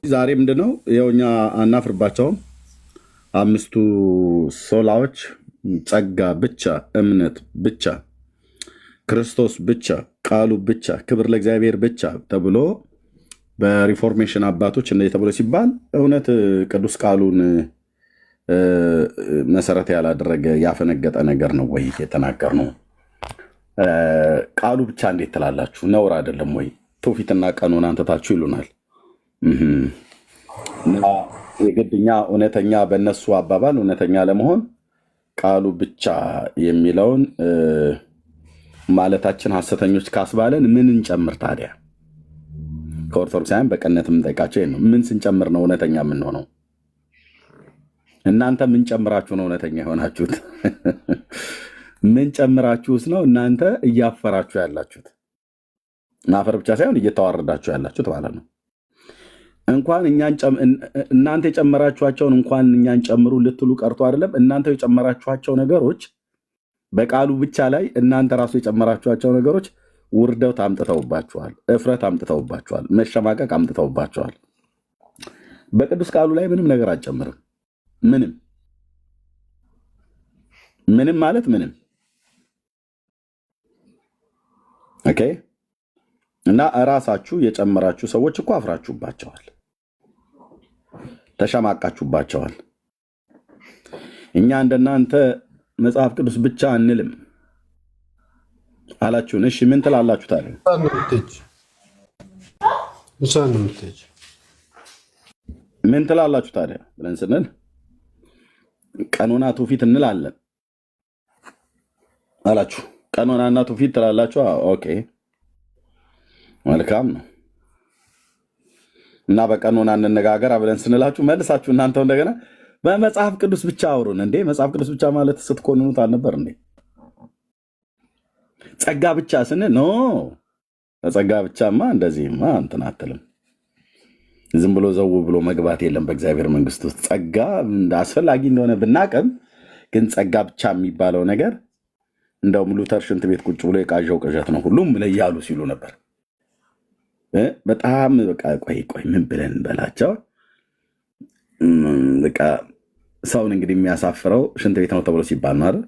ዛሬ ምንድነው የውኛ አናፍርባቸውም። አምስቱ ሶላዎች ጸጋ ብቻ፣ እምነት ብቻ፣ ክርስቶስ ብቻ፣ ቃሉ ብቻ፣ ክብር ለእግዚአብሔር ብቻ ተብሎ በሪፎርሜሽን አባቶች እንደዚህ ተብሎ ሲባል እውነት ቅዱስ ቃሉን መሰረት ያላደረገ ያፈነገጠ ነገር ነው ወይ የተናገር ነው? ቃሉ ብቻ እንዴት ትላላችሁ? ነውር አይደለም ወይ? ትውፊትና ቀኖና አንተታችሁ ይሉናል። እና የግድኛ እውነተኛ በእነሱ አባባል እውነተኛ ለመሆን ቃሉ ብቻ የሚለውን ማለታችን ሐሰተኞች ካስባለን ምን እንጨምር ታዲያ? ከኦርቶዶክሳውያን በቀነት የምንጠይቃቸው ነው። ምን ስንጨምር ነው እውነተኛ የምንሆነው? እናንተ ምን ጨምራችሁ ነው እውነተኛ የሆናችሁት? ምን ጨምራችሁስ ነው እናንተ እያፈራችሁ ያላችሁት? ማፈር ብቻ ሳይሆን እየተዋረዳችሁ ያላችሁት ማለት ነው። እንኳን እናንተ የጨመራችኋቸውን እንኳን እኛን ጨምሩ ልትሉ ቀርቶ አይደለም እናንተ የጨመራችኋቸው ነገሮች በቃሉ ብቻ ላይ እናንተ ራሱ የጨመራችኋቸው ነገሮች ውርደት አምጥተውባችኋል፣ እፍረት አምጥተውባችኋል፣ መሸማቀቅ አምጥተውባችኋል። በቅዱስ ቃሉ ላይ ምንም ነገር አትጨምርም። ምንም ማለት ምንም። ኦኬ። እና እራሳችሁ የጨመራችሁ ሰዎች እኮ አፍራችሁባቸዋል፣ ተሸማቃችሁባቸዋል። እኛ እንደናንተ መጽሐፍ ቅዱስ ብቻ አንልም አላችሁን። እሺ ምን ትላላችሁ ታዲያ? ምን ትላላችሁ ታዲያ ብለን ስንል ቀኖና ትውፊት እንላለን አላችሁ። ቀኖናና ትውፊት ትላላችሁ። ኦኬ መልካም ነው። እና በቀኖና እንነጋገር ብለን ስንላችሁ መልሳችሁ እናንተው እንደገና በመጽሐፍ ቅዱስ ብቻ አውሩን። እንዴ መጽሐፍ ቅዱስ ብቻ ማለት ስትኮንኑት አልነበር እንዴ? ጸጋ ብቻ ስንል ኖ በጸጋ ብቻማ እንደዚህማ እንትን አትልም። ዝም ብሎ ዘው ብሎ መግባት የለም በእግዚአብሔር መንግስት ውስጥ። ጸጋ አስፈላጊ እንደሆነ ብናቅም ግን ጸጋ ብቻ የሚባለው ነገር እንደውም ሉተር ሽንት ቤት ቁጭ ብሎ የቃዣው ቅዠት ነው ሁሉም ለያሉ ሲሉ ነበር። በጣም በቃ ቆይ ምን ብለን በላቸው። በቃ ሰውን እንግዲህ የሚያሳፍረው ሽንት ቤት ነው ተብሎ ሲባል ነው አይደል?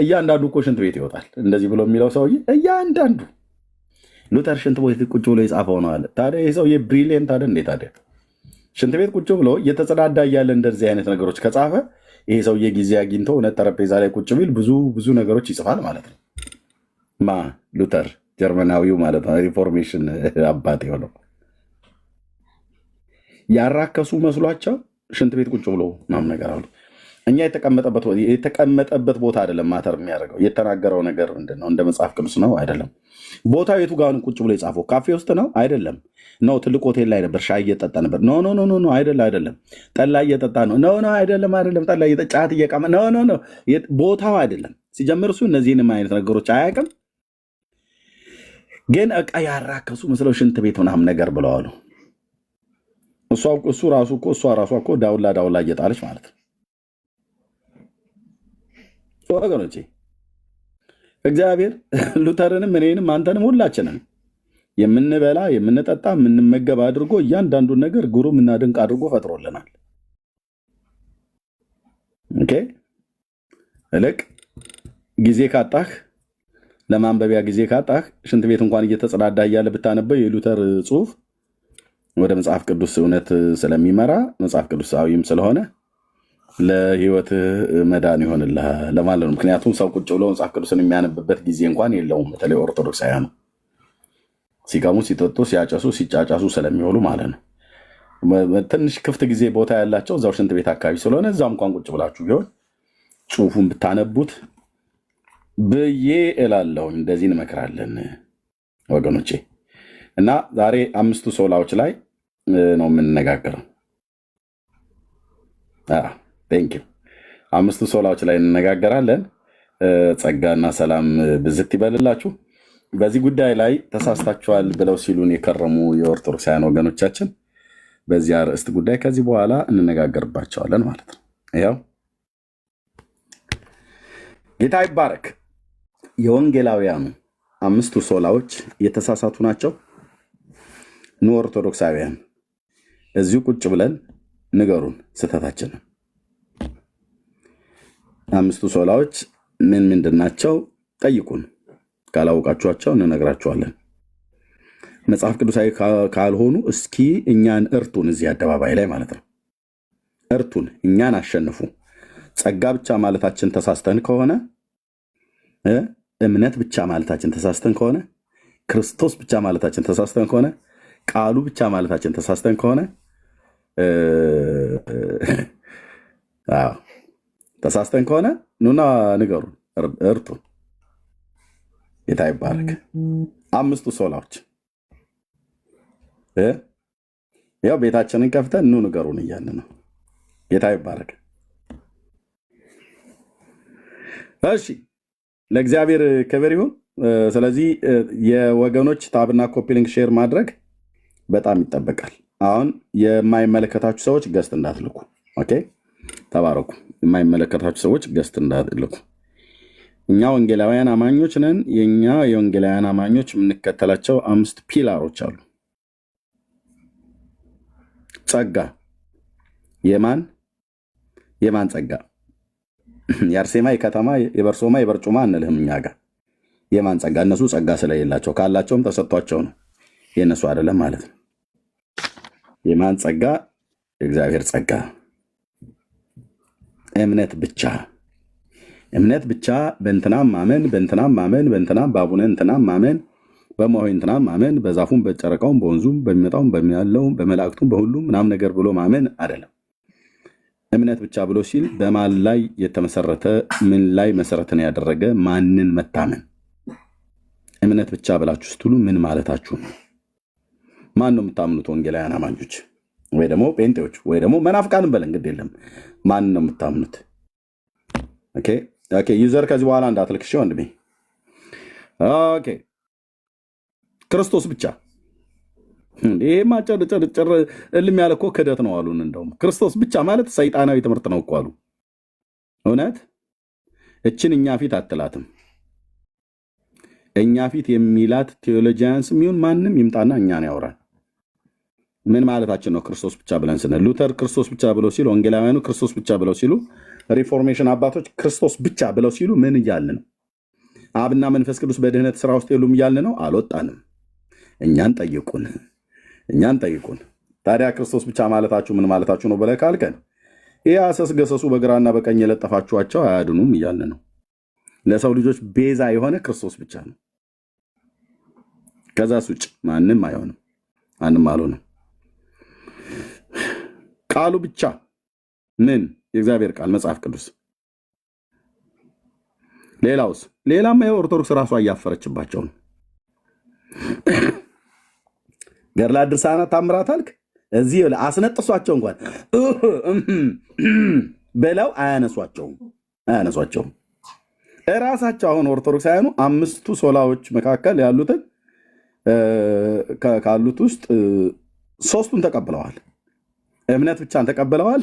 እያንዳንዱ እኮ ሽንት ቤት ይወጣል እንደዚህ ብሎ የሚለው ሰውዬ እያንዳንዱ ሉተር ሽንት ቤት ቁጭ ብሎ የጻፈው ነው አለ። ታዲያ ይህ ሰውዬ ብሪሊየንት አይደል? እንዴት ታዲያ ሽንት ቤት ቁጭ ብሎ እየተጸዳዳ እያለ እንደዚህ አይነት ነገሮች ከጻፈ ይሄ ሰውዬ ጊዜ አግኝቶ እውነት ጠረጴዛ ላይ ቁጭ ቢል ብዙ ነገሮች ይጽፋል ማለት ነው። ማ ሉተር ጀርመናዊው ማለት ነው፣ ሪፎርሜሽን አባት የሆነው። ያራከሱ መስሏቸው ሽንት ቤት ቁጭ ብሎ ምናምን ነገር አሉ። እኛ የተቀመጠበት ቦታ አይደለም ማተር የሚያደርገው። የተናገረው ነገር ምንድን ነው? እንደ መጽሐፍ ቅዱስ ነው አይደለም? ቦታው የቱ ጋር ቁጭ ብሎ የጻፈው? ካፌ ውስጥ ነው አይደለም? ነው ትልቅ ሆቴል ላይ ነበር፣ ሻይ እየጠጣ ነበር? ኖ አይደለም። ጠላ እየጠጣ ነው? ኖ አይደለም። ጠላ ጫት እየቃመ ኖ። ቦታው አይደለም። ሲጀምር እሱ እነዚህንም አይነት ነገሮች አያውቅም። ግን እቃ ያራከሱ መስለው ሽንት ቤት ምናምን ነገር ብለዋሉ። እሷ ራሷ እኮ ዳውላ እየጣለች ማለት ነው። ወገኖቼ እግዚአብሔር ሉተርንም እኔንም አንተንም ሁላችንም የምንበላ የምንጠጣ የምንመገብ አድርጎ እያንዳንዱን ነገር ግሩም እና ድንቅ አድርጎ ፈጥሮልናል። ኦኬ እልቅ ጊዜ ካጣህ ለማንበቢያ ጊዜ ካጣህ ሽንት ቤት እንኳን እየተጸዳዳ እያለ ብታነበው የሉተር ጽሑፍ ወደ መጽሐፍ ቅዱስ እውነት ስለሚመራ መጽሐፍ ቅዱሳዊም ስለሆነ ለህይወት መዳን ይሆንልህ ለማለት ነው። ምክንያቱም ሰው ቁጭ ብሎ መጽሐፍ ቅዱስን የሚያነብበት ጊዜ እንኳን የለውም። በተለይ ኦርቶዶክሳውያኑ ሲቀሙ፣ ሲጠጡ፣ ሲያጨሱ፣ ሲጫጫሱ ስለሚውሉ ማለት ነው። ትንሽ ክፍት ጊዜ ቦታ ያላቸው እዛው ሽንት ቤት አካባቢ ስለሆነ እዛው እንኳን ቁጭ ብላችሁ ቢሆን ጽሑፉን ብታነቡት ብዬ እላለሁ። እንደዚህ እንመክራለን ወገኖቼ። እና ዛሬ አምስቱ ሶላዎች ላይ ነው የምንነጋገረው። ቴንኪው። አምስቱ ሶላዎች ላይ እንነጋገራለን። ጸጋና ሰላም ብዝት ይበልላችሁ። በዚህ ጉዳይ ላይ ተሳስታችኋል ብለው ሲሉን የከረሙ የኦርቶዶክሳውያን ወገኖቻችን በዚህ አርዕስት ጉዳይ ከዚህ በኋላ እንነጋገርባቸዋለን ማለት ነው። ያው ጌታ ይባረክ። የወንጌላውያኑ አምስቱ ሶላዎች የተሳሳቱ ናቸው? ኑ ኦርቶዶክሳውያን እዚሁ ቁጭ ብለን ንገሩን ስህተታችንን። አምስቱ ሶላዎች ምን ምንድን ናቸው? ጠይቁን። ካላወቃችኋቸው እንነግራችኋለን። መጽሐፍ ቅዱሳዊ ካልሆኑ እስኪ እኛን እርቱን፣ እዚህ አደባባይ ላይ ማለት ነው። እርቱን፣ እኛን አሸንፉ። ጸጋ ብቻ ማለታችን ተሳስተን ከሆነ እምነት ብቻ ማለታችን ተሳስተን ከሆነ ክርስቶስ ብቻ ማለታችን ተሳስተን ከሆነ ቃሉ ብቻ ማለታችን ተሳስተን ከሆነ ተሳስተን ከሆነ ኑና ንገሩን፣ እርቱን። ጌታ ይባረክ። አምስቱ ሶላዎች ያው ቤታችንን ከፍተን ኑ ንገሩን እያልን ነው። ጌታ ይባረክ። እሺ ለእግዚአብሔር ክብር ይሁን። ስለዚህ የወገኖች ታብና ኮፒ ሊንክ ሼር ማድረግ በጣም ይጠበቃል። አሁን የማይመለከታችሁ ሰዎች ገስት እንዳትልኩ። ኦኬ ተባረኩ። የማይመለከታችሁ ሰዎች ገስት እንዳትልኩ። እኛ ወንጌላውያን አማኞች ነን። የኛ የወንጌላውያን አማኞች የምንከተላቸው 5 ፒላሮች አሉ። ጸጋ የማን ጸጋ? የአርሴማ የከተማ የበርሶማ የበርጩማ አንልህም እኛ ጋር። የማን ጸጋ? እነሱ ጸጋ ስለሌላቸው ካላቸውም ተሰጥቷቸው ነው፣ የእነሱ አይደለም ማለት ነው። የማን ጸጋ? የእግዚአብሔር ጸጋ። እምነት ብቻ በእንትናም ማመን በእንትናም በአቡነ እንትናም ማመን በመሆይ እንትናም ማመን በዛፉም በጨረቃውም በወንዙም በሚመጣውም በሚያለውም በመላእክቱም በሁሉም ምናምን ነገር ብሎ ማመን አይደለም። እምነት ብቻ ብሎ ሲል በማን ላይ የተመሰረተ ምን ላይ መሰረትን ያደረገ ማንን መታመን? እምነት ብቻ ብላችሁ ስትሉ ምን ማለታችሁ ነው? ማን ነው የምታምኑት? ወንጌላውያን አማኞች ወይ ደግሞ ጴንጤዎች ወይ ደግሞ መናፍቃንም በለን ግድ የለም። ማን ነው የምታምኑት? ኦኬ ዩዘር ከዚህ በኋላ እንዳትልክሽ ወንድሜ። ኦኬ ክርስቶስ ብቻ። ይሄማ ጭር እልም ያለ እኮ ክደት ነው አሉን። እንደውም ክርስቶስ ብቻ ማለት ሰይጣናዊ ትምህርት ነው እኮ አሉ። እውነት እችን እኛ ፊት አትላትም። እኛ ፊት የሚላት ቴዎሎጂያንስ የሚሆን ማንም ይምጣና እኛን ያወራል። ምን ማለታችን ነው? ክርስቶስ ብቻ ብለን ስንል ሉተር ክርስቶስ ብቻ ብለው ሲሉ፣ ወንጌላውያኑ ክርስቶስ ብቻ ብለው ሲሉ፣ ሪፎርሜሽን አባቶች ክርስቶስ ብቻ ብለው ሲሉ ምን እያልን ነው? አብና መንፈስ ቅዱስ በድህነት ስራ ውስጥ የሉም እያልን ነው? አልወጣንም። እኛን ጠይቁን። ታዲያ ክርስቶስ ብቻ ማለታችሁ ምን ማለታችሁ ነው ብለህ ካልከን ይህ አሰስ ገሰሱ በግራና በቀኝ የለጠፋችኋቸው አያድኑም እያልን ነው። ለሰው ልጆች ቤዛ የሆነ ክርስቶስ ብቻ ነው። ከዛስ ውጭ ማንም አይሆንም፣ ማንም አልሆነም። ቃሉ ብቻ ምን? የእግዚአብሔር ቃል መጽሐፍ ቅዱስ። ሌላውስ? ሌላማ የኦርቶዶክስ ራሷ እያፈረችባቸው ነው። ገድላት፣ ድርሳናት፣ ታምራት አልክ እዚህ አስነጥሷቸው እንኳን ብለው አያነሷቸውም። እራሳቸው አሁን ኦርቶዶክሳውያኑ 5ቱ ሶላዎች መካከል ያሉትን ካሉት ውስጥ 3ቱን ተቀብለዋል። እምነት ብቻን ተቀብለዋል።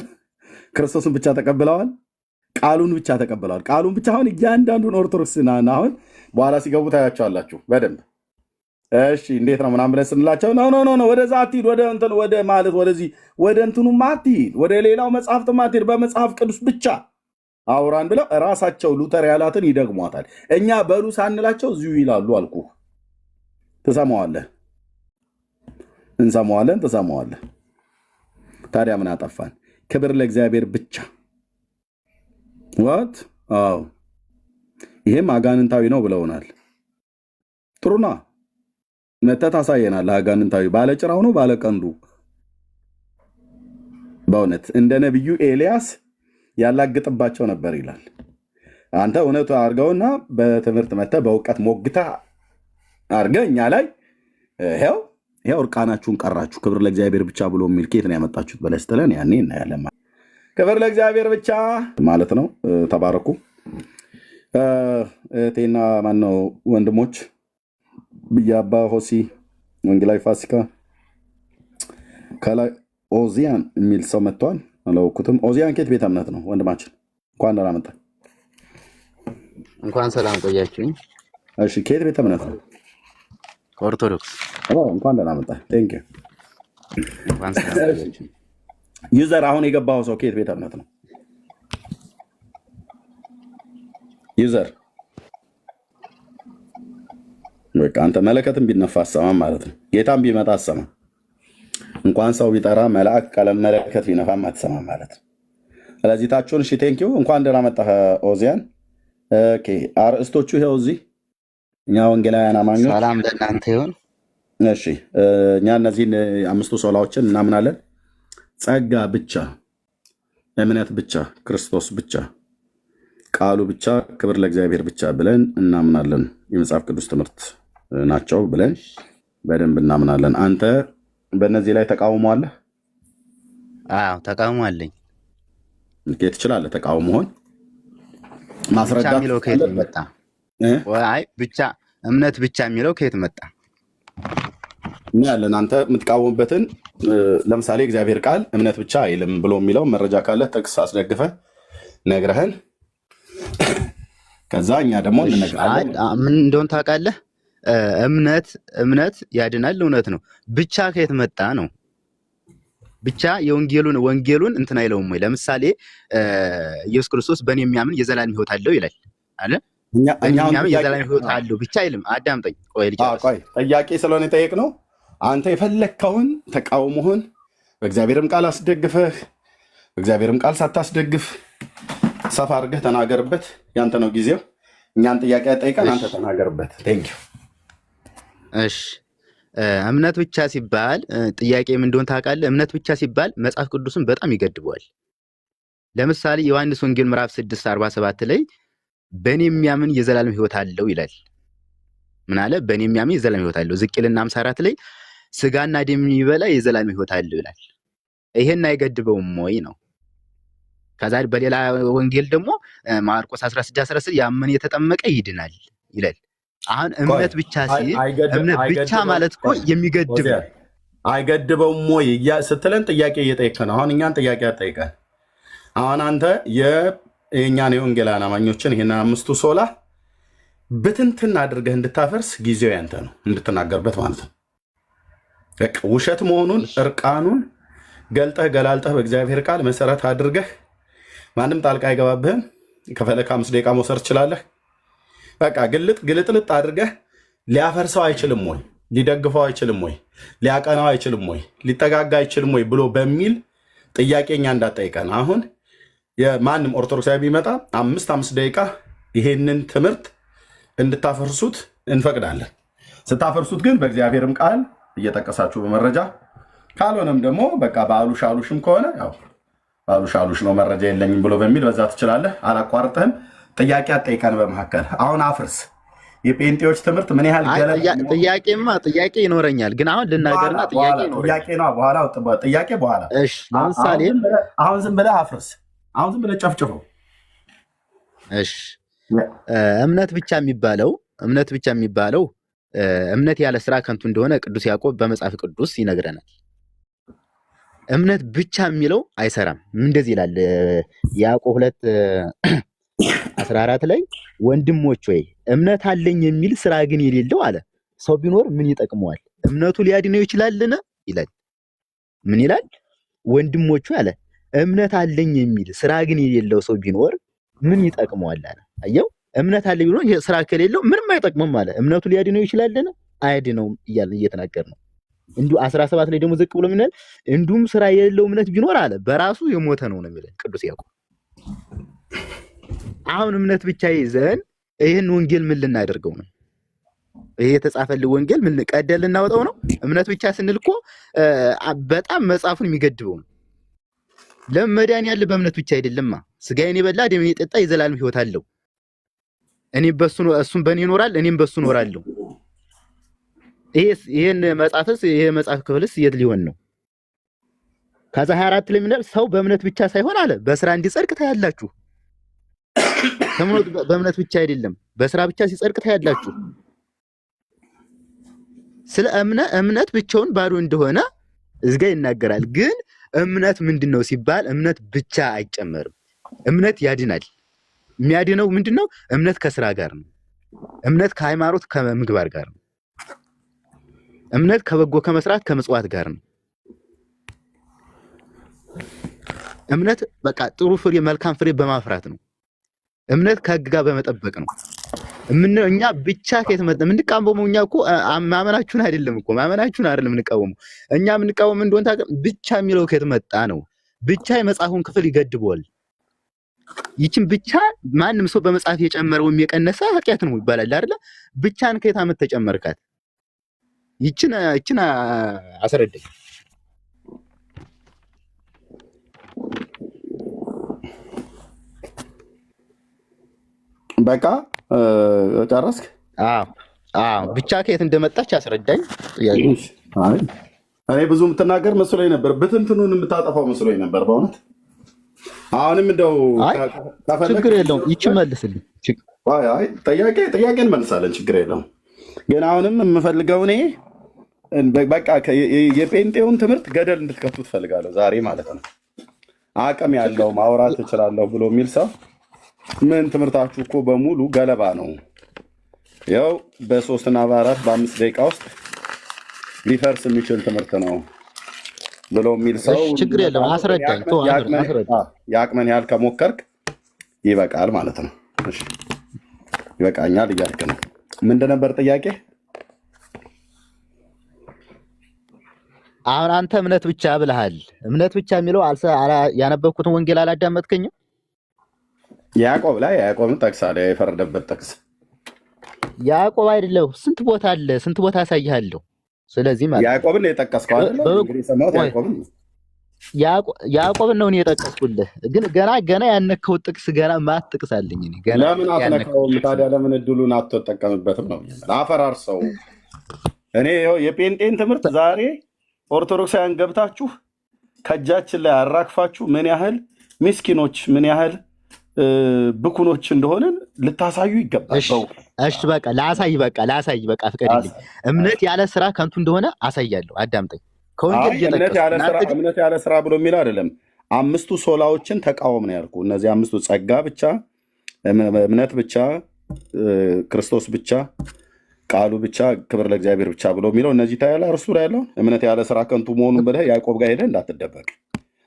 ክርስቶስን ብቻ ተቀብለዋል። ቃሉን ብቻ ተቀብለዋል። ቃሉን ብቻ አሁን እያንዳንዱን ኦርቶዶክስ አሁን በኋላ ሲገቡ ታያቸዋላችሁ በደንብ። እሺ እንዴት ነው ምናምን ብለን ስንላቸው ኖ ወደዛ አትሂድ፣ ወደ ማለት ወደዚህ ወደ እንትኑ አትሂድ፣ ወደ ሌላው መጽሐፍት አትሂድ፣ በመጽሐፍ ቅዱስ ብቻ አውራን ብለው እራሳቸው ሉተር ያላትን ይደግሟታል። እኛ በሉ ሳንላቸው እዚሁ ይላሉ። አልኩ ትሰማዋለህ፣ እንሰማዋለን፣ ትሰማዋለህ። ታዲያ ምን አጠፋን? ክብር ለእግዚአብሔር ብቻ። ዋት? አዎ ይሄም አጋንንታዊ ነው ብለውናል። ጥሩና መተት አሳየናል። አጋንንታዊ ባለጭራው ነው ባለቀንዱ። በእውነት እንደ ነቢዩ ኤልያስ ያላግጥባቸው ነበር ይላል። አንተ እውነቱ አድርገውና በትምህርት መተህ በእውቀት ሞግታ አድርገህ እኛ ላይ ይኸው እርቃናችሁን ቀራችሁ። ክብር ለእግዚአብሔር ብቻ ብሎ የሚል ኬት ነው ያመጣችሁት ብለህ ስትለን ያኔ እናያለን። ክብር ለእግዚአብሔር ብቻ ማለት ነው። ተባረኩ። እህቴና ማነው ወንድሞች ብያባ ሆሲ ወንጌላዊ ፋሲካ ከላይ ኦዚያን የሚል ሰው መጥቷል። አላወኩትም። ኦዚያን ኬት ቤተ እምነት ነው ወንድማችን? እንኳን ደህና መጣ። እንኳን ሰላም ቆያችሁኝ። እሺ ኬት ቤተ እምነት ነው? ኦርቶዶክስ። እንኳን ደህና መጣህ። ቴንክ እንኳን ሰላም ቆያችሁ። ዩዘር አሁን የገባው ሰው ከየት ቤተ እምነት ነው? ዩዘር በቃ አንተ መለከትም ቢነፋ አሰማም ማለት ነው። ጌታም ቢመጣ አሰማም። እንኳን ሰው ቢጠራ መልአክ ቀለም መለከት ቢነፋም አትሰማም ማለት ነው። ስለዚህ ታችሁን እሺ፣ ቴንኪው እንኳን ደህና መጣህ ኦዚያን። ኦኬ አርእስቶቹ ይኸው እዚህ እኛ ወንጌላውያን አማኞች ሰላም ለእናንተ ይሁን። እሺ እኛ እነዚህን 5 ሶላዎችን እናምናለን። ጸጋ ብቻ፣ እምነት ብቻ፣ ክርስቶስ ብቻ፣ ቃሉ ብቻ፣ ክብር ለእግዚአብሔር ብቻ ብለን እናምናለን። የመጽሐፍ ቅዱስ ትምህርት ናቸው ብለን በደንብ እናምናለን። አንተ በእነዚህ ላይ ተቃውሞ አለህ? አዎ ተቃውሞ አለኝ። ትችላለህ ተቃውሞህን ማስረዳት የሚለው ከየት መጣ? አይ ብቻ እምነት ብቻ የሚለው ከየት መጣ? ያለን አንተ የምትቃወምበትን ለምሳሌ እግዚአብሔር ቃል እምነት ብቻ አይልም ብሎ የሚለው መረጃ ካለ ጥቅስ አስደግፈ ነግረህን ከዛ እኛ ደግሞ እንነግራለን። ምን እንደሆነ ታውቃለህ? እምነት ያድናል፣ እውነት ነው። ብቻ ከየት መጣ ነው። ብቻ ወንጌሉን እንትን አይለውም ወይ? ለምሳሌ ኢየሱስ ክርስቶስ በእኔ የሚያምን የዘላለም ሕይወት አለው ይላል አለ። በእኔ የሚያምን የዘላለም ሕይወት አለው ብቻ አይልም። አዳምጠኝ፣ ቆይ ጥያቄ ስለሆነ የጠየቅነው አንተ የፈለግከውን ተቃውሞህን በእግዚአብሔርም ቃል አስደግፈህ በእግዚአብሔርም ቃል ሳታስደግፍ ሰፋ አድርገህ ተናገርበት። ያንተ ነው ጊዜው። እኛን ጥያቄ ጠይቀን አንተ ተናገርበት። ቴንኪው። እሺ እምነት ብቻ ሲባል ጥያቄ ምን እንደሆነ ታውቃለህ? እምነት ብቻ ሲባል መጽሐፍ ቅዱስን በጣም ይገድበዋል። ለምሳሌ ዮሐንስ ወንጌል ምዕራፍ 6:47 ላይ በእኔ የሚያምን የዘላለም ሕይወት አለው ይላል። ምን አለ? በእኔ የሚያምን የዘላለም ሕይወት አለው። ሕዝቅኤልና 54 ላይ ስጋና ደም የሚበላ የዘላለም ሕይወት አለው ይላል። ይሄን አይገድበውም ወይ ነው? ከዛ በሌላ ወንጌል ደግሞ ማርቆስ 16:16 ያመነ የተጠመቀ ይድናል ይላል። አሁን እምነት ብቻ ሲል እምነት ብቻ ማለት እኮ የሚገድብ አይገድበውም ወይ ስትለን ጥያቄ እየጠየቀ ነው። አሁን እኛን ጥያቄ አጠይቀን አሁን አንተ የእኛን የወንጌላውያን አማኞችን ይህን 5 ሶላ ብትንትን አድርገህ እንድታፈርስ ጊዜው ያንተ ነው፣ እንድትናገርበት ማለት ነው። ውሸት መሆኑን እርቃኑን ገልጠህ ገላልጠህ በእግዚአብሔር ቃል መሰረት አድርገህ ማንም ጣልቃ አይገባብህም። ከፈለክ 5 ደቂቃ መውሰድ ትችላለህ። በቃ ግልጥልጥ አድርገህ ሊያፈርሰው አይችልም ወይ? ሊደግፈው አይችልም ወይ? ሊያቀናው አይችልም ወይ? ሊጠጋጋ አይችልም ወይ ብሎ በሚል ጥያቄኛ እንዳጠይቀን አሁን የማንም ኦርቶዶክሳዊ ቢመጣ 5 ደቂቃ ይሄንን ትምህርት እንድታፈርሱት እንፈቅዳለን። ስታፈርሱት ግን በእግዚአብሔርም ቃል እየጠቀሳችሁ በመረጃ ካልሆነም ደግሞ በቃ በአሉሻሉሽም ከሆነ ያው በአሉሻሉሽ ነው መረጃ የለኝም ብሎ በሚል በዛ ትችላለህ። አላቋርጥህም። ጥያቄ አጠይቀን በመካከል አሁን አፍርስ። የጴንጤዎች ትምህርት ምን ያህል ጥያቄ ይኖረኛል፣ ግን አሁን ልናገርና ጥያቄ ነው በኋላ ጥያቄ በኋላ። እሺ ለምሳሌ አሁን ዝም ብለህ አፍርስ። አሁን ዝም ብለህ ጨፍጭፈው። እሺ እምነት ብቻ የሚባለው እምነት ያለ ስራ ከንቱ እንደሆነ ቅዱስ ያዕቆብ በመጽሐፍ ቅዱስ ይነግረናል። እምነት ብቻ የሚለው አይሰራም። እንደዚህ ይላል ያዕቆብ 2:14 ላይ ወንድሞች ወይ እምነት አለኝ የሚል ስራ ግን የሌለው አለ ሰው ቢኖር ምን ይጠቅመዋል? እምነቱ ሊያድነው ይችላልን? ይላል። ምን ይላል? ወንድሞቹ አለ እምነት አለኝ የሚል ስራ ግን የሌለው ሰው ቢኖር ምን ይጠቅመዋል አለ። አየው፣ እምነት አለኝ ብሎ ስራ ከሌለው ምንም አይጠቅምም አለ። እምነቱ ሊያድነው ይችላልን? አያድነውም እያልን እየተናገር ነው። እንዲሁ 17 ላይ ደግሞ ዝቅ ብሎ ምን ይላል? እንዲሁም ስራ የሌለው እምነት ቢኖር አለ በራሱ የሞተ ነው የሚለው ቅዱስ ያዕቆብ። አሁን እምነት ብቻ ይዘን ይህን ወንጌል ምን ልናደርገው ነው? ይሄ የተጻፈልህ ወንጌል ምን ቀደል ልናወጣው ነው? እምነት ብቻ ስንል እኮ በጣም መጽሐፉን የሚገድበው ነው። ለመዳን ያለ በእምነት ብቻ አይደለማ። ስጋዬን የበላ ደሜን የጠጣ የዘላለም ሕይወት አለው። እኔ በሱ ነው፣ እሱም በእኔ ይኖራል፣ እኔም በሱ እኖራለሁ። ይሄን መጽሐፍስ ይሄ መጽሐፍ ክፍልስ የት ሊሆን ነው? ከዛ 24 ላይ ምን ሰው በእምነት ብቻ ሳይሆን አለ በስራ እንዲጸድቅ ታያላችሁ። በእምነት ብቻ አይደለም በስራ ብቻ ሲጸድቅ ታያላችሁ። ስለ እምነት ብቻውን ባዶ እንደሆነ እዝጋ ይናገራል። ግን እምነት ምንድነው ሲባል እምነት ብቻ አይጨመርም። እምነት ያድናል። የሚያድነው ምንድነው? እምነት ከስራ ጋር ነው። እምነት ከሃይማኖት ከምግባር ጋር ነው። እምነት ከበጎ ከመስራት ከምጽዋት ጋር ነው። እምነት በቃ ጥሩ ፍሬ መልካም ፍሬ በማፍራት ነው። እምነት ከህግ ጋር በመጠበቅ ነው። እኛ ብቻ ከየት መጣ የምንቃወመው? እኛ እኮ ማመናችሁን አይደለም የምንቃወመው። እኛ የምንቃወመው እንደሆነ ታውቃለህ? ብቻ የሚለው ከየት መጣ ነው። ብቻ የመጽሐፉን ክፍል ይገድበዋል። ይችን ብቻ ማንም ሰው በመጽሐፍ የጨመረው የቀነሰ ኃጢአት ነው ይባላል አይደለ? ብቻን ከየት አመት ተጨመርካት? ይችን አስረዳኝ። በቃ ጨረስክ? ብቻ ከየት እንደመጣች አስረዳኝ። እኔ ብዙ የምትናገር መስሎኝ ነበር፣ ብትንትኑን የምታጠፋው መስሎኝ ነበር በእውነት። አሁንም እንደው ችግር የለውም ይቺ መልስልኝ። ጥያቄ እንመልሳለን፣ ችግር የለውም። ግን አሁንም የምፈልገው እኔ በቃ የጴንጤውን ትምህርት ገደል እንድትከቱ ትፈልጋለሁ ዛሬ ማለት ነው። አቅም ያለው ማውራት እችላለሁ ብሎ የሚል ሰው ምን ትምህርታችሁ እኮ በሙሉ ገለባ ነው፣ ያው በ3 እና በ4 በ5 ደቂቃ ውስጥ ሊፈርስ የሚችል ትምህርት ነው ብሎ የሚል ሰው ችግር የለም አስረዳኝ። የአቅመን ያህል ከሞከርክ ይበቃል ማለት ነው። ይበቃኛል እያልክ ነው። ምንድን ነበር ጥያቄ? አሁን አንተ እምነት ብቻ ብለሃል። እምነት ብቻ የሚለው ያነበብኩትን ወንጌል አላዳመጥከኝም? ያዕቆብ ላይ ያዕቆብን ጠቅሳለህ፣ የፈረደበት ጥቅስ ያዕቆብ አይደለሁ። ስንት ቦታ አለ፣ ስንት ቦታ አሳይሃለሁ። ስለዚህ ማለት ያዕቆብን የጠቀስከው አይደለ? እንግዲህ ሰማሁት ያዕቆብን ነው እኔ የጠቀስኩልህ። ግን ገና ያነከው ጥቅስ ገና ማት ጥቅስ አለኝ እኔ ገና። ለምን አትነካውም ታዲያ? ለምን እድሉን አትጠቀምበትም ነው? አፈራርሰው። እኔ የጴንጤን ትምህርት ዛሬ ኦርቶዶክሳውያን ገብታችሁ ከእጃችን ላይ አራግፋችሁ ምን ያህል ምስኪኖች ምን ያህል ብኩኖች እንደሆነን ልታሳዩ ይገባል። እሺ በቃ ላሳይ፣ በቃ ፍቀድልኝ። እምነት ያለ ስራ ከንቱ እንደሆነ አሳያለሁ። አዳምጠኝ። ከወንጌል እምነት ያለ ስራ ብሎ የሚለው አይደለም። 5ቱ ሶላዎችን ተቃወም ነው ያልኩ። እነዚህ 5ቱ ጸጋ ብቻ፣ እምነት ብቻ፣ ክርስቶስ ብቻ፣ ቃሉ ብቻ፣ ክብር ለእግዚአብሔር ብቻ ብሎ የሚለው እነዚህ ታያለህ። እርሱ ላይ ያለው እምነት ያለ ስራ ከንቱ መሆኑን ብለህ ያዕቆብ ጋር ሄደህ እንዳትደበቅ።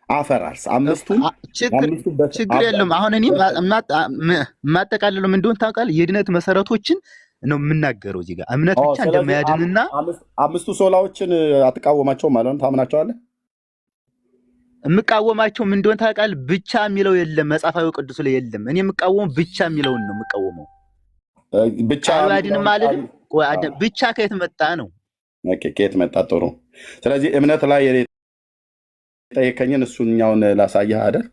አፈራርስ 5ቱን። ችግር የለም። አሁን እኔ የማጠቃልለው ምን እንደሆነ ታውቃለህ? የድነት መሰረቶችን ነው የምናገረው እዚህ ጋር እምነት ብቻ እንደማያድንና 5ቱ ሶላዎችን አትቃወማቸውም ማለት ነው? ታምናቸዋለህ? የምቃወማቸው ምን እንደሆነ ታውቃለህ? ብቻ የሚለው የለም መጽሐፋዊ ቅዱስ ላይ የለም። እኔ የምቃወመው ብቻ የሚለውን ነው የምቃወመው። ብቻ አያድንም ማለት ብቻ ከየት መጣ ነው? ከየት መጣ? ጥሩ። ስለዚህ እምነት ላይ ጠየቀኝን እሱኛውን ላሳየህ አይደል?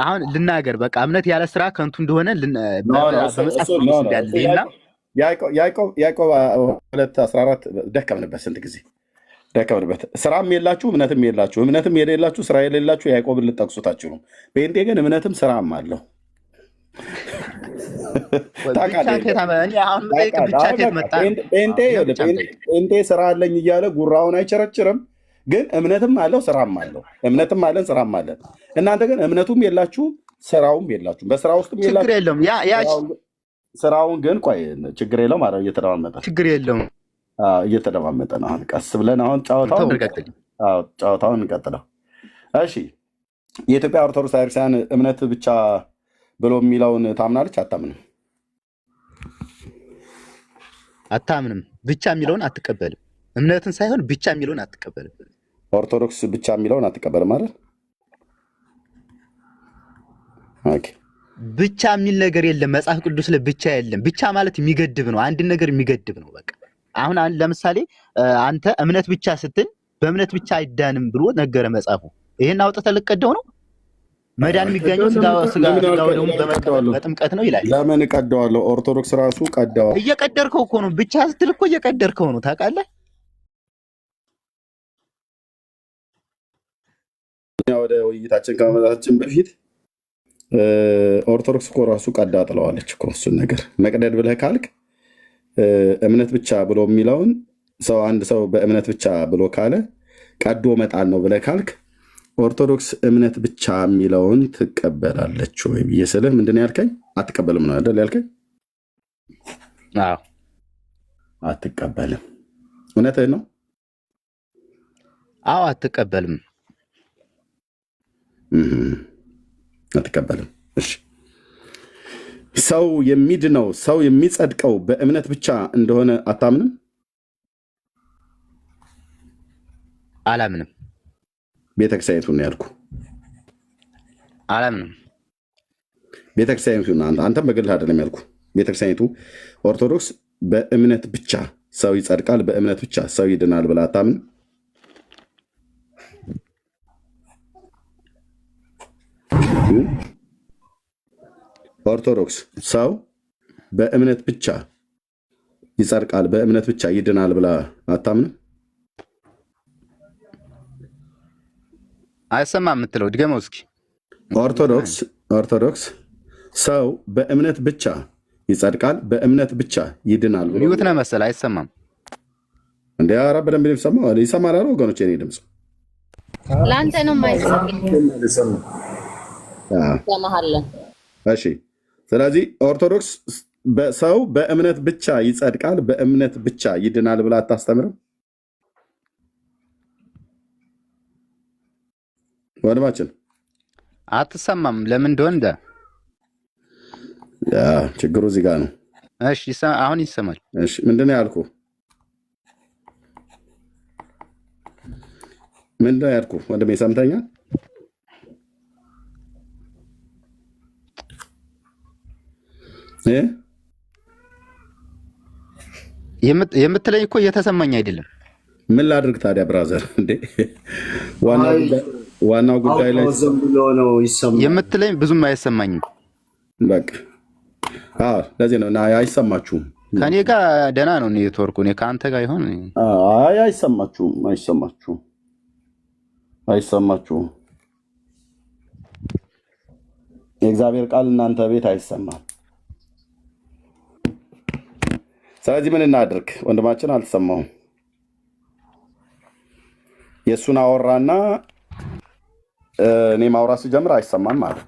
አሁን ልናገር በቃ እምነት ያለ ስራ ከንቱ እንደሆነ በመጽሐፍ ቅዱስ እንዳለና ያዕቆብ 2:14 ደከምንበት። ስንት ጊዜ ደከምንበት። ስራም የላችሁ እምነትም የላችሁ። እምነትም የሌላችሁ ስራ የሌላችሁ ያዕቆብን ልጠቅሱት አትችሉም። ጴንጤ ግን እምነትም ስራም አለው። ጴንጤ ስራ አለኝ እያለ ጉራውን አይቸረችርም። ግን እምነትም አለው ስራም አለው። እምነትም አለን ስራም አለን። እናንተ ግን እምነቱም የላችሁም ስራውም የላችሁም። በስራ ውስጥም ችግር የለውም። ስራውን ግን ቆይ ችግር የለውም። አ እየተደማመጠ ችግር የለውም። እየተደማመጠ ነው። አሁን ቀስ ብለን አሁን ጨዋታውን እንቀጥለው። እሺ የኢትዮጵያ ኦርቶዶክስ ቤተክርስቲያን እምነት ብቻ ብሎ የሚለውን ታምናለች? አታምንም? አታምንም። ብቻ የሚለውን አትቀበልም። እምነትን ሳይሆን ብቻ የሚለውን አትቀበልም። ኦርቶዶክስ ብቻ የሚለውን አትቀበልም ማለት ብቻ የሚል ነገር የለም መጽሐፍ ቅዱስ ላይ ብቻ የለም። ብቻ ማለት የሚገድብ ነው። አንድን ነገር የሚገድብ ነው። በቃ አሁን ለምሳሌ አንተ እምነት ብቻ ስትል በእምነት ብቻ አይዳንም ብሎ ነገረ መጽሐፉ። ይሄን አውጥተህ ልትቀደው ነው? መዳን የሚገኘው ስጋው ደግሞ በጥምቀት ነው ይላል። ለምን እቀደዋለሁ? ኦርቶዶክስ ራሱ ቀደዋል። እየቀደርከው እኮ ነው። ብቻ ስትል እኮ እየቀደርከው ነው። ታውቃለህ? ወደ ውይይታችን ከመመጣታችን በፊት ኦርቶዶክስ እኮ ራሱ ቀዳ ጥለዋለች እኮ እሱን ነገር። መቅደድ ብለህ ካልክ እምነት ብቻ ብሎ የሚለውን ሰው አንድ ሰው በእምነት ብቻ ብሎ ካለ ቀዶ መጣል ነው ብለህ ካልክ ኦርቶዶክስ እምነት ብቻ የሚለውን ትቀበላለች ወይ ብዬ ስልህ ምንድን ነው ያልከኝ? አትቀበልም ነው አይደል ያልከኝ? አዎ አትቀበልም። እውነትህን ነው? አዎ አትቀበልም። አትቀበልም። እሺ ሰው የሚድነው ሰው የሚጸድቀው በእምነት ብቻ እንደሆነ አታምንም? አላምንም። ቤተክርስቲያኒቱን ያልኩ አላምንም። ቤተክርስቲያኒቱን አንተም በግልህ አይደለም ያልኩ። ቤተክርስቲያኒቱ ኦርቶዶክስ በእምነት ብቻ ሰው ይጸድቃል፣ በእምነት ብቻ ሰው ይድናል ብላ አታምንም? ኦርቶዶክስ ሰው በእምነት ብቻ ይጸድቃል፣ በእምነት ብቻ ይድናል ብላ አታምንም? አይሰማም የምትለው ድገመው እስኪ። ኦርቶዶክስ ሰው በእምነት ብቻ ይጸድቃል፣ በእምነት ብቻ ይድናል ብሎ ሚዩት ነህ መሰለህ። አይሰማም እንዴ? ኧረ በደንብ የሚሰማው ይሰማል አይደል ወገኖች? የኔ ድምፅ ለአንተ ነው የማይሰማው። እሺ ስለዚህ ኦርቶዶክስ ሰው በእምነት ብቻ ይጸድቃል፣ በእምነት ብቻ ይድናል ብላ አታስተምርም? ወንድማችን አትሰማም። ለምን እንደሆነ ችግሩ እዚህ ጋር ነው። እሺ አሁን ይሰማል። እሺ ምንድን ነው ያልኩህ? ምንድን ነው ያልኩህ ወንድሜ? ሰምተኛል? የምትለኝ እኮ እየተሰማኝ አይደለም። ምን ላድርግ ታዲያ ብራዘር? እንዴ ዋናው ጉዳይ ላይ የምትለኝ ብዙም አይሰማኝም። በቃ ለዚህ ነው አይሰማችሁም። ከኔ ጋር ደህና ነው ኔትወርኩ። እኔ ከአንተ ጋር ይሆን? አይሰማችሁም። የእግዚአብሔር ቃል እናንተ ቤት አይሰማም። ስለዚህ ምን እናድርግ? ወንድማችን አልተሰማውም። የእሱን አወራና እኔ ማውራት ስጀምር አይሰማም ማለት።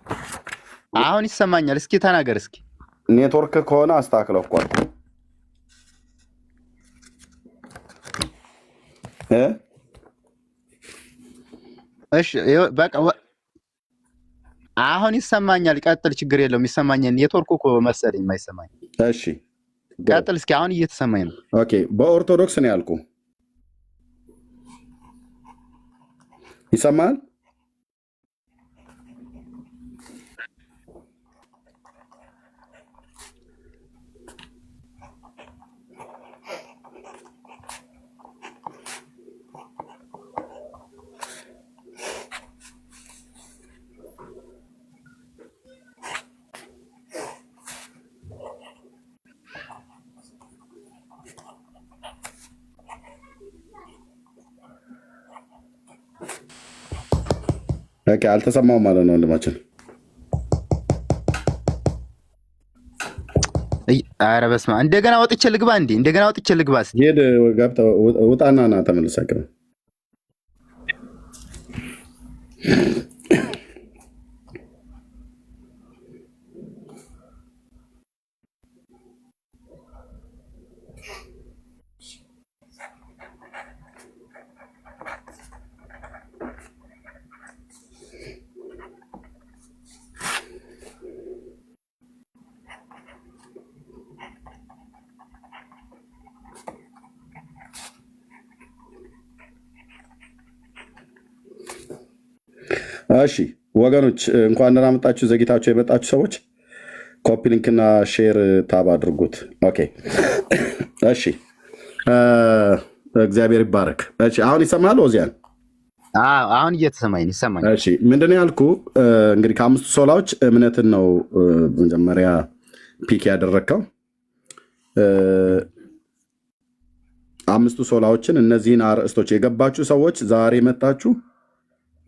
አሁን ይሰማኛል። እስኪ ተናገር። እስኪ ኔትወርክ ከሆነ አስተካክለው እኮ አልኩ። እሺ በቃ አሁን ይሰማኛል። ቀጥል፣ ችግር የለውም። ይሰማኛል። ኔትወርኩ እኮ መሰለኝ የማይሰማኝ። እሺ ቀጥል እስኪ። አሁን እየተሰማኝ ነው። ኦኬ በኦርቶዶክስ ነው ያልኩ። ይሰማል? ኦኬ አልተሰማውም ማለት ነው ወንድማችን። ኧረ በስመ አብ። እንደገና ወጥቼ ልግባ እንዴ? እንደገና ወጥቼ ልግባ። ሄድ ገብተህ ውጣና ና ተመልሰህ። እሺ ወገኖች እንኳን ደህና መጣችሁ። ዘግይታችሁ የመጣችሁ ሰዎች ኮፒ ሊንክና ሼር ታብ አድርጉት። ኦኬ እሺ እግዚአብሔር ይባረክ። እሺ አሁን ይሰማል ኦዚያን? አሁን እየተሰማኝ ይሰማኝ። እሺ ምንድን ነው ያልኩ? እንግዲህ ከአምስቱ ሶላዎች እምነትን ነው መጀመሪያ ፒክ ያደረግከው። አምስቱ ሶላዎችን እነዚህን አርዕስቶች የገባችሁ ሰዎች ዛሬ መጣችሁ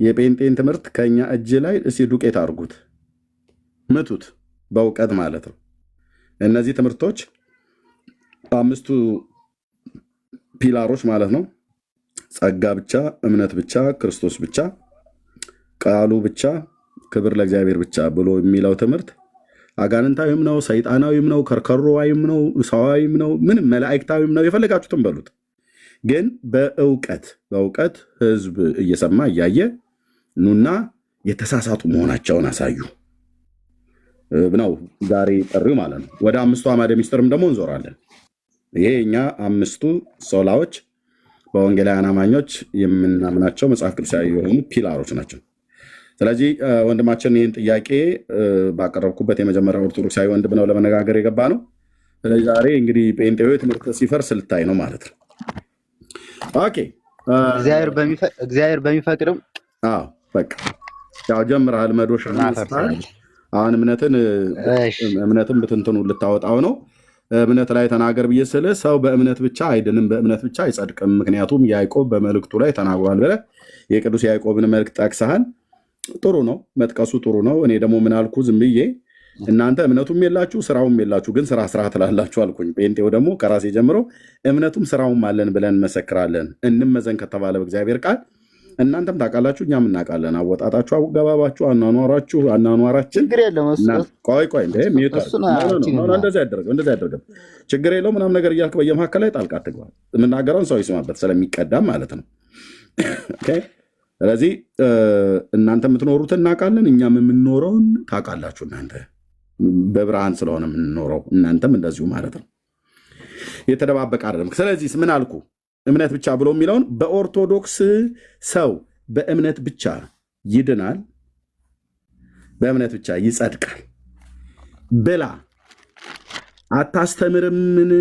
የጴንጤን ትምህርት ከኛ እጅ ላይ እስኪ ዱቄት አድርጉት፣ ምቱት፣ በእውቀት ማለት ነው። እነዚህ ትምህርቶች አምስቱ ፒላሮች ማለት ነው። ጸጋ ብቻ፣ እምነት ብቻ፣ ክርስቶስ ብቻ፣ ቃሉ ብቻ፣ ክብር ለእግዚአብሔር ብቻ ብሎ የሚለው ትምህርት አጋንንታዊም ነው፣ ሰይጣናዊም ነው፣ ከርከሮዋይም ነው፣ ሰዋዊም ነው፣ ምንም መላእክታዊም ነው፣ የፈለጋችሁትን በሉት። ግን በእውቀት ህዝብ እየሰማ እያየ ኑና የተሳሳቱ መሆናቸውን አሳዩ ነው ዛሬ ጥሪው ማለት ነው። ወደ 5ቱ አዕማደ ምስጢርም ደግሞ እንዞራለን። ይሄ እኛ 5ቱ ሶላዎች በወንጌላውያን አማኞች የምናምናቸው መጽሐፍ ቅዱሳዊ የሆኑ ፒላሮች ናቸው። ስለዚህ ወንድማችን ይህን ጥያቄ ባቀረብኩበት የመጀመሪያ ኦርቶዶክሳዊ ወንድም ነው ለመነጋገር የገባ ነው። ስለዚህ ዛሬ እንግዲህ ጴንጤው ትምህርት ሲፈርስ ልታይ ነው ማለት ነው። ኦኬ እግዚአብሔር በሚፈቅድም በቃ ያው ጀምረሃል መዶሻ አሁን እምነትን ብትንትኑ ልታወጣው ነው። እምነት ላይ ተናገር ብዬ ስለ ሰው በእምነት ብቻ አይድንም፣ በእምነት ብቻ አይጸድቅም። ምክንያቱም ያዕቆብ በመልእክቱ ላይ ተናግሯል ብለህ የቅዱስ ያዕቆብን መልእክት ጠቅሰሃል። ጥሩ ነው፣ መጥቀሱ ጥሩ ነው። እኔ ደግሞ ምን አልኩ? ዝም ብዬ እናንተ እምነቱም የላችሁ ስራውም የላችሁ፣ ግን ስራ ትላላችሁ አልኩኝ። ጴንጤው ደግሞ ከራሴ ጀምሮ እምነቱም ስራውም አለን ብለን እንመሰክራለን። እንመዘን ከተባለ በእግዚአብሔር ቃል እናንተም ታውቃላችሁ፣ እኛም እናውቃለን። አወጣጣችሁ፣ አገባባችሁ፣ አኗኗራችን ቆይ እንደዚህ አይደረግም፣ ችግር የለው ምናምን ነገር እያልክ በየመካከል ላይ ጣልቃ አትግባ። የምናገረውን ሰው ይስማበት ስለሚቀዳም ማለት ነው። ስለዚህ እናንተ የምትኖሩትን እናውቃለን፣ እኛም የምንኖረውን ታውቃላችሁ። እናንተ በብርሃን ስለሆነ የምንኖረው እናንተም እንደዚሁ ማለት ነው። የተደባበቀ አይደለም። ስለዚህ ምን አልኩ? እምነት ብቻ ብሎ የሚለውን በኦርቶዶክስ ሰው በእምነት ብቻ ይድናል፣ በእምነት ብቻ ይጸድቃል ብላ አታስተምርምን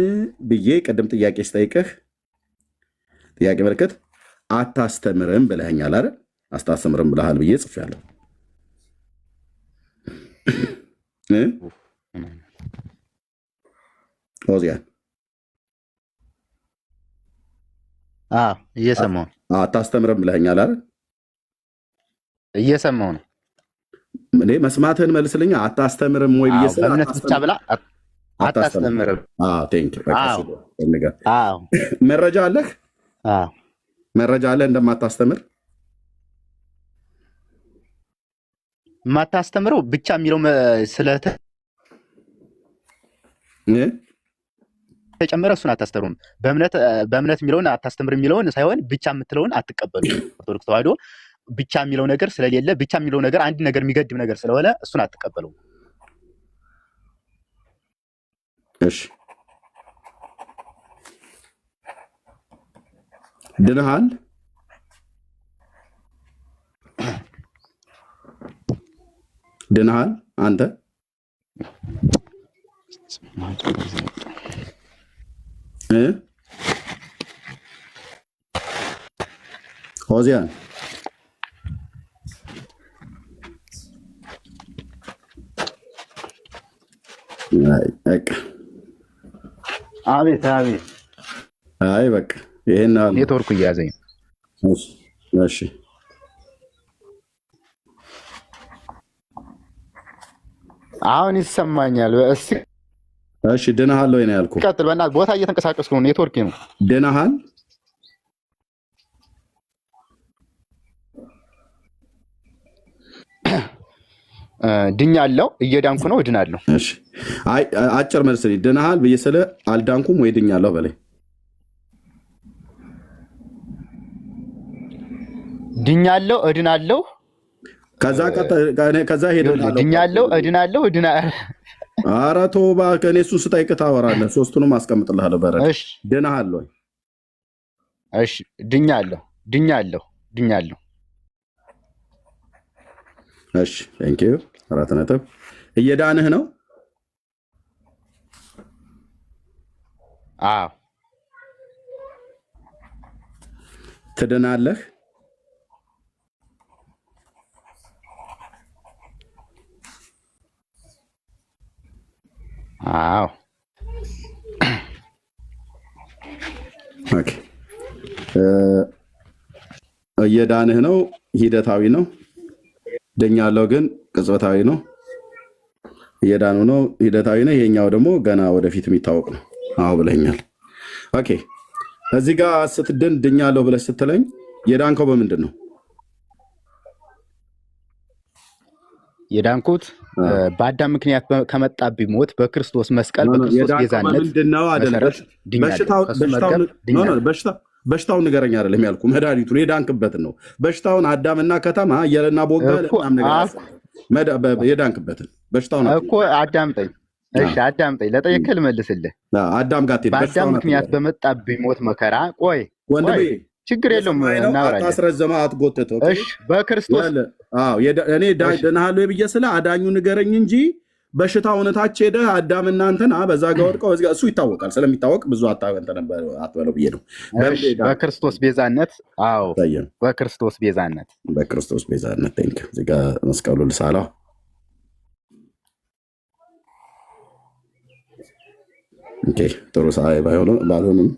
ብዬ ቅድም ጥያቄ ስጠይቅህ ጥያቄ ምልክት አታስተምርም ብለኸኛል አይደል? አታስተምርም ብለሃል ብዬ ጽፌያለሁ። ኦዚያን እየሰማሁ ነው። አታስተምርም ብለኸኛል አይደል? እየሰማሁ ነው። መስማትህን መልስልኛ። አታስተምርም ወይ ብዬ ስለ በእምነት ብቻ ብላ አታስተምርም። መረጃ አለህ? መረጃ አለህ እንደማታስተምር? የማታስተምረው ብቻ የሚለው ተጨመረ እሱን አታስተምሩም። በእምነት የሚለውን አታስተምር የሚለውን ሳይሆን ብቻ የምትለውን አትቀበሉ። ኦርቶዶክስ ተዋሕዶ ብቻ የሚለው ነገር ስለሌለ ብቻ የሚለው ነገር አንድ ነገር የሚገድብ ነገር ስለሆነ እሱን አትቀበሉ። እሺ ድነሃል? ድነሃል አንተ? ሆዚያን አቤት። አይ በቃ ይሄን ኔትወርኩ እያዘኝ። እሺ አሁን ይሰማኛል። እሺ ድነሃል ወይ ነው ያልኩህ? ቀጥል በእናትህ። ቦታ እየተንቀሳቀስኩ ነው፣ ኔትወርክ ነው። ድነሃል? ድኛለሁ፣ እየዳንኩ ነው፣ እድናለሁ። እሺ አይ አጭር መልስ ነው። ድነሃል ብዬ ስለ አልዳንኩም ወይ ድኛለሁ በላይ። ድኛለሁ፣ እድናለሁ። ከዛ ሄደናለሁ። ድኛለሁ፣ እድናለሁ፣ ኧረ ተው እባክህ፣ እኔ እሱን ስጠይቅህ ታወራለህ። ሶስቱንም አስቀምጥልሃለሁ። በረድ ድነሃል ወይ? እሺ ድኛለሁ። እሺ ቴንክ ዩ 4 ነጥብ። እየዳንህ ነው? አዎ። ትድናለህ? አዎ። ኦኬ። እየዳንህ ነው? ሂደታዊ ነው። ድኛለሁ ግን ቅጽበታዊ ነው። እየዳኑ ነው፣ ሂደታዊ ነው። ይሄኛው ደግሞ ገና ወደፊት የሚታወቅ ነው። አዎ ብለኛል። ኦኬ። እዚህ ጋር ስትድን ድኛለሁ ብለህ ስትለኝ የዳንከው በምንድን ነው? የዳንኩት በአዳም ምክንያት ከመጣብኝ ሞት በክርስቶስ መስቀል በክርስቶስ ቤዛነት በሽታውን ንገረኝ አይደለም ያልኩ፣ መድኃኒቱን የዳንክበትን ነው። በሽታውን አዳምና ከተማ እየለና ቦጋለ ምናምን ነገር የዳንክበትን በሽታውን እኮ አዳምጠኝ። እሺ አዳምጠኝ፣ ለጠየቅህ ልመልስልህ። አዳም ጋር በአዳም ምክንያት በመጣብኝ ሞት መከራ፣ ቆይ ወንድሜ ችግር የለውም እናወራለን። አታስረዘማ፣ አትጎትተው። እሺ በክርስቶስ እኔ ድነሃለሁ ብዬ ስለ አዳኙ ንገረኝ እንጂ በሽታውን ታች ሄደህ አዳም እናንተን በዛ ጋር ወድቀው እሱ ይታወቃል። ስለሚታወቅ ብዙ አትበለው ብዬ ነው። በክርስቶስ ቤዛነት። አዎ በክርስቶስ ቤዛነት፣ በክርስቶስ ቤዛነት። እዚህ ጋር መስቀሉ ልሳለው። ጥሩ ሰዓይ ባልሆንም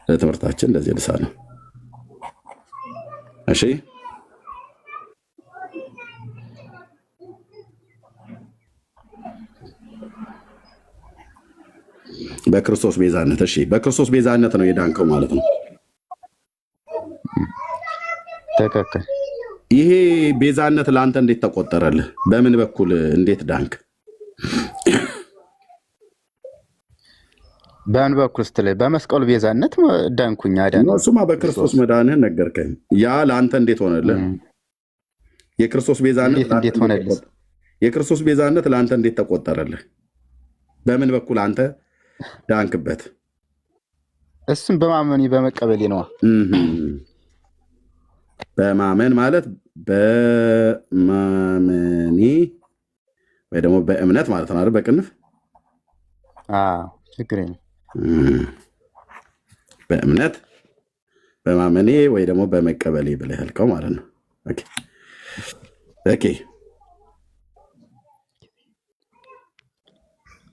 ለትምህርታችን እንደዚህ ልሳ ነው። እሺ በክርስቶስ ቤዛነት። እሺ በክርስቶስ ቤዛነት ነው የዳንከው ማለት ነው። ትክክል። ይሄ ቤዛነት ለአንተ እንዴት ተቆጠረልህ? በምን በኩል እንዴት ዳንክ? በምን በኩል ስትለኝ በመስቀሉ ቤዛነት ዳንኩኝ። እሱማ በክርስቶስ መዳንህን ነገርከኝ። ያ ለአንተ እንዴት ሆነልህ? የክርስቶስ ቤዛነት እንዴት ሆነልህ? የክርስቶስ ቤዛነት ለአንተ እንዴት ተቆጠረልህ? በምን በኩል አንተ ዳንክበት? እሱም በማመኔ በመቀበሌ ነዋ። በማመን ማለት በማመኔ ወይ ደግሞ በእምነት ማለት ነው አይደል? በቅንፍ ችግር የለም። በእምነት በማመኔ ወይ ደግሞ በመቀበሌ ብለህ ያልከው ማለት ነው። ኦኬ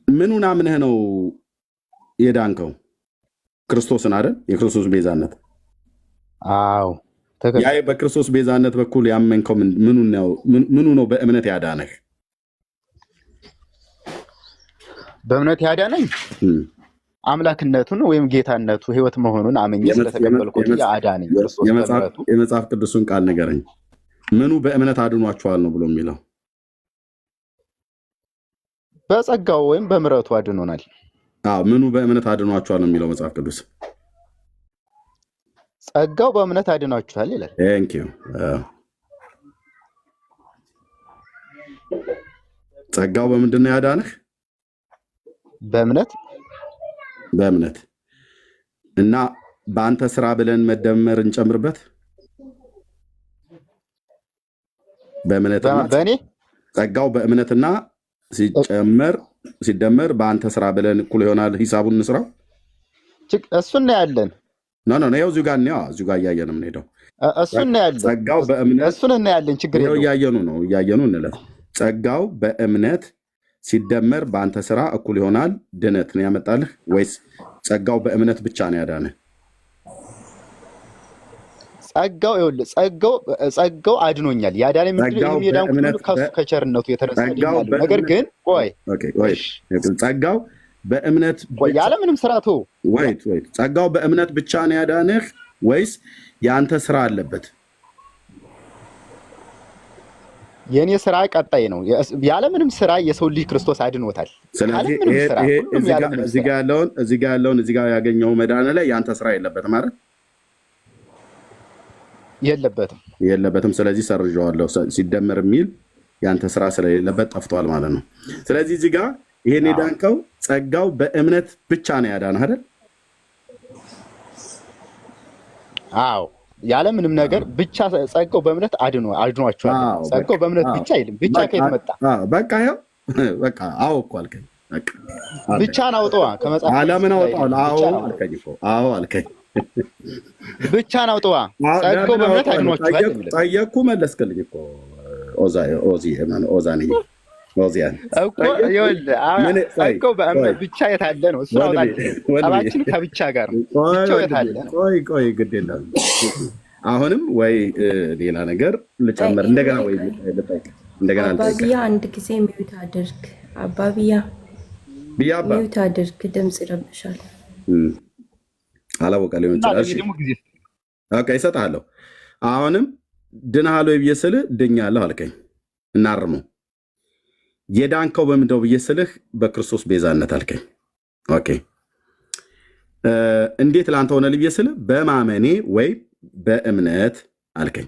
ምኑን አምነህ ነው የዳንከው? ክርስቶስን አይደል? የክርስቶስ ቤዛነት። አዎ ያ በክርስቶስ ቤዛነት በኩል ያመንከው ምኑ ነው? በእምነት ያዳነህ? በእምነት ያዳነኝ አምላክነቱን ወይም ጌታነቱ ሕይወት መሆኑን አምኜ ስለተቀበልኩት ያዳነኝ ክርስቶስ። የመጽሐፍ ቅዱስን ቃል ንገረኝ። ምኑ በእምነት አድኗችኋል ነው ብሎ የሚለው? በጸጋው ወይም በምሕረቱ አድኖናል። ምኑ በእምነት አድኗችኋል ነው የሚለው መጽሐፍ ቅዱስ? ጸጋው በእምነት አድኗችኋል ይላል። ጸጋው በምንድን ነው ያዳነህ? በእምነት እና በአንተ ስራ ብለን መደመር እንጨምርበት። በእምነት በእኔ ጸጋው በእምነትና ሲደመር በአንተ ስራ ብለን እኩል ይሆናል። ሂሳቡን እንስራው። እሱን ነው ያለን። ይኸው እዚሁ ጋር እያየን የምንሄደው እሱን ነው ያለን። ጸጋው በእምነት እሱን ነው ያለን። ችግር የለውም። እያየኑ እንለፍ። ጸጋው በእምነት ሲደመር በአንተ ስራ እኩል ይሆናል ድነት ነው ያመጣልህ ወይስ ጸጋው በእምነት ብቻ ነው ያዳነህ? ጸጋው አድኖኛል። ያዳነኝ ምንድነው? የዳንኩት ከቸርነቱ የተነሳ ነገር ግን ጸጋው በእምነት ያለምንም ስራቱ ጸጋው በእምነት ብቻ ነው ያዳነህ ወይስ የአንተ ስራ አለበት? የኔ ስራ ቀጣይ ነው። ያለምንም ስራ የሰው ልጅ ክርስቶስ አድኖታል። ስለዚህ እዚህ ጋር ያገኘው መዳን ላይ የአንተ ስራ የለበትም ማለት የለበትም። ስለዚህ ሰርዣዋለሁ። ሲደመር የሚል የአንተ ስራ ስለሌለበት ጠፍቷል ማለት ነው። ስለዚህ እዚህ ጋር ይሄን የዳንከው ጸጋው በእምነት ብቻ ነው ያዳነህ አይደል? አዎ ያለምንም ነገር ብቻ ጸጋው በእምነት አድኗቸዋል። ጸጋው በእምነት ብቻ አይልም። ብቻ ከየት መጣ? በቃ አዎ እኮ አልከኝ። ብቻን አውጣዋ ከመጽሐፍ ዓለምን አውጣው። አዎ አልከኝ። ብቻን አውጣዋ። ጸጋው በእምነት አድኗቸዋል። ጠየቅኩ፣ መለስክልኝ እኮ ኦዚያን እኮ ይኸውልህ፣ ጸጋው በእምነት ብቻ የታለ ነው? እሱ አውጣልኝ። ጠባችን ከብቻ ጋር ነው። ብቻው የታለ ነው? ቆይ ግድ የለም። አሁንም ወይ ሌላ ነገር ልጨምር እንደገና፣ ወይ ልጠይቅ እንደገና። አባብያ አንድ ጊዜ ሚዩት አድርግ። አባብያ ሚዩት አድርግ፣ ድምፅ ይረብሻል። አላወቀ ሊሆን ይችላል። ይሰጥሃለሁ። አሁንም ድነሃል ወይ ብዬ ስልህ ድኛለሁ አልከኝ። እናርመው። የዳንከው በምንድነው ብዬ ስልህ በክርስቶስ ቤዛነት አልከኝ። ኦኬ እንዴት ለአንተ ሆነ ልብዬ ስል በማመኔ ወይ በእምነት አልከኝ።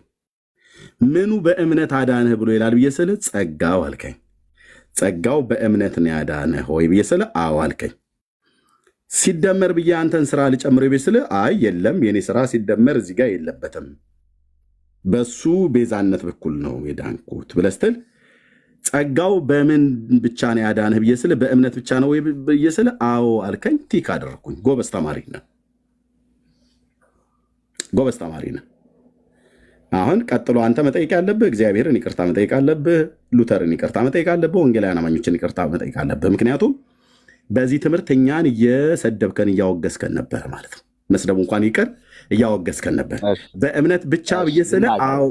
ምኑ በእምነት አዳንህ ብሎ ይላል ብዬ ስል ጸጋው አልከኝ። ጸጋው በእምነት ነው ያዳንህ ወይ ብዬ ስል አዎ አልከኝ። ሲደመር ብዬ አንተን ስራ ልጨምር ብዬ ስል አይ የለም የኔ ስራ ሲደመር እዚህ ጋር የለበትም በሱ ቤዛነት በኩል ነው የዳንኩት ብለህ ስትል ጸጋው በምን ብቻ ነው ያዳንህ ብዬ ስል በእምነት ብቻ ነው ወይ ብዬ ስል አዎ አልከኝ። ቲክ አደረግኩኝ። ጎበዝ ተማሪ ነህ፣ ጎበዝ ተማሪ ነህ። አሁን ቀጥሎ አንተ መጠየቅ ያለብህ እግዚአብሔርን ይቅርታ መጠየቅ አለብህ፣ ሉተርን ይቅርታ መጠየቅ አለብህ፣ ወንጌላውያን አማኞችን ይቅርታ መጠየቅ አለብህ። ምክንያቱም በዚህ ትምህርት እኛን እየሰደብከን እያወገዝከን ነበር ማለት ነው። መስደቡ እንኳን ይቅር እያወገዝከን ነበር። በእምነት ብቻ ብዬ ስለ አዎ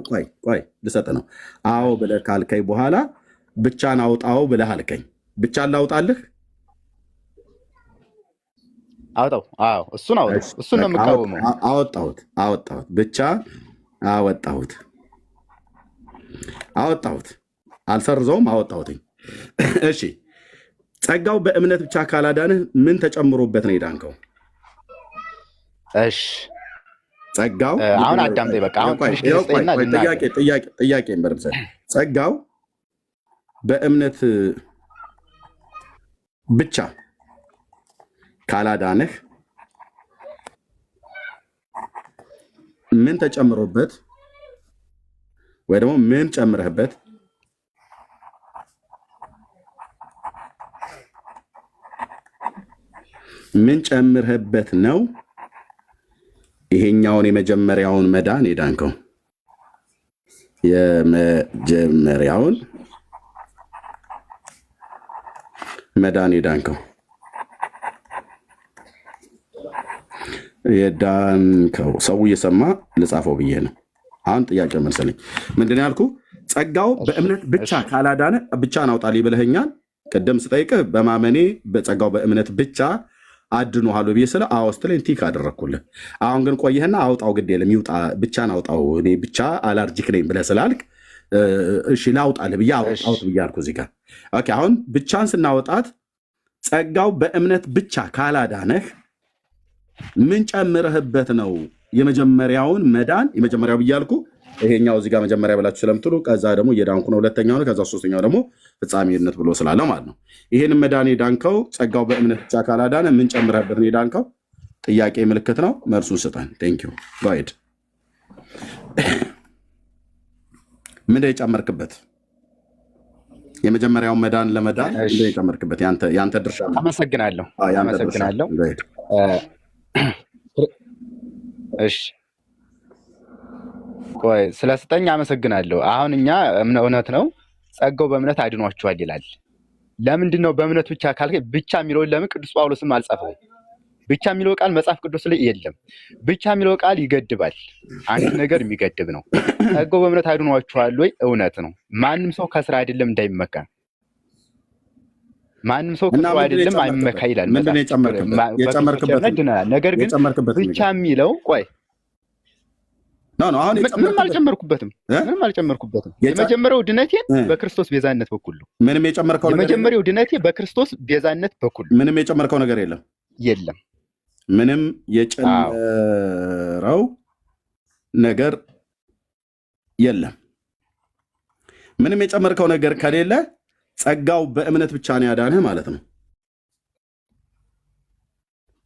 ቆይ ልሰጥ ነው። አዎ ብለህ ካልከኝ በኋላ ብቻን አውጣው ብለህ አልከኝ። ብቻ ላውጣልህ? አውጣው። አዎ እሱን አውጣው። እሱን ነው የምቃወመው። አወጣሁት። ብቻ አወጣሁት። አልሰርዘውም፣ አወጣሁትኝ። እሺ ጸጋው በእምነት ብቻ ካላዳንህ ምን ተጨምሮበት ነው የዳንከው? እሺ ጸጋው አሁን አዳምጠኝ። በቃ አሁን ጥያቄ በርብሰ ጸጋው በእምነት ብቻ ካላዳንህ ምን ተጨምሮበት ወይ ደግሞ ምን ጨምረህበት ነው ይሄኛውን የመጀመሪያውን መዳን የዳንከው? የመጀመሪያውን መዳን የዳንከው ሰው እየሰማ ልጻፈው ብዬ ነው። አሁን ጥያቄ መሰለኝ። ምንድን ነው ያልኩህ? ጸጋው በእምነት ብቻ ካላዳነ ብቻን አውጣልኝ ብለኸኛል። ቅድም ስጠይቅህ በማመኔ በጸጋው በእምነት ብቻ አድኖሃሉ ብዬ ስለ አዎ ስትለኝ ቲክ አደረግኩልህ። አሁን ግን ቆየህና አውጣው ግድ የለም ይውጣ ብቻን አውጣው እኔ ብቻ አላርጂክ ነኝ ብለህ ስላልክ እሺ ላውጣልህ ብዬ አውጣሁት ብዬ አልኩህ እዚህ ጋር። ኦኬ አሁን ብቻን ስናወጣት ጸጋው በእምነት ብቻ ካላዳነህ ምን ጨምረህበት ነው የመጀመሪያውን መዳን? የመጀመሪያው ብያልኩ ይሄኛው እዚህ ጋር መጀመሪያ ብላችሁ ስለምትሉ ከዛ ደግሞ እየዳንኩ ነው ሁለተኛው ነው ከዛ ሶስተኛው ደግሞ ፍጻሜነት ብሎ ስላለው ማለት ነው። ይሄን መዳን የዳንከው ጸጋው በእምነት ብቻ ካላዳነ ምን ጨምረህበት ነው የዳንከው? ጥያቄ ምልክት ነው። መልሱን ስጠን። ቴንክ ዩ ጋይድ። ምን የጨመርክበት? የመጀመሪያውን መዳን ለመዳን ምን የጨመርክበት? ያንተ ድርሻ ነው። አመሰግናለሁ። እሺ ቆይ ስለስጠኝ አመሰግናለሁ። አሁን እኛ እውነት ነው ጸጋው በእምነት አድኗቸዋል ይላል። ለምንድን ነው በእምነት ብቻ ካልከኝ ብቻ የሚለውን ለምን ቅዱስ ጳውሎስም አልጻፈው? ብቻ የሚለው ቃል መጽሐፍ ቅዱስ ላይ የለም። ብቻ የሚለው ቃል ይገድባል። አንድ ነገር የሚገድብ ነው። ጸጋው በእምነት አድኗቸዋል ወይ? እውነት ነው። ማንም ሰው ከስራ አይደለም እንዳይመካ፣ ማንም ሰው ከስራ አይደለም አይመካ ይላል። ነገር ግን ብቻ የሚለው ቆይ ምንም አልጨመርኩበትም። የመጀመሪያው ድነቴን በክርስቶስ ቤዛነት በኩል ነው። የመጀመሪያው ድነቴ በክርስቶስ ቤዛነት በኩል ነው። ምንም የጨመርከው ነገር የለም። ምንም የጨመረው ነገር የለም። ምንም የጨመርከው ነገር ከሌለ ጸጋው በእምነት ብቻ ነው ያዳንህ ማለት ነው።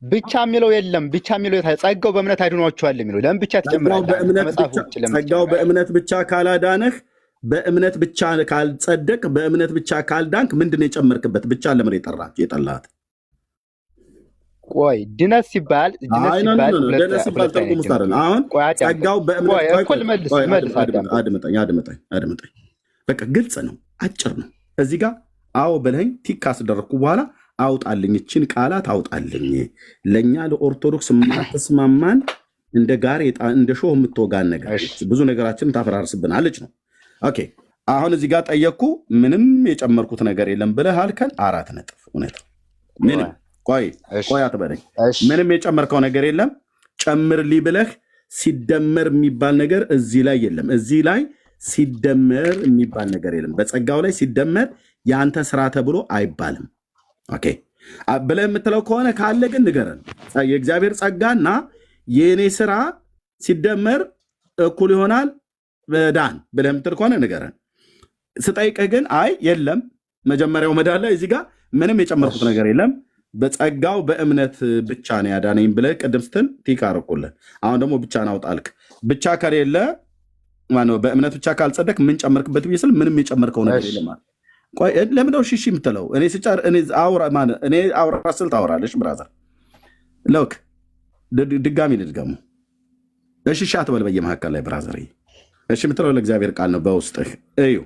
ብቻ የሚለው የለም። ብቻ የሚለው ጸጋው በእምነት አድኗቸዋል የሚለው ለምን ብቻ ተጨምራለህ? ጸጋው በእምነት ብቻ ካላዳነህ፣ በእምነት ብቻ ካልጸደቅ፣ በእምነት ብቻ ካልዳንክ ምንድን ነው የጨመርክበት? ብቻ ለምን የጠላሃት? ቆይ ድነት ሲባል ትርጉም ውስጥ አይደለም። አሁን ጸጋው አድምጠኝ። በቃ ግልጽ ነው፣ አጭር ነው። እዚህ ጋር አዎ በለኝ ቲክ ካስደረግኩ በኋላ አውጣልኝ፣ እችን ቃላት አውጣልኝ። ለእኛ ለኦርቶዶክስ የማትስማማን እንደ ጋሬጣ እንደ ሾህ የምትወጋን ነገር ብዙ ነገራችን ታፈራርስብናለች ነው። ኦኬ አሁን እዚህ ጋር ጠየቅኩ፣ ምንም የጨመርኩት ነገር የለም ብለህ አልከን። 4 ነጥብ። እውነት ምንም ቆይ አትበለኝ። ምንም የጨመርከው ነገር የለም። ጨምርልኝ ብለህ ሲደመር የሚባል ነገር እዚህ ላይ የለም። እዚህ ላይ ሲደመር የሚባል ነገር የለም። በጸጋው ላይ ሲደመር የአንተ ስራ ተብሎ አይባልም። ኦኬ ብለህ የምትለው ከሆነ ካለ ግን ንገረን። የእግዚአብሔር ጸጋና የእኔ ስራ ሲደመር እኩል ይሆናል ዳን ብለህ የምትል ከሆነ ንገረን። ስጠይቅህ ግን አይ የለም መጀመሪያው መዳን ላይ እዚህ ጋር ምንም የጨመርኩት ነገር የለም በጸጋው በእምነት ብቻ ነው ያዳነኝ ብለህ ቅድም ስትል ቲክ አደረኩልህ። አሁን ደግሞ ብቻ ናውጣልክ። ብቻ ከሌለ ማነው በእምነት ብቻ ካልጸደቅ ምን ጨመርክበት ብዬ ስል ምንም የጨመርከው ነገር የለም ማለት ለምንድነው ሽሺ የምትለው? እኔ አውራ ስል ታወራለች። ብራዘር ለውክ ድጋሚ ልድገሙ። እሺ አትበል በየመካከል ላይ ብራዘር። እሺ የምትለው ለእግዚአብሔር ቃል ነው። በውስጥህ እዩ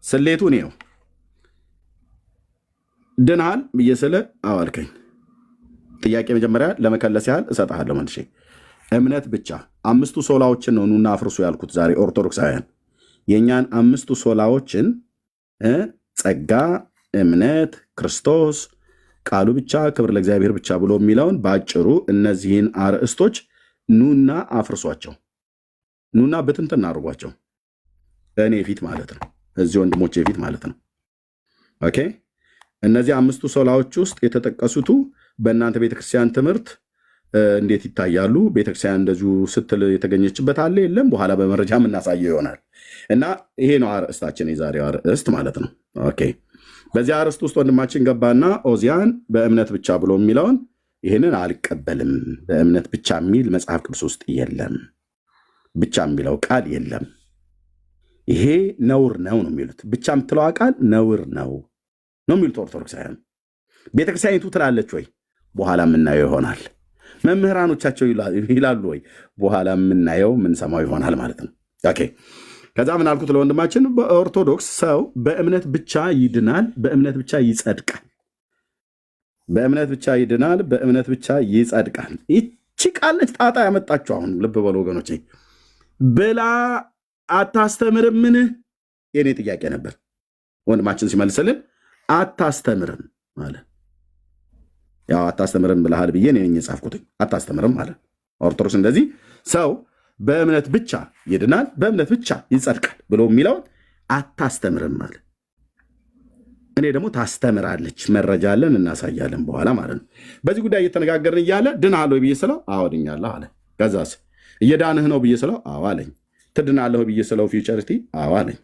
ስሌቱን ይኸው ድንሃል ብዬ ስል አዋልከኝ። ጥያቄ መጀመሪያ ለመከለስ ያህል እሰጥሃለሁ መልሼ። እምነት ብቻ አምስቱ ሶላዎችን ነው ኑና አፍርሱ ያልኩት ዛሬ ኦርቶዶክሳውያን የእኛን አምስቱ ሶላዎችን ጸጋ፣ እምነት፣ ክርስቶስ፣ ቃሉ ብቻ፣ ክብር ለእግዚአብሔር ብቻ ብሎ የሚለውን በአጭሩ እነዚህን አርእስቶች ኑና አፍርሷቸው፣ ኑና ብትንትን አድርጓቸው። እኔ ፊት ማለት ነው፣ እዚህ ወንድሞቼ ፊት ማለት ነው። ኦኬ። እነዚህ አምስቱ ሶላዎች ውስጥ የተጠቀሱቱ በእናንተ ቤተክርስቲያን ትምህርት እንዴት ይታያሉ? ቤተክርስቲያን እንደዚሁ ስትል የተገኘችበት አለ የለም? በኋላ በመረጃ የምናሳየው ይሆናል። እና ይሄ ነው አርእስታችን፣ የዛሬው አርእስት ማለት ነው። ኦኬ። በዚህ አርእስት ውስጥ ወንድማችን ገባና ኦዚያን በእምነት ብቻ ብሎ የሚለውን ይህንን አልቀበልም፣ በእምነት ብቻ የሚል መጽሐፍ ቅዱስ ውስጥ የለም፣ ብቻ የሚለው ቃል የለም፣ ይሄ ነውር ነው ነው የሚሉት። ብቻ የምትለዋ ቃል ነውር ነው ነው የሚሉት ኦርቶዶክሳውያን። ቤተክርስቲያኒቱ ትላለች ወይ? በኋላ የምናየው ይሆናል። መምህራኖቻቸው ይላሉ ወይ? በኋላ የምናየው የምንሰማው ይሆናል ማለት ነው። ኦኬ። ከዛ ምን አልኩት ለወንድማችን? በኦርቶዶክስ ሰው በእምነት ብቻ ይድናል፣ በእምነት ብቻ ይጸድቃል። በእምነት ብቻ ይድናል፣ በእምነት ብቻ ይጸድቃል። ይቺ ቃለች ጣጣ ያመጣችሁ። አሁን ልብ በሉ ወገኖቼ፣ ብላ አታስተምርምን? የኔ ጥያቄ ነበር። ወንድማችን ሲመልስልን አታስተምርም ማለት ያው አታስተምርም ብለሃል ብዬ እኔ ነኝ የጻፍኩትኝ። አታስተምርም ማለት ኦርቶዶክስ እንደዚህ ሰው በእምነት ብቻ ይድናል በእምነት ብቻ ይጸድቃል ብሎ የሚለውን አታስተምርም ማለት እኔ ደግሞ ታስተምራለች፣ መረጃ አለን እናሳያለን በኋላ ማለት ነው። በዚህ ጉዳይ እየተነጋገርን እያለ ድናለሁ ብዬ ስለው አዎ ድኛለሁ አለ። ከዛስ እየዳንህ ነው ብዬ ስለው አዎ አለኝ። ትድናለሁ ብዬ ስለው ፊውቸሪቲ አዎ አለኝ።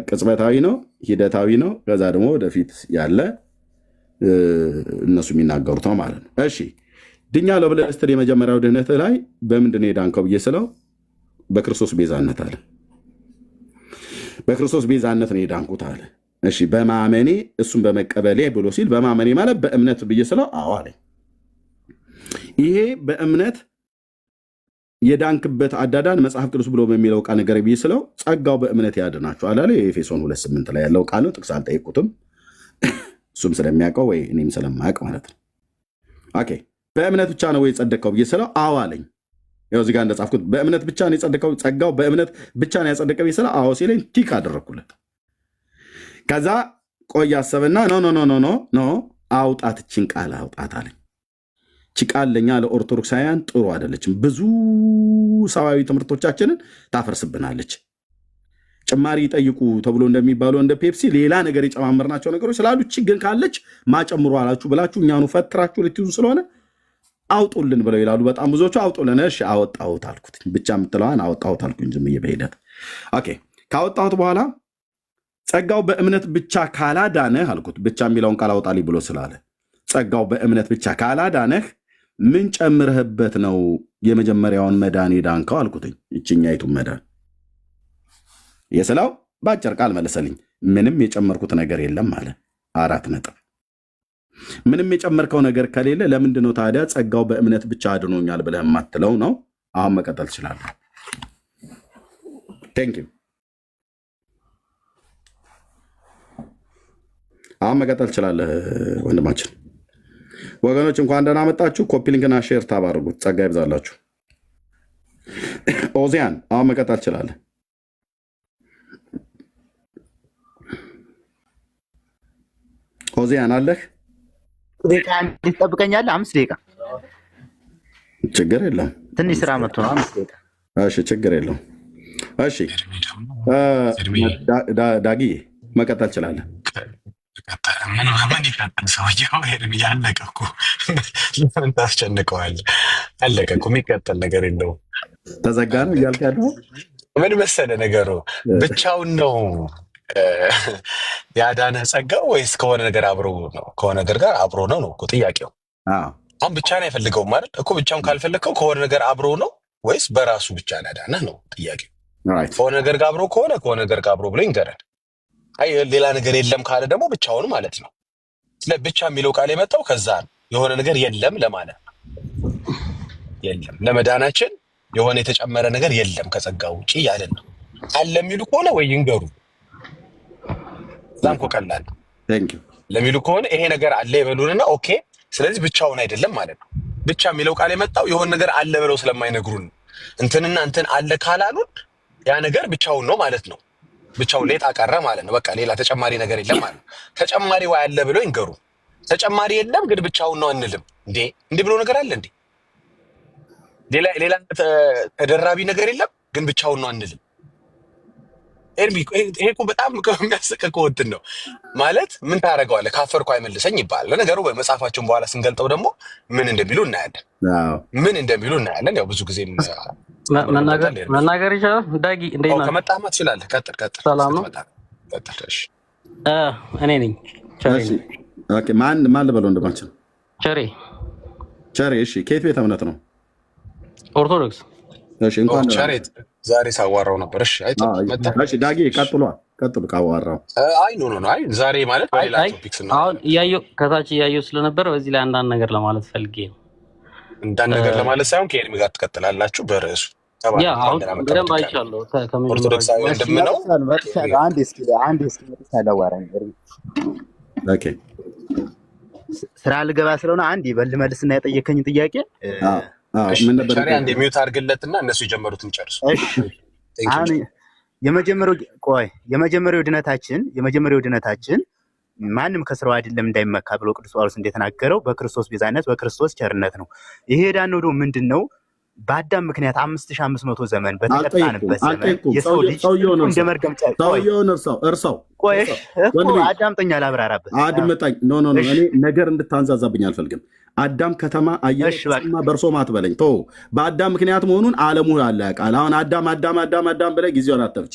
ቅጽበታዊ ነው ሂደታዊ ነው። ከዛ ደግሞ ወደፊት ያለ እነሱ የሚናገሩት ነው ማለት ነው። እሺ ድኛለሁ ብለህ ስትል የመጀመሪያው ድህነት ላይ በምንድን ነው የዳንከው ብዬ ስለው በክርስቶስ ቤዛነት አለ። በክርስቶስ ቤዛነት ነው የዳንኩት አለ። እሺ በማመኔ እሱን በመቀበሌ ብሎ ሲል በማመኔ ማለት በእምነት ብዬ ስለው አዎ አለኝ። ይሄ በእምነት የዳንክበት አዳዳን መጽሐፍ ቅዱስ ብሎ በሚለው ቃል ነገር ብዬ ስለው ጸጋው በእምነት ያድናችኋል አለ። የኤፌሶን 2:8 ላይ ያለው ቃል ነው። ጥቅስ አልጠየቁትም፣ እሱም ስለሚያውቀው ወይ እኔም ስለማያውቅ ማለት ነው። ኦኬ በእምነት ብቻ ነው ወይ የጸደቅከው ብዬ ስለው አዎ አለኝ። ያው እዚህ ጋር እንደጻፍኩት በእምነት ብቻ ነው የጸደቅከው፣ ጸጋው በእምነት ብቻ ነው ያጸደቀው ብዬ ስለው አዎ ሲለኝ ቲክ አደረግኩለት። ከዛ ቆይ አሰበና ኖ አውጣት፣ እችን ቃል አውጣት አለኝ። እቺ ቃል ለኛ ለኦርቶዶክሳውያን ጥሩ አይደለችም። ብዙ ሰዋዊ ትምህርቶቻችንን ታፈርስብናለች። ጭማሪ ይጠይቁ ተብሎ እንደሚባለው እንደ ፔፕሲ ሌላ ነገር የጨማመርናቸው ነገሮች ስላሉ እቺ ግን ካለች ማጨምሩ አላችሁ ብላችሁ እኛኑ ፈትራችሁ ልትይዙ ስለሆነ አውጡልን ብለው ይላሉ በጣም ብዙዎቹ። አውጡልን። እሺ አወጣሁት አልኩት። ብቻ የምትለዋን አወጣሁት አልኩኝ ዝም ብዬ በሂደት። ኦኬ ካወጣሁት በኋላ ጸጋው በእምነት ብቻ ካላዳነህ አልኩት። ብቻ የሚለውን ቃል አውጣልኝ ብሎ ስላለ ጸጋው በእምነት ብቻ ካላዳነህ ምን ጨምረህበት ነው የመጀመሪያውን መዳን የዳንከው አልኩትኝ። ይችኛይቱን መዳን የስለው በአጭር ቃል መለሰልኝ። ምንም የጨመርኩት ነገር የለም አለ። 4 ነጥብ። ምንም የጨመርከው ነገር ከሌለ ለምንድን ነው ታዲያ ጸጋው በእምነት ብቻ አድኖኛል ብለህ የማትለው ነው? አሁን መቀጠል ትችላለህ። ቴንክ ዩ። አሁን መቀጠል ትችላለህ ወንድማችን። ወገኖች እንኳን ደህና መጣችሁ። ኮፒ ሊንክና ሼር ታብ አድርጉት። ጸጋ ይብዛላችሁ። ኦዚያን አሁን መቀጠል ትችላለህ። ኦዚያን አለህ? እንዴት ትጠብቀኛለህ? 5 ደቂቃ ችግር የለም። ትንሽ ስራ መጥቶ ነው። 5 ደቂቃ እሺ፣ ችግር የለም። እሺ ዳጊ መቀጠል ትችላለህ። ምን ይቀጥል ሰውየው? ሄድም ያለቀ እኮ ምን ታስጨንቀዋለህ? አለቀ እኮ የሚቀጥል ነገር የለውም። ተዘጋ ነው አለቀ። እያልክ ያለው ምን መሰለ ነገሩ ብቻውን ነው ያዳነህ ጸጋው ወይስ ከሆነ ነገር አብሮ ነው? ከሆነ ነገር ጋር አብሮ ነው እኮ ጥያቄው። አሁን ብቻ ነው አይፈልገውም ማለት እኮ። ብቻውን ካልፈለግከው ከሆነ ነገር አብሮ ነው ወይስ በራሱ ብቻ ያዳነህ ነው ጥያቄው። ከሆነ ነገር ጋር አብሮ ከሆነ ነገር ጋር አብሮ ብሎ ይንገረን። አይ ሌላ ነገር የለም ካለ ደግሞ ብቻውን ማለት ነው። ስለ ብቻ የሚለው ቃል የመጣው ከዛ ነው። የሆነ ነገር የለም ለማለት ነው። የለም ለመዳናችን የሆነ የተጨመረ ነገር የለም ከጸጋው ውጪ ያለን ነው። አለ የሚሉ ከሆነ ወይ ይንገሩ። ዛም እኮ ቀላል ለሚሉ ከሆነ ይሄ ነገር አለ ይበሉንና ኦኬ፣ ስለዚህ ብቻውን አይደለም ማለት ነው። ብቻ የሚለው ቃል የመጣው የሆነ ነገር አለ ብለው ስለማይነግሩን እንትንና እንትን አለ ካላሉን ያ ነገር ብቻውን ነው ማለት ነው። ብቻውን ሌጣ ቀረ ማለት ነው። በቃ ሌላ ተጨማሪ ነገር የለም ማለት ነው። ተጨማሪ ወይ አለ ብለው ይንገሩ። ተጨማሪ የለም ግን ብቻውን ነው አንልም እንዴ? እንዲህ ብሎ ነገር አለ እንዴ? ሌላ ተደራቢ ነገር የለም ግን ብቻውን ነው አንልም። ኤርሚ ይሄ እኮ በጣም የሚያስቅ እኮ እንትን ነው ማለት። ምን ታደርገዋለህ? ካፈርኩ አይመልሰኝ ይባላል። ለነገሩ በመጽሐፋችን በኋላ ስንገልጠው ደግሞ ምን እንደሚሉ እናያለን። ያው ብዙ ጊዜ መናገር ይቻላል። ዳጊ እንዴት ነህ? ከመጣህማ ትችላለህ። ቀጥል። ሰላም ነው። እኔ ነኝ ቸሬ። ኦኬ ማን ልበለው? እንደማንችል ቸሬ። እሺ ከየት ቤተ እምነት ነው? ኦርቶዶክስ። እሺ እንኳን ቸሬ ዛሬ ሳዋራው ነበር። እሺ እሺ ዳጊ ቀጥሉ ካዋራው። አይ ኖ አይ ዛሬ ማለት በሌላ ቶፒክስ ነው። አሁን ከታች እያየሁ ስለነበር በዚህ ላይ አንዳንድ ነገር ለማለት ፈልጌ ነው። አንዳንድ ነገር ለማለት ሳይሆን ከኤርሚ ጋር ትቀጥላላችሁ በርዕሱ። አሁን በደንብ አይቻለሁ። ኦርቶዶክሳዊ ወንድም ነው። አንድ እስኪ ታላዋራኝ ኦኬ ስራ ልገባ ስለሆነ አንድ ልመልስና የጠየከኝ ጥያቄ ምን ነበር? አንድ ሚውት አድርግለትና እነሱ የጀመሩትን ጨርሱ። አሁን የመጀመሪያው ድነታችን ማንም ከስራው አይደለም እንዳይመካ ብሎ ቅዱስ ጳውሎስ እንደተናገረው በክርስቶስ ቤዛነት በክርስቶስ ቸርነት ነው። ይሄ ዳነው ደግሞ ምንድነው? በአዳም ምክንያት 5500 ዘመን በተቀጣንበት ዘመን የሰው ልጅ እንደ መርገም እርሳው አዳምጠኛ ላብራራበት። አድምጠኝ። ኖ እኔ ነገር እንድታንዛዛብኝ አልፈልግም። አዳም ከተማ አየማ በእርሶ ማትበለኝ ቶ በአዳም ምክንያት መሆኑን ዓለሙ ያለ ያውቃል። አሁን አዳም ብለህ ጊዜውን አተብች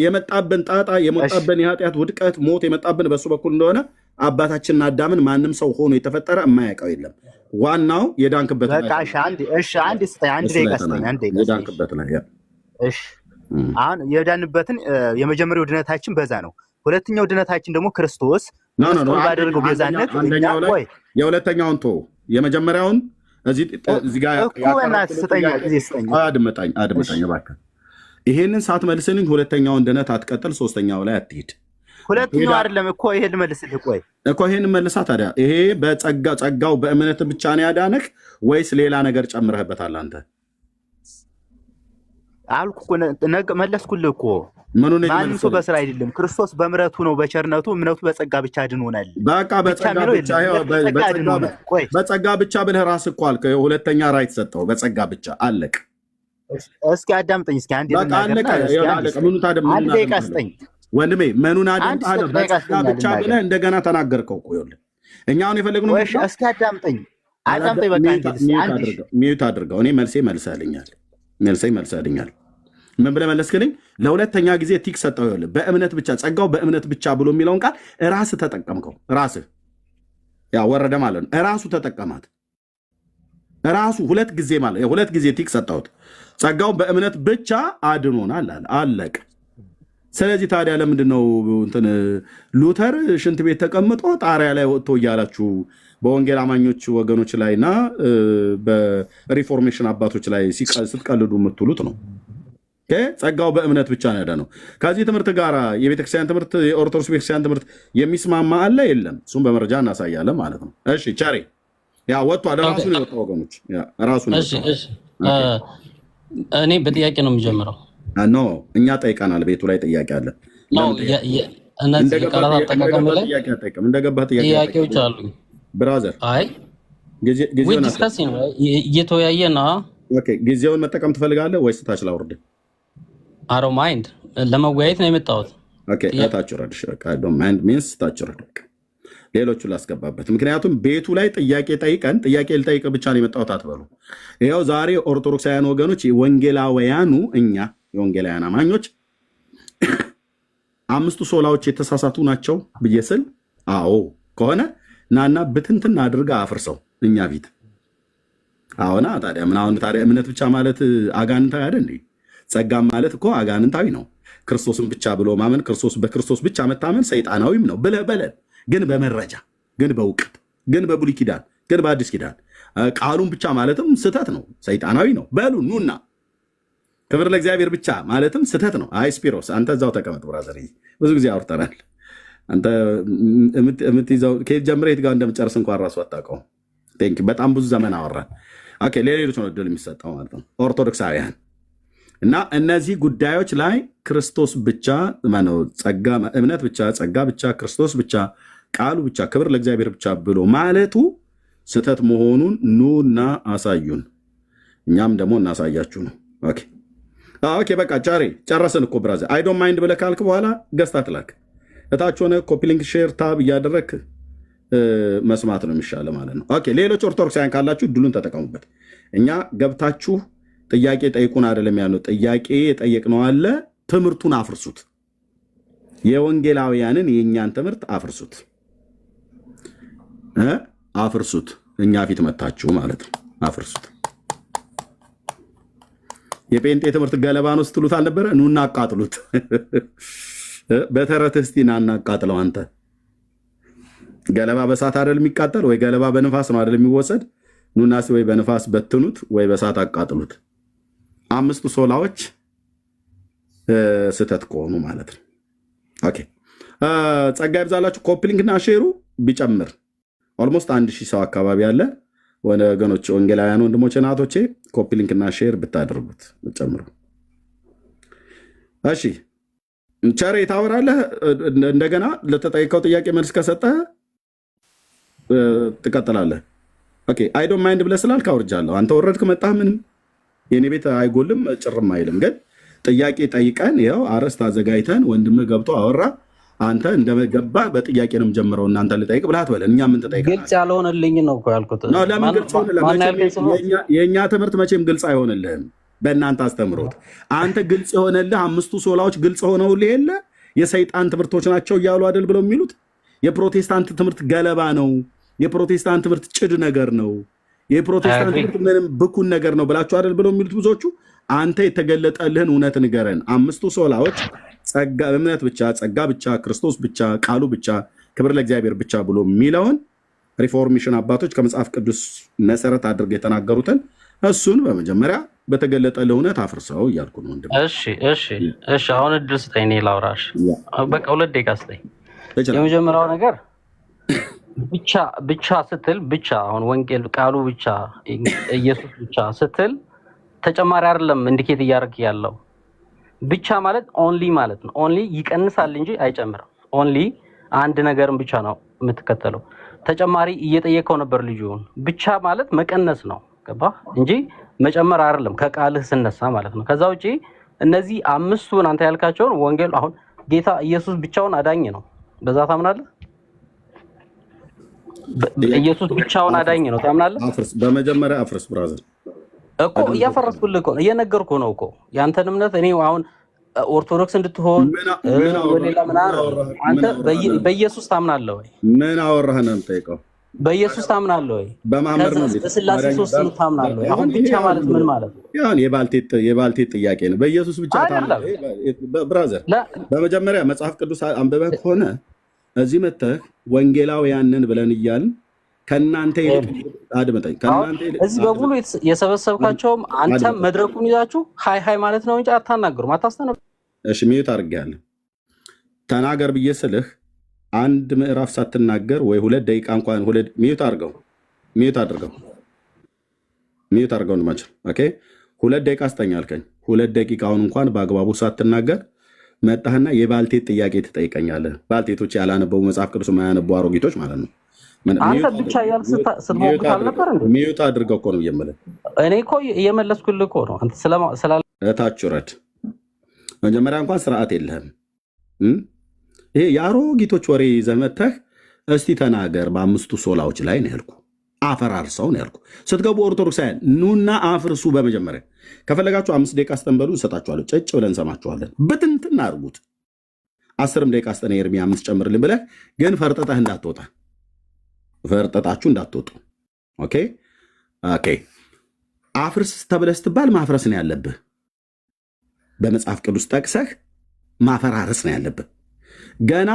የመጣብን ጣጣ የመጣብን የኃጢአት ውድቀት ሞት የመጣብን በሱ በኩል እንደሆነ አባታችንን አዳምን ማንም ሰው ሆኖ የተፈጠረ የማያውቀው የለም። ዋናው የዳንክበት የዳንክበት ላይ አሁን የዳንበትን የመጀመሪያው ድነታችን በዛ ነው። ሁለተኛው ድነታችን ደግሞ ክርስቶስ ባደረገው ቤዛነት የሁለተኛውን ቶ የመጀመሪያውን እዚህ ጋር አድምጠኝ እባክህ። ይሄንን ሳትመልስልኝ ሁለተኛውን ድነት አትቀጥል፣ ሶስተኛው ላይ አትሄድ። ሁለተኛው አይደለም እኮ ይሄ ልመልስልህ። ቆይ እኮ ይሄን መልሳ ታዲያ። ይሄ ጸጋው በእምነት ብቻ ነው ያዳነህ ወይስ ሌላ ነገር ጨምረህበታል አንተ? አልኩ እኮ መለስኩልህ እኮ። ማንም ሰው በስራ አይደለም፣ ክርስቶስ በምሕረቱ ነው በቸርነቱ እምነቱ በጸጋ ብቻ አድኖናል። በቃ በጸጋ ብቻ ብለህ ራስህ እኮ አልክ። ሁለተኛ ራይት ሰጠው። በጸጋ ብቻ አለቅ። እስኪ አዳምጠኝ። እስኪ አንድ ደቂቃ ስጠኝ ወንድሜ። መኑን አዳምጠህ በጸጋ ብቻ ብለህ እንደገና ተናገርከው እኮ። ይኸውልህ እኛ አሁን የፈለግነው እስኪ አዳምጠኝ። በቃ ሚዩት አድርገው። እኔ መልሴ መልሰህልኛል። ምን ብለህ መለስክልኝ? ለሁለተኛ ጊዜ ቲክ ሰጠው። ይኸውልህ በእምነት ብቻ ጸጋው በእምነት ብቻ ብሎ የሚለውን ቃል ራስህ ተጠቀምከው። ራስህ ወረደ ማለት ነው። ራሱ ተጠቀማት። ራሱ ሁለት ጊዜ ቲክ ሰጠሁት። ጸጋው በእምነት ብቻ አድኖናል አለ። አለቅ። ስለዚህ ታዲያ ለምንድን ነው እንትን ሉተር ሽንት ቤት ተቀምጦ ጣሪያ ላይ ወጥቶ እያላችሁ በወንጌል አማኞች ወገኖች ላይና በሪፎርሜሽን አባቶች ላይ ስትቀልዱ የምትሉት ነው? ጸጋው በእምነት ብቻ ነው ያዳነው። ከዚህ ትምህርት ጋር የቤተክርስቲያን ትምህርት የኦርቶዶክስ ቤተክርስቲያን ትምህርት የሚስማማ አለ የለም? እሱም በመረጃ እናሳያለን ማለት ነው። እሺ ቸሬ ወጥቷል። ራሱ ነው የወጣው ወገኖች፣ ራሱ ነው። እኔ በጥያቄ ነው የሚጀምረው። ኖ እኛ ጠይቀናል። ቤቱ ላይ ጥያቄ አለ። እንደገባህ ጥያቄዎች አሉ ብራዘር። አይ እየተወያየ ነው። ጊዜውን መጠቀም ትፈልጋለህ ወይስ ታች ላውርድ? አሮ ማይንድ ለመወያየት ነው የመጣሁት። ታች ረድ። ማይንድ ሚንስ ታች ረድ። ሌሎቹ ላስገባበት። ምክንያቱም ቤቱ ላይ ጥያቄ ጠይቀን ጥያቄ ልጠይቅ ብቻ ነው የመጣሁት አትበሉ። ይኸው ዛሬ ኦርቶዶክሳውያን ወገኖች ወንጌላውያኑ እኛ የወንጌላውያን አማኞች አምስቱ ሶላዎች የተሳሳቱ ናቸው ብዬ ስል አዎ ከሆነ ናና ብትንትን አድርጋ አፍርሰው እኛ ፊት አሁና ታዲያ ምን አሁን ታዲያ እምነት ብቻ ማለት አጋንንታዊ አይደል እንዴ? ጸጋም ማለት እኮ አጋንንታዊ ነው። ክርስቶስን ብቻ ብሎ ማመን በክርስቶስ ብቻ መታመን ሰይጣናዊም ነው ብለህ በለን። ግን በመረጃ ግን በእውቀት ግን በብሉይ ኪዳን ግን በአዲስ ኪዳን ቃሉን ብቻ ማለትም ስህተት ነው፣ ሰይጣናዊ ነው በሉ ኑና። ክብር ለእግዚአብሔር ብቻ ማለትም ስህተት ነው። አይ ስፒሮስ አንተ እዛው ተቀመጥ ብራዘር፣ ብዙ ጊዜ አውርተናል። አንተ የምትይዘው ከየት ጀምረህ የት ጋር እንደምጨርስ እንኳን ራሱ አታውቀውም። በጣም ብዙ ዘመን አወራን። ሌሎች ነው እድል የሚሰጠው ማለት ነው ኦርቶዶክሳውያን እና እነዚህ ጉዳዮች ላይ ክርስቶስ ብቻ ማነው ጸጋ እምነት ብቻ ጸጋ ብቻ ክርስቶስ ብቻ ቃሉ ብቻ ክብር ለእግዚአብሔር ብቻ ብሎ ማለቱ ስህተት መሆኑን ኑና አሳዩን፣ እኛም ደግሞ እናሳያችሁ ነው። ኦኬ በቃ ቻሬ ጨረስን እኮ ብራዘር። አይ ዶንት ማይንድ ብለህ ካልክ በኋላ ገዝታ ትላክ እታች ሆነ ኮፒ ሊንክ ሼር ታብ እያደረግክ መስማት ነው የሚሻለ ማለት ነው። ኦኬ ሌሎች ኦርቶዶክሳውያን ካላችሁ ድሉን ተጠቀሙበት። እኛ ገብታችሁ ጥያቄ ጠይቁን አይደለም ያለው፣ ጥያቄ የጠየቅነው አለ። ትምህርቱን አፍርሱት፣ የወንጌላውያንን የእኛን ትምህርት አፍርሱት አፍርሱት። እኛ ፊት መታችሁ ማለት ነው አፍርሱት። የጴንጤ ትምህርት ገለባ ነው ስትሉት አልነበረ? ኑና አቃጥሉት። በተረት እስቲ ና እናቃጥለው። አንተ ገለባ በሳት አይደል የሚቃጠል? ወይ ገለባ በንፋስ ነው አይደል የሚወሰድ? ኑና ወይ በንፋስ በትኑት ወይ በሳት አቃጥሉት። አምስቱ ሶላዎች ስህተት ከሆኑ ማለት ነው። ኦኬ ጸጋ ይብዛላችሁ። ኮፕሊንክና ሼሩ ቢጨምር ኦልሞስት 1000 ሰው አካባቢ አለ። ወገኖች ወንጌላውያን ወንድሞቼ ናቶቼ ኮፕሊንክና ሼር ብታደርጉት ብትጨምሩ። እሺ ቸሬ ታወራለህ። እንደገና ለተጠየቀው ጥያቄ መልስ ከሰጠህ ትቀጥላለህ። ኦኬ አይ ዶንት ማይንድ ብለህ ስላልክ አውርጃለሁ። አንተ ወረድክ መጣህ ምንም የኔ ቤት አይጎልም ጭርም አይልም። ግን ጥያቄ ጠይቀን ይኸው አረስት አዘጋጅተን ወንድምህ ገብቶ አወራ። አንተ እንደገባ በጥያቄ ነው የምጀምረው። እናንተ ልጠይቅ ብለህ አትበለን። እኛ ምን ትጠይቀናለህ? ግልጽ ያልሆነልኝ ነው እኮ ያልኩት። ለምን ግልጽ ሆነልህ? የእኛ ትምህርት መቼም ግልጽ አይሆንልህም በእናንተ አስተምሮት። አንተ ግልጽ የሆነልህ አምስቱ ሶላዎች ግልጽ ሆነውልህ የለ የሰይጣን ትምህርቶች ናቸው እያሉ አይደል ብለው የሚሉት። የፕሮቴስታንት ትምህርት ገለባ ነው፣ የፕሮቴስታንት ትምህርት ጭድ ነገር ነው፣ የፕሮቴስታንት ትምህርት ምንም ብኩን ነገር ነው ብላችሁ አይደል ብለው የሚሉት ብዙዎቹ። አንተ የተገለጠልህን እውነት ንገረን። አምስቱ ሶላዎች ጸጋ እምነት ብቻ ጸጋ ብቻ ክርስቶስ ብቻ ቃሉ ብቻ ክብር ለእግዚአብሔር ብቻ ብሎ የሚለውን ሪፎርሜሽን አባቶች ከመጽሐፍ ቅዱስ መሰረት አድርገው የተናገሩትን እሱን በመጀመሪያ በተገለጠልህ እውነት አፍርሰው እያልኩ ነው። እሺ አሁን እድል ስጠኝ፣ እኔ ላውራሽ። በቃ 2 ደቂቃ ስጠኝ። የመጀመሪያው ነገር ብቻ ስትል ብቻ አሁን ወንጌል ቃሉ ብቻ ኢየሱስ ብቻ ስትል ተጨማሪ አይደለም ኢንዲኬት እያደረክ ያለው። ብቻ ማለት ኦንሊ ማለት ነው። ኦንሊ ይቀንሳል እንጂ አይጨምርም። ኦንሊ አንድ ነገርን ብቻ ነው የምትከተለው። ተጨማሪ እየጠየቀው ነበር ልጁን። ብቻ ማለት መቀነስ ነው፣ ገባ እንጂ መጨመር አይደለም፣ ከቃልህ ስነሳ ማለት ነው። ከዛ ውጪ እነዚህ አምስቱን አንተ ያልካቸውን ወንጌል አሁን ጌታ ኢየሱስ ብቻውን አዳኝ ነው፣ በዛ ታምናለህ? ኢየሱስ ብቻውን አዳኝ ነው ታምናለህ? በመጀመሪያ አፍርስ ብራዘር እኮ እያፈረስኩልህ እኮ እየነገርኩህ ነው እኮ ያንተን እምነት። እኔ አሁን ኦርቶዶክስ እንድትሆን ወሌላ ምናምን አንተ በኢየሱስ ታምናለህ ወይ? ምን አወራህ ነው የምጠይቀው? በኢየሱስ ታምናለህ ወይ? በማመር ነው በስላሴ ሶስት ነው ታምናለህ ወይ? አሁን ብቻ ማለት ምን ማለት ነው? ያን የባልቴት ጥያቄ ነው። በኢየሱስ ብቻ ታምናለህ ብራዘር? በመጀመሪያ መጽሐፍ ቅዱስ አንብበህ ከሆነ እዚህ መተህ ወንጌላውያንን ብለን እያልን ከእናንተ አድመጠኝ እዚህ በሙሉ የሰበሰብካቸውም አንተም መድረኩን ይዛችሁ ሃይ ማለት ነው እንጂ አታናገሩም፣ አታስተነብ። እሺ ሚዩት አድርጌያለሁ። ተናገር ብዬ ስልህ አንድ ምዕራፍ ሳትናገር ወይ 2 ደቂቃ እንኳን ሚዩት አድርገው እንማችል። ኦኬ 2 ደቂቃ ስጠኝ አልከኝ። 2 ደቂቃውን እንኳን በአግባቡ ሳትናገር መጣህና የባልቴት ጥያቄ ትጠይቀኛለህ። ባልቴቶች ያላነበቡ መጽሐፍ ቅዱስ የማያነቡ አሮጊቶች ማለት ነው። አንተ ብቻ ያልክ ስትሞክት አልነበር እንዴ? ሚዩት አድርገው እኮ ነው የምልህ። እኔ እኮ እየመለስኩልህ እኮ ነው። አንተ እታች ውረድ። መጀመሪያ እንኳን ስርዓት የለህም። ይሄ የአሮጊቶች ወሬ ይዘህ መተህ እስቲ ተናገር በአምስቱ ሶላዎች ላይ ነው ያልኩ። አፈራርሰው ነው ያልኩ። ስትገቡ ኦርቶዶክሳውያን ኑና አፍርሱ። በመጀመሪያ ከፈለጋችሁ 5 ደቂቃ ስተንበሉ እንሰጣችኋለን። ጨጭ ብለን እንሰማችኋለን። ብትንትን አድርጉት። 10 ደቂቃ ስጠነ ኤርሚ 5 ጨምርልን ብለህ ግን ፈርጠጠህ እንዳትወጣ፣ ፈርጠጣችሁ እንዳትወጡ። ኦኬ ኦኬ። አፍርስ ተብለህ ስትባል ማፍረስ ነው ያለብህ። በመጽሐፍ ቅዱስ ጠቅሰህ ማፈራረስ ነው ያለብህ። ገና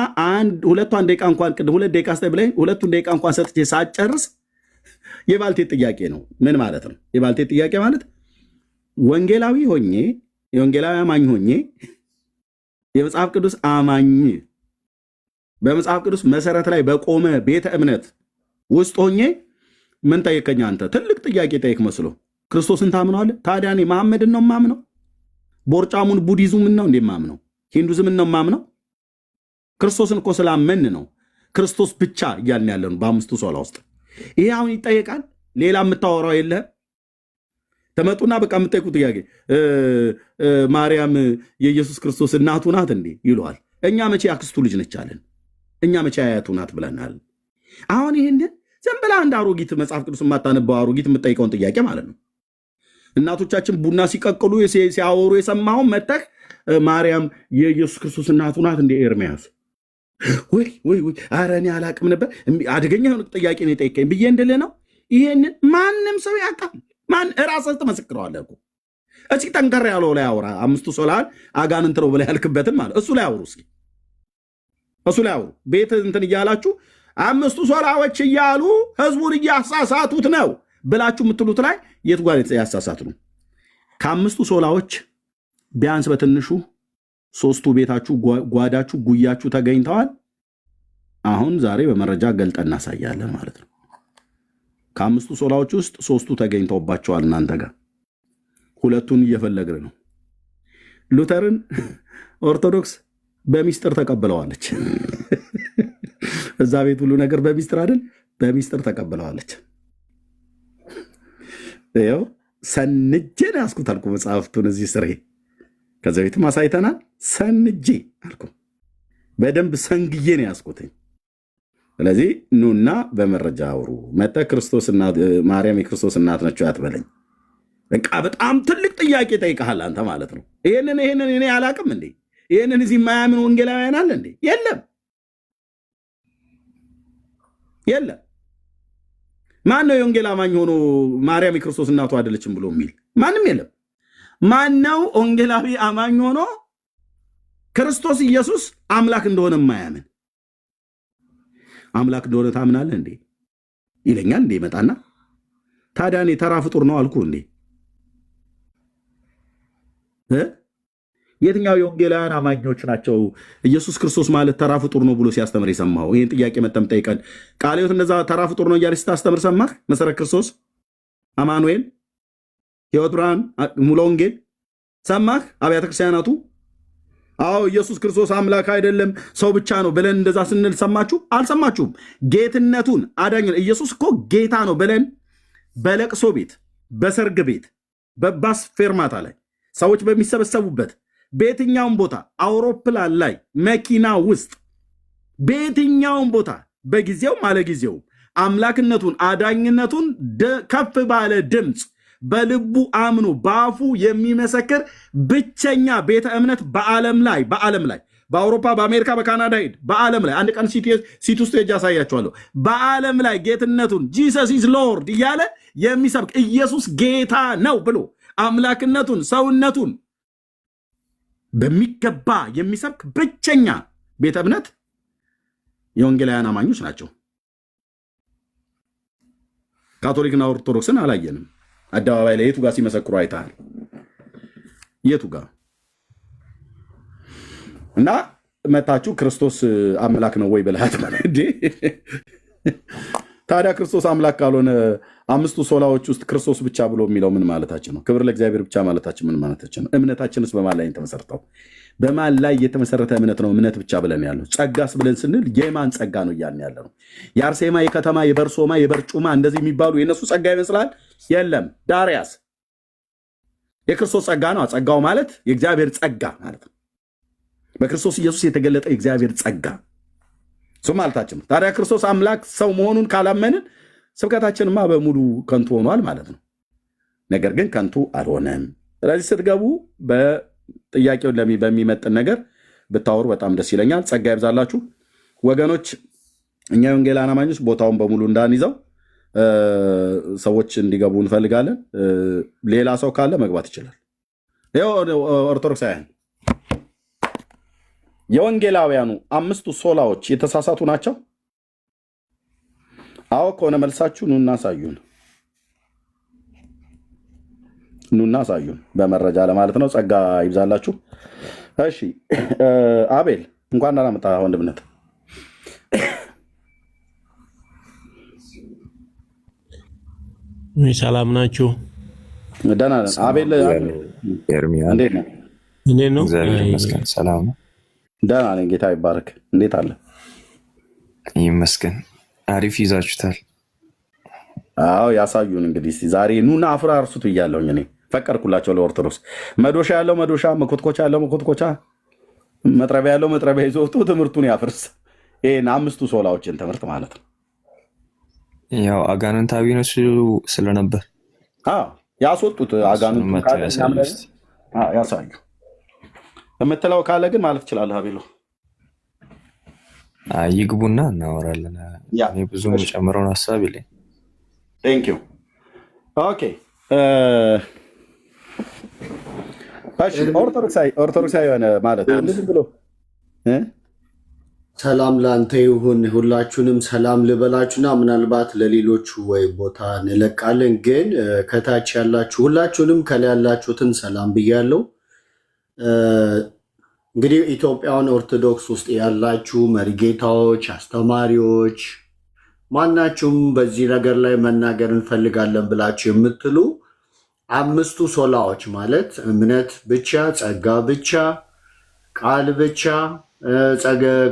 ሁለቷን ደቂቃ እንኳን ቅድም 2 ደቂቃ ስጠኝ ብለህ 2ቱን ደቂቃ እንኳን ሰጥቼ ሳጨርስ የባልቴት ጥያቄ ነው። ምን ማለት ነው የባልቴት ጥያቄ ማለት? ወንጌላዊ ሆኜ የወንጌላዊ አማኝ ሆኜ የመጽሐፍ ቅዱስ አማኝ በመጽሐፍ ቅዱስ መሰረት ላይ በቆመ ቤተ እምነት ውስጥ ሆኜ ምን ጠየቀኝ? አንተ ትልቅ ጥያቄ ጠይቅ መስሎ ክርስቶስን ታምነዋለህ? ታዲያ እኔ መሐመድን ነው ማምነው? ቦርጫሙን ቡዲዝምን ነው እንዴ ማምነው? ሂንዱዝምን ነው ማምነው? ክርስቶስን እኮ ስላመን ነው ክርስቶስ ብቻ እያልን ያለን በአምስቱ ሶላ ውስጥ። ይሄ አሁን ይጠየቃል። ሌላ የምታወራው የለህም። ተመጡና በቃ የምጠይቁ ጥያቄ ማርያም የኢየሱስ ክርስቶስ እናቱ ናት እንዴ ይለዋል። እኛ መቼ አክስቱ ልጅ ነች አለን? እኛ መቼ አያቱ ናት ብለናል? አሁን ይህንን ዝም ብላ አንድ አሮጊት መጽሐፍ ቅዱስ የማታነባው አሮጊት የምጠይቀውን ጥያቄ ማለት ነው። እናቶቻችን ቡና ሲቀቅሉ ሲያወሩ የሰማውን መጠቅ ማርያም የኢየሱስ ክርስቶስ እናቱ ናት እንዴ ኤርሚያስ? ወይ ኧረ እኔ አላቅም ነበር። አደገኛ የሆነ ጥያቄ ነው የጠየቀኝ ብዬ እንድልህ ነው። ይሄንን ማንም ሰው ያውቃል። ራስህ ትመሰክረዋለህ እኮ። እስኪ ጠንከር ያለው ላይ አውራ። አምስቱ ሶላን አጋንንት ነው ብለህ ያልክበትን ማለት እሱ ላይ አውሩ። እስኪ እሱ ላይ አውሩ። ቤት እንትን እያላችሁ አምስቱ ሶላዎች እያሉ ህዝቡን እያሳሳቱት ነው ብላችሁ የምትሉት ላይ የት ጓር ያሳሳት ነው? ከአምስቱ ሶላዎች ቢያንስ በትንሹ 3ቱ ቤታችሁ፣ ጓዳችሁ፣ ጉያችሁ ተገኝተዋል። አሁን ዛሬ በመረጃ ገልጠን እናሳያለን ማለት ነው። ከአምስቱ ሶላዎች ውስጥ 3ቱ ተገኝተውባቸዋል እናንተ ጋር፣ 2ቱን እየፈለግን ነው። ሉተርን ኦርቶዶክስ በሚስጥር ተቀብለዋለች። እዛ ቤት ሁሉ ነገር በሚስጥር አይደል? በሚስጥር ተቀብለዋለች። ይኸው ሰንጄን ያስኩት አልኩ መጽሐፍቱን እዚህ ስሬ። ከዚ ቤትም አሳይተናል። ሰንጄ አልኩ፣ በደንብ ሰንግዬ ነው ያስኩትኝ። ስለዚህ ኑና በመረጃ አውሩ። መጠ ክርስቶስ ማርያም የክርስቶስ እናት ነች አትበለኝ። በቃ በጣም ትልቅ ጥያቄ ጠይቀሃል አንተ ማለት ነው። ይህንን እኔ አላቅም እንዴ? ይህንን እዚህ የማያምን ወንጌላውያን አለ እንዴ? የለም። ማን ነው የወንጌል አማኝ ሆኖ ማርያም የክርስቶስ እናቱ አይደለችም ብሎ የሚል? ማንም የለም። ማን ነው ወንጌላዊ አማኝ ሆኖ ክርስቶስ ኢየሱስ አምላክ እንደሆነ የማያምን? አምላክ እንደሆነ ታምናለህ እንዴ ይለኛል እንዴ ይመጣና፣ ታዲያ እኔ ተራ ፍጡር ነው አልኩ እንዴ? የትኛው የወንጌላውያን አማኞች ናቸው ኢየሱስ ክርስቶስ ማለት ተራ ፍጡር ነው ብሎ ሲያስተምር የሰማው? ይህን ጥያቄ መጠም ጠይቀን ቃለ ሕይወት እንደዛ ተራ ፍጡር ነው እያለች ስታስተምር ሰማህ? መሰረት ክርስቶስ፣ አማኑኤል፣ ሕይወት ብርሃን፣ ሙሉ ወንጌል ሰማህ? አብያተ ክርስቲያናቱ አዎ ኢየሱስ ክርስቶስ አምላክ አይደለም ሰው ብቻ ነው ብለን እንደዛ ስንል ሰማችሁ? አልሰማችሁም? ጌትነቱን አዳኝ ኢየሱስ እኮ ጌታ ነው ብለን በለቅሶ ቤት፣ በሰርግ ቤት፣ በባስ ፌርማታ ላይ ሰዎች በሚሰበሰቡበት በየትኛውም ቦታ አውሮፕላን ላይ መኪና ውስጥ በየትኛውም ቦታ በጊዜው አለጊዜው አምላክነቱን አዳኝነቱን ከፍ ባለ ድምፅ በልቡ አምኖ በአፉ የሚመሰክር ብቸኛ ቤተ እምነት በዓለም ላይ በአውሮፓ፣ በአሜሪካ፣ በካናዳ ሄድ በዓለም ላይ አንድ ቀን ሲት ውስጥ ሄጄ አሳያቸዋለሁ። በዓለም ላይ ጌትነቱን ጂሰስ ኢዝ ሎርድ እያለ የሚሰብክ ኢየሱስ ጌታ ነው ብሎ አምላክነቱን ሰውነቱን በሚገባ የሚሰብክ ብቸኛ ቤተ እምነት የወንጌላውያን አማኞች ናቸው። ካቶሊክና ኦርቶዶክስን አላየንም። አደባባይ ላይ የቱ ጋር ሲመሰክሩ አይተሃል? የቱ ጋር? እና መታችሁ ክርስቶስ አምላክ ነው ወይ ብልሃት ማለት እንዴ? ታዲያ ክርስቶስ አምላክ ካልሆነ አምስቱ ሶላዎች ውስጥ ክርስቶስ ብቻ ብሎ የሚለው ምን ማለታችን ነው? ክብር ለእግዚአብሔር ብቻ ማለታችን ምን ማለታችን ነው? እምነታችንስ በማን ላይ የተመሰረተው? በማን ላይ የተመሰረተ እምነት ነው እምነት ብቻ ብለን ያለው? ጸጋስ ብለን ስንል የማን ጸጋ ነው እያልን ያለ ነው? የአርሴማ፣ የከተማ፣ የበርሶማ፣ የበርጩማ እንደዚህ የሚባሉ የእነሱ ጸጋ ይመስላል? የለም። ዳርያስ የክርስቶስ ጸጋ ነው። ጸጋው ማለት የእግዚአብሔር ጸጋ ማለት ነው። በክርስቶስ ኢየሱስ የተገለጠ የእግዚአብሔር ጸጋ እሱ ማለታችን። ታዲያ ክርስቶስ አምላክ ሰው መሆኑን ካላመንን ስብከታችንማ በሙሉ ከንቱ ሆኗል ማለት ነው። ነገር ግን ከንቱ አልሆነም። ስለዚህ ስትገቡ በጥያቄውን በሚመጥን ነገር ብታወሩ በጣም ደስ ይለኛል። ጸጋ ይብዛላችሁ ወገኖች። እኛ የወንጌላውያን አማኞች ቦታውን በሙሉ እንዳንይዘው ሰዎች እንዲገቡ እንፈልጋለን። ሌላ ሰው ካለ መግባት ይችላል። ይኸው ኦርቶዶክሳውያን የወንጌላውያኑ 5ቱ ሶላዎች የተሳሳቱ ናቸው? አዎ ከሆነ መልሳችሁ ኑና አሳዩን፣ ኑና አሳዩን በመረጃ ለማለት ነው። ጸጋ ይብዛላችሁ። እሺ አቤል እንኳን ደህና መጣ ወንድምነት። ሰላም ናችሁ? ደህና ነን። አቤል እንዴት ነህ? እንዴት ነው? ሰላም ነው። ደህና ነኝ፣ ጌታ ይባረክ። እንዴት አለ? ይመስገን። አሪፍ ይዛችሁታል። አዎ ያሳዩን እንግዲህ ዛሬ ኑና አፍራርሱት ብያለሁኝ። እኔ ፈቀድኩላቸው ለኦርቶዶክስ። መዶሻ ያለው መዶሻ፣ መኮትኮቻ ያለው መኮትኮቻ፣ መጥረቢያ ያለው መጥረቢያ ይዞ ወጥቶ ትምህርቱን ያፍርስ። ይሄን 5ቱ ሶላዎችን ትምህርት ማለት ነው። ያው አጋንንታዊ ነው ስለነበር ያስወጡት አጋንንቱ ያሳዩ የምትለው ካለ ግን ማለት ትችላለህ። አቤሎ ይግቡና እናወራለን። ብዙ የጨምረውን ሀሳብ የለኝም። ቴንክ ዩ። ኦኬ ኦርቶዶክሳዊ የሆነ ማለት ብሎ ሰላም ለአንተ ይሁን። ሁላችሁንም ሰላም ልበላችሁና ምናልባት ለሌሎቹ ወይ ቦታ እንለቃለን። ግን ከታች ያላችሁ ሁላችሁንም ከላይ ያላችሁትን ሰላም ብያለሁ። እንግዲህ ኢትዮጵያን ኦርቶዶክስ ውስጥ ያላችሁ መሪጌታዎች፣ አስተማሪዎች፣ ማናችሁም በዚህ ነገር ላይ መናገር እንፈልጋለን ብላችሁ የምትሉ 5ቱ ሶላዎች ማለት እምነት ብቻ፣ ጸጋ ብቻ፣ ቃል ብቻ፣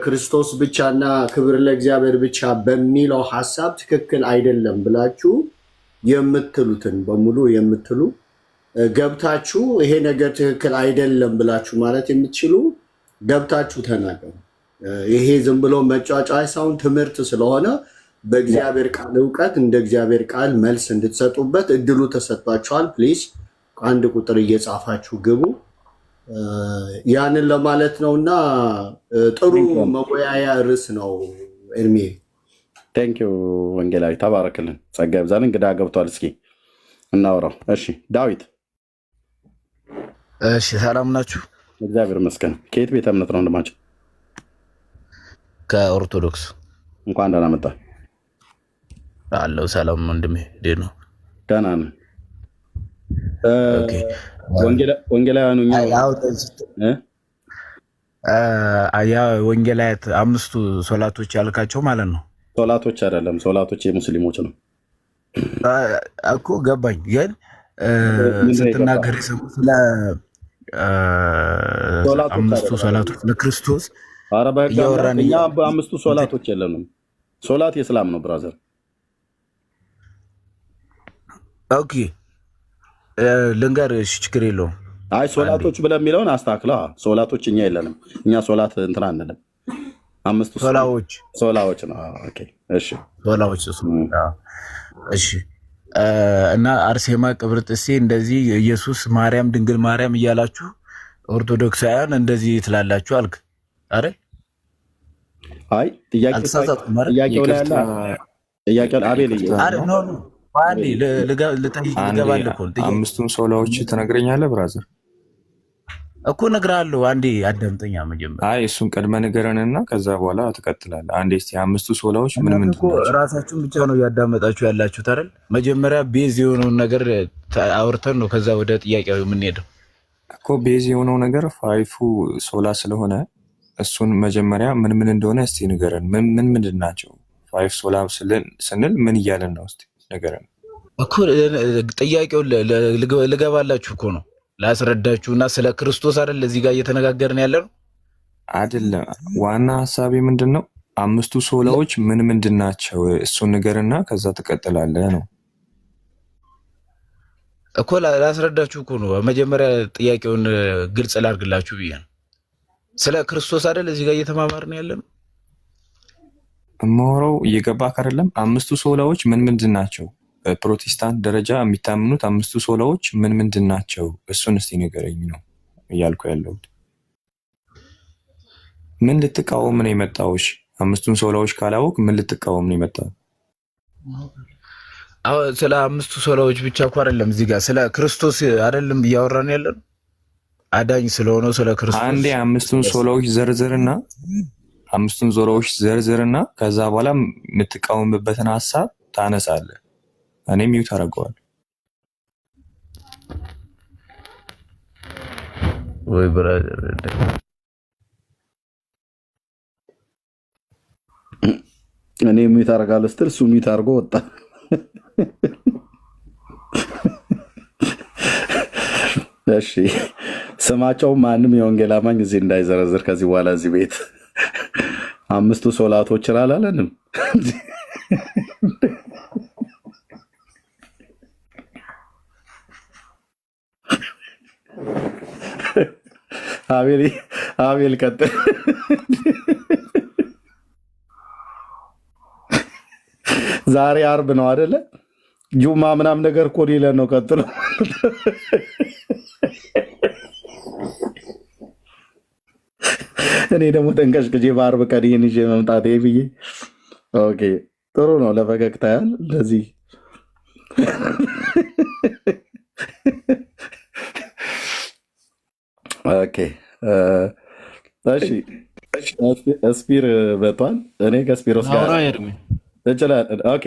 ክርስቶስ ብቻና ክብር ለእግዚአብሔር ብቻ በሚለው ሀሳብ ትክክል አይደለም ብላችሁ የምትሉትን በሙሉ የምትሉ ገብታችሁ ይሄ ነገር ትክክል አይደለም ብላችሁ ማለት የምትችሉ ገብታችሁ ተናገሩ። ይሄ ዝም ብሎ መጫጫ ሳይሆን ትምህርት ስለሆነ በእግዚአብሔር ቃል እውቀት እንደ እግዚአብሔር ቃል መልስ እንድትሰጡበት እድሉ ተሰጥቷችኋል። ፕሊዝ አንድ ቁጥር እየጻፋችሁ ግቡ። ያንን ለማለት ነውና ጥሩ መወያያ ርዕስ ነው። ኤርሚ ቴንኪው። ወንጌላዊ ተባረክልን፣ ጸጋ ይብዛልን። እንግዳ ገብቷል። እስኪ እናወራው። እሺ ዳዊት። እሺ ሰላም ናችሁ? እግዚአብሔር ይመስገን። ከየት ቤተ እምነት ነው ወንድማችን? ከኦርቶዶክስ። እንኳን ደህና መጣ። አለው ሰላም ወንድሜ፣ እንዴት ነው? ደህና ነን። ወንጌላውያኑ ወንጌላያት 5ቱ ሶላቶች ያልካቸው ማለት ነው። ሶላቶች አይደለም፣ ሶላቶች የሙስሊሞች ነው እኮ ገባኝ። ግን ስትናገር የሰሙ ስለ 5ቱ ሶላቶች ለክርስቶስ እያወራን እኛ በ5ቱ ሶላቶች የለንም። ሶላት የእስላም ነው ብራዘር። ኦኬ ልንገርህ፣ ችግር የለውም። አይ ሶላቶች ብለን የሚለውን አስተካክለ። ሶላቶች እኛ የለንም። እኛ ሶላት እንትና አንልም። 5ቱ ሶላዎች ነው። ኦኬ እሺ፣ ሶላዎች እሺ። እና አርሴማ፣ ቅብርጥሴ እንደዚህ ኢየሱስ፣ ማርያም፣ ድንግል ማርያም እያላችሁ ኦርቶዶክሳውያን እንደዚህ ትላላችሁ አልክ አይደል? አይ ጥያቄው ላይ ያለ ጥያቄው አቤል አንዴ ልገባልህ እኮ 5ቱን ሶላዎች ትነግረኛለህ ብራዘር? እኮ እነግርሃለሁ። አንዴ አዳምጠኛ መጀመሪያ። አይ እሱን ቀድመ ንገረንና ከዛ በኋላ ትቀጥላለህ። አንዴ እስኪ 5ቱ ሶላዎች ምን ምን ናቸው? ራሳችሁን ብቻ ነው እያዳመጣችሁ ያላችሁት አይደል? መጀመሪያ ቤዝ የሆነውን ነገር አውርተን ነው ከዛ ወደ ጥያቄው የምንሄደው እኮ። ቤዝ የሆነው ነገር 5ቱ ሶላ ስለሆነ እሱን መጀመሪያ ምን ምን እንደሆነ እስቲ ንገረን። ምን ምንድን ናቸው 5 ሶላ ስንል ምን እያለን ነው? እስቲ ንገረን እኮ። ጥያቄውን ልገባላችሁ እኮ ነው ላስረዳችሁ። እና ስለ ክርስቶስ አይደል እዚህ ጋር እየተነጋገርን ያለ ነው አይደለም? ዋና ሀሳቤ ምንድን ነው? 5ቱ ሶላዎች ምን ምንድን ናቸው? እሱን ንገርና ከዛ ትቀጥላለህ ነው እኮ። ላስረዳችሁ እኮ ነው። መጀመሪያ ጥያቄውን ግልጽ ላድርግላችሁ ብዬ ነው። ስለ ክርስቶስ አይደል እዚህ ጋር እየተማማርን ያለ ነው። የማወራው እየገባህ አይደለም? አምስቱ ሶላዎች ምን ምንድን ናቸው? በፕሮቴስታንት ደረጃ የሚታምኑት አምስቱ ሶላዎች ምን ምንድን ናቸው? እሱን እስቲ ንገረኝ ነው እያልኩ ያለሁት። ምን ልትቃወም ነው የመጣው? እሺ አምስቱን ሶላዎች ካላወቅ ምን ልትቃወም ነው የመጣው? አሁን ስለ አምስቱ ሶላዎች ብቻ እኮ አይደለም እዚህ ጋር ስለ ክርስቶስ አይደለም እያወራን ያለን አዳኝ ስለሆነው ስለ ክርስቶስ። አንዴ አምስቱን ሶላዎች ዘርዝርና ከዛ በኋላ የምትቃወምበትን ሀሳብ ታነሳለህ። እኔም ሚውት አደርገዋለሁ። ወይ ብራዘር እኔ ሚውት አደርጋለሁ ስትል እሱ ሚውት አድርጎ ወጣ። እሺ ስማቸው ማንም የወንጌል አማኝ እዚህ እንዳይዘረዝር ከዚህ በኋላ እዚህ ቤት አምስቱ ሶላቶች አላለንም። አቤል ቀጥል። ዛሬ አርብ ነው አይደለ? ጁማ ምናምን ነገር እኮ ሊለን ነው። ቀጥሎ እኔ ደግሞ ተንቀሽቅጄ በአርብ ቀን ይህን ይዤ መምጣቴ ብዬ ኦኬ፣ ጥሩ ነው። ለፈገግታ ያህል እንደዚህ ኦኬ። እሺ ስፒር በቷል። እኔ ከስፒሮስ ጋር እችላለሁ። ኦኬ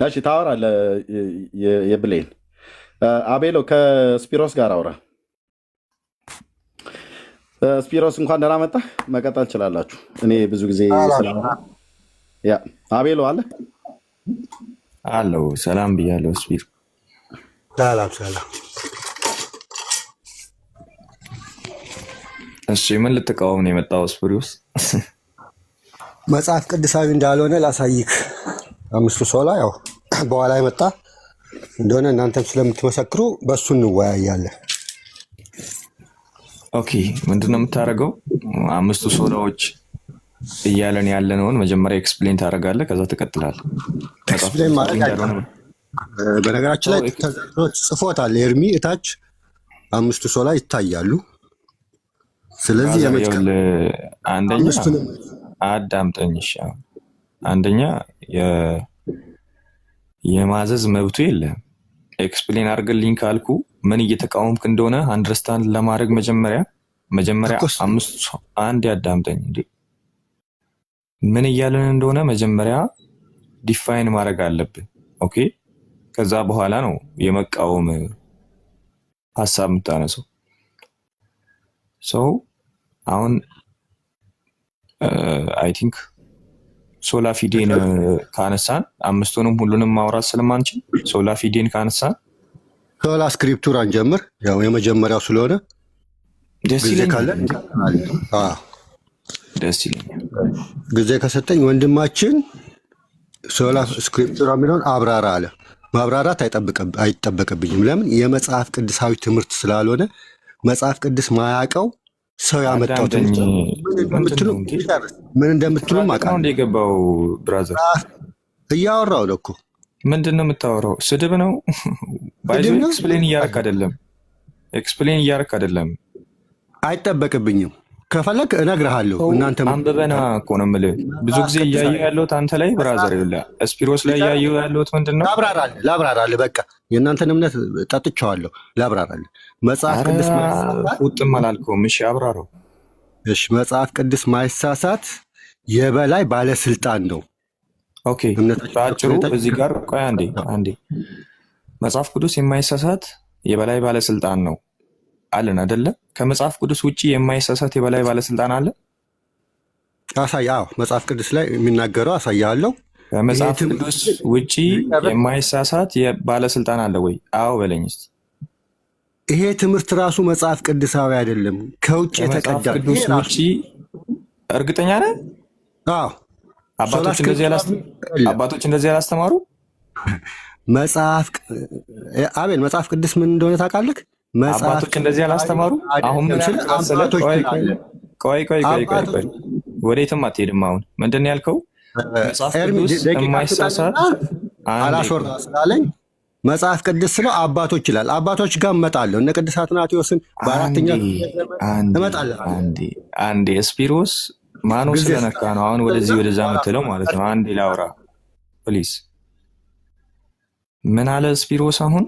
እሺ፣ ታወራለህ። የብሌን አቤሎ ከስፒሮስ ጋር አውራ። ስፒሮስ እንኳን ደህና መጣህ። መቀጠል ትችላላችሁ። እኔ ብዙ ጊዜ ያ አቤሎ አለ አለው። ሰላም ብያለሁ። ስፒር ሰላም። እሺ ምን ልትቃወም ነው የመጣው? ስፒሮስ መጽሐፍ ቅዱሳዊ እንዳልሆነ ላሳይክ። አምስቱ ሶላ ያው በኋላ የመጣ እንደሆነ እናንተም ስለምትመሰክሩ በእሱ እንወያያለን። ኦኬ ምንድነው የምታደርገው? አምስቱ ሶላዎች እያለን ያለነውን መጀመሪያ ኤክስፕሌን ታደርጋለህ፣ ከዛ ትቀጥላለህ። ኤክስፕሌን ማለት በነገራችን ላይ ጽፎታል ኤርሚ እታች አምስቱ ሶላ ይታያሉ። ስለዚህ አንደኛ አዳምጠኝ። አንደኛ የማዘዝ መብቱ የለም። ኤክስፕሌን አድርግልኝ ካልኩ ምን እየተቃወምክ እንደሆነ አንደርስታንድ ለማድረግ መጀመሪያ አምስቱ አንድ ያዳምጠኝ እንዴ ምን እያለን እንደሆነ መጀመሪያ ዲፋይን ማድረግ አለብን። ኦኬ ከዛ በኋላ ነው የመቃወም ሀሳብ የምታነሰው። ሰው አሁን አይ ቲንክ ሶላ ፊዴን ካነሳን አምስቱንም ሁሉንም ማውራት ስለማንችል ሶላ ፊዴን ካነሳን ሶላ ስክሪፕቱራን ጀምር። ያው የመጀመሪያው ስለሆነ ደስ ይለኛል። ጊዜ ከሰጠኝ ወንድማችን ሶላ ስክሪፕቱራ የሚለውን አብራራ አለ። ማብራራት አይጠበቅብኝም። ለምን? የመጽሐፍ ቅዱሳዊ ትምህርት ስላልሆነ መጽሐፍ ቅዱስ ማያውቀው ሰው ያመጣው ምን እንደምትሉም አውቃለሁ። የገባው ብራዘር እያወራው ነው እኮ። ምንድን ነው የምታወራው? ስድብ ነው። ኤክስፕሌን እያረክ አይደለም። አይጠበቅብኝም። ከፈለክ እነግርሃለሁ። እናንተ አንብበና እኮ ነው የምልህ። ብዙ ጊዜ እያየሁ ያለሁት አንተ ላይ ብራዘር፣ ይኸውልህ ስፒሮስ ላይ እያየሁ ያለሁት ምንድን ነው? ላብራራልህ። በቃ የእናንተን እምነት ጠጥቼዋለሁ። ላብራራልህ። መጽሐፍ ቅዱስ ውጥም አላልከውም። እሺ አብራራው። እሺ መጽሐፍ ቅዱስ ማይሳሳት የበላይ ባለስልጣን ነው። ኦኬ በአጭሩ እዚህ ጋር ቆይ አንዴ መጽሐፍ ቅዱስ የማይሳሳት የበላይ ባለስልጣን ነው አለን አይደለ? ከመጽሐፍ ቅዱስ ውጪ የማይሳሳት የበላይ ባለስልጣን አለ? አሳያው። መጽሐፍ ቅዱስ ላይ የሚናገረው አሳያለሁ። ከመጽሐፍ ቅዱስ ውጪ የማይሳሳት ባለስልጣን አለ ወይ? አዎ በለኝ እስኪ። ይሄ ትምህርት ራሱ መጽሐፍ ቅዱሳዊ አይደለም፣ ከውጭ የተቀዳ። ከመጽሐፍ ቅዱስ ውጪ እርግጠኛ ነህ? አዎ። አባቶች እንደዚህ ያላስተማሩ? አቤል መጽሐፍ ቅዱስ ምን እንደሆነ ታውቃለህ? አባቶች እንደዚህ ያላስተማሩ? አሁን ምን ቆይ ወዴትም አትሄድም። አሁን ምንድን ነው ያልከው? መጽሐፍ ቅዱስ የማይሳሳት አላስወራ ስላለኝ መጽሐፍ ቅዱስ ስለው አባቶች ይላል። አባቶች ጋር እመጣለሁ። እነ ቅዱስ አትናቴዎስን በአራተኛ እመጣለሁ። አንዴ ስፒሮስ ማኖ ስለነካ ነው አሁን ወደዚህ ወደዛ የምትለው ማለት ነው። አንዴ ላውራ ፕሊዝ። ምን አለ ስፒሮስ? አሁን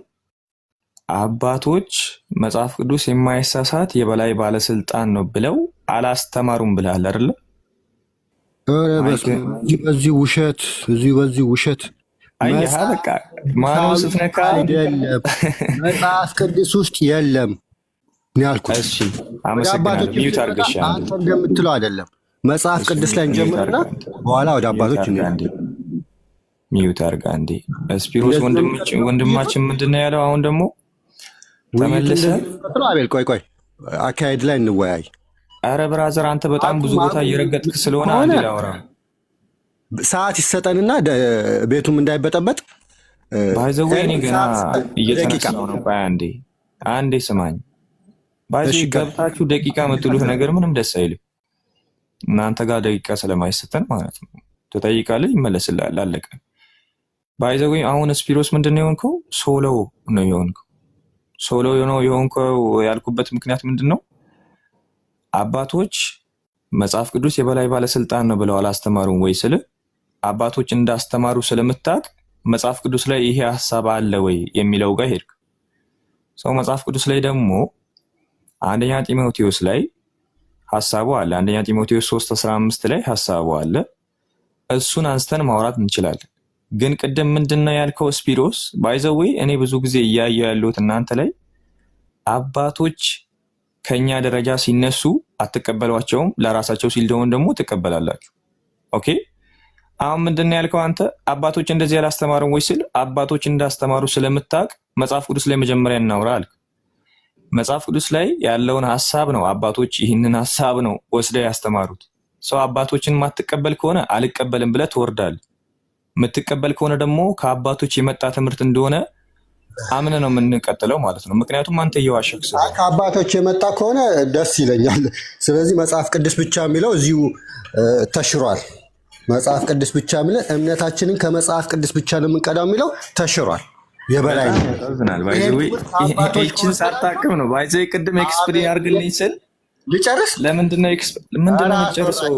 አባቶች መጽሐፍ ቅዱስ የማይሳሳት የበላይ ባለስልጣን ነው ብለው አላስተማሩም ብለሃል አይደለ? በዚህ ውሸት በዚህ ውሸት አየህ፣ በቃ ማኖ ስትነካ አይደለም መጽሐፍ ቅዱስ ውስጥ የለም ያልኩት። እሺ አመሰግናለሁ። ሚዩት አድርገሽ አንተ እንደምትለው አይደለም። መጽሐፍ ቅዱስ ላይ እንጀምርና በኋላ ወደ አባቶች እንሄዳለን። ሚዩት አድርጋ እንዴ። ስፒሮስ ወንድማችን ምንድን ነው ያለው? አሁን ደግሞ ተመለሰ። አቤል ቆይ አካሄድ ላይ እንወያይ። አረ ብራዘር አንተ በጣም ብዙ ቦታ እየረገጥክ ስለሆነ አንዴ ላውራ። ሰዓት ይሰጠንና ቤቱም እንዳይበጠበጥ ባይዘው እኔ ገና እየተነሳው ነው። አንዴ ስማኝ። ባይዘው ገብታችሁ ደቂቃ የምትሉት ነገር ምንም ደስ አይልም። እናንተ ጋር ደቂቃ ስለማይሰጠን ማለት ነው። ትጠይቃለህ፣ ይመለስልሃል፣ አለቀ። ባይዘው አሁን ስፒሮስ ምንድን ነው የሆንከው? ሶሎ ነው የሆንከው። ሶሎ ነው የሆንከው ያልኩበት ምክንያት ምንድን ነው? አባቶች መጽሐፍ ቅዱስ የበላይ ባለስልጣን ነው ብለው አላስተማሩም ወይ ስል አባቶች እንዳስተማሩ ስለምታውቅ መጽሐፍ ቅዱስ ላይ ይሄ ሐሳብ አለ ወይ የሚለው ጋር ሄድክ። ሰው መጽሐፍ ቅዱስ ላይ ደግሞ አንደኛ ጢሞቴዎስ ላይ ሐሳቡ አለ። አንደኛ ጢሞቴዎስ 3:15 ላይ ሐሳቡ አለ። እሱን አንስተን ማውራት እንችላለን። ግን ቅድም ምንድነው ያልከው ስፒሮስ? ባይዘዌ እኔ ብዙ ጊዜ እያየሁ ያለሁት እናንተ ላይ አባቶች ከኛ ደረጃ ሲነሱ አትቀበሏቸውም፣ ለራሳቸው ሲል ደግሞ ትቀበላላችሁ። ኦኬ አሁን ምንድነው ያልከው አንተ? አባቶች እንደዚህ ያላስተማሩም ወይ ስል አባቶች እንዳስተማሩ ስለምታውቅ መጽሐፍ ቅዱስ ላይ መጀመሪያ እናውራ አልክ። መጽሐፍ ቅዱስ ላይ ያለውን ሐሳብ ነው አባቶች ይህንን ሐሳብ ነው ወስደው ያስተማሩት። ሰው አባቶችን ማትቀበል ከሆነ አልቀበልም ብለህ ትወርዳለህ። የምትቀበል ከሆነ ደግሞ ከአባቶች የመጣ ትምህርት እንደሆነ አምነ ነው የምንቀጥለው ማለት ነው። ምክንያቱም አንተ እየዋሸክ ስለሆነ ከአባቶች የመጣ ከሆነ ደስ ይለኛል። ስለዚህ መጽሐፍ ቅዱስ ብቻ የሚለው እዚሁ ተሽሯል። መጽሐፍ ቅዱስ ብቻ የሚለው እምነታችንን ከመጽሐፍ ቅዱስ ብቻ ነው የምንቀዳው የሚለው ተሽሯል። የበላይ ይህችን ሳታቅም ነው ባይዘ ቅድም ኤክስፕሌን አድርግልኝ ስል ልጨርስ። ምንድነው የምጨርሰው?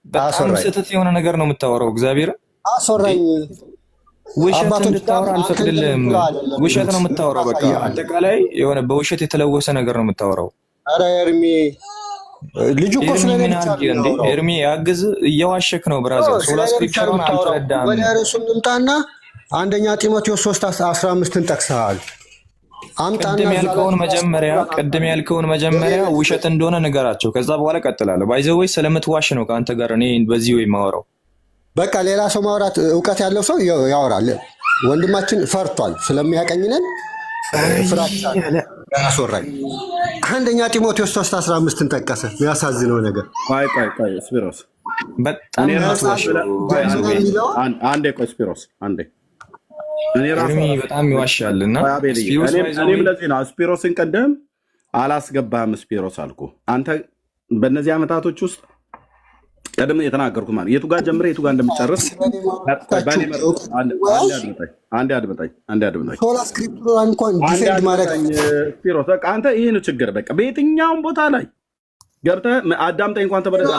በጣም ስህተት የሆነ ነገር ነው የምታወራው። እግዚአብሔር አስወራኝ። ውሸት እንድታወራ አልፈቅድልህም። ውሸት ነው የምታወራው። በቃ አጠቃላይ የሆነ በውሸት የተለወሰ ነገር ነው የምታወራው። ኧረ ኤርሚ ልጁ እኮ ኤርሚ ያግዝ። እየዋሸክ ነው ብራዘር። ሶላ ስክሪፕቸሩን አልተረዳም። ወደ ርዕሱ እንምጣና አንደኛ ጢሞቴዎስ 3:15 ጠቅሰሃል። ቅድም ያልከውን መጀመሪያ ውሸት እንደሆነ ንገራቸው። ከዛ በኋላ ቀጥላለሁ። ባይዘወይ ስለምትዋሽ ነው ከአንተ ጋር እኔ በዚህ ወይ ማወራው። በቃ ሌላ ሰው ማውራት እውቀት ያለው ሰው ያወራል። ወንድማችን ፈርቷል። ስለሚያቀኝነን ፍራቻ ያስወራኝ። አንደኛ ጢሞቴዎስ 3:15 ጠቀሰ። የሚያሳዝነው ነገር ቆይ ስፒሮስ በጣም አንዴ ቆይ ስፒሮስ አንዴ በጣም ይዋሻልና እኔም ለዚህ ነው ስፒሮስን ቀደም አላስገባህም። ስፒሮስ አልኩ አንተ በእነዚህ ዓመታቶች ውስጥ ቀደም የተናገርኩት ማለት የቱ ጋር ጀምሬ የቱ ጋር እንደምጨርስ አንዴ አድምጠኝ። ሶላ ስክሪፕቱን እንኳን ዲፌንድ ማድረግ ስፒሮስ በቃ አንተ ይሄ ነው ችግር። በቃ በየትኛውም ቦታ ላይ ገብተህ አዳምጠኝ። እንኳን ተበረደ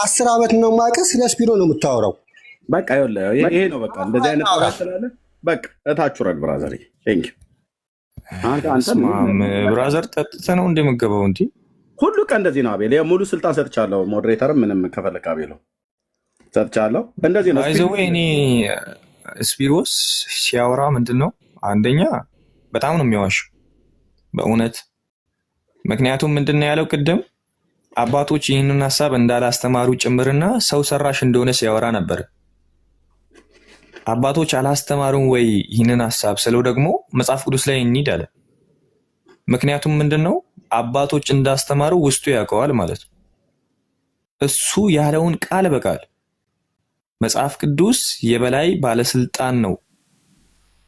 10 ዓመት ነው የማውቅህ። ስለ ስፒሮ ነው የምታወራው። በቃ ይሄ ነው በቃ እንደዚህ አይነት ነገር ስላለ በቃ እታችሁ ረድ ብራዘር። ቴንክ አንተ ብራዘር ጠጥተህ ነው እንደምገባው እንዴ? ሁሉ ቀን እንደዚህ ነው አቤል። ሙሉ ስልጣን ሰጥቻለሁ። ሞዴሬተርም ምንም ከፈለክ አቤል ሰጥቻለሁ። እንደዚህ ነው አይዘው። እኔ ስፒሮስ ሲያወራ ምንድነው አንደኛ በጣም ነው የሚዋሸው በእውነት። ምክንያቱም ምንድነው ያለው ቅድም አባቶች ይህንን ሐሳብ እንዳላስተማሩ ጭምርና ሰው ሰራሽ እንደሆነ ሲያወራ ነበር። አባቶች አላስተማሩም ወይ ይህንን ሐሳብ ስለው ደግሞ መጽሐፍ ቅዱስ ላይ እንሂድ አለ። ምክንያቱም ምንድነው አባቶች እንዳስተማሩ ውስጡ ያውቀዋል ማለት ነው። እሱ ያለውን ቃል በቃል መጽሐፍ ቅዱስ የበላይ ባለስልጣን ነው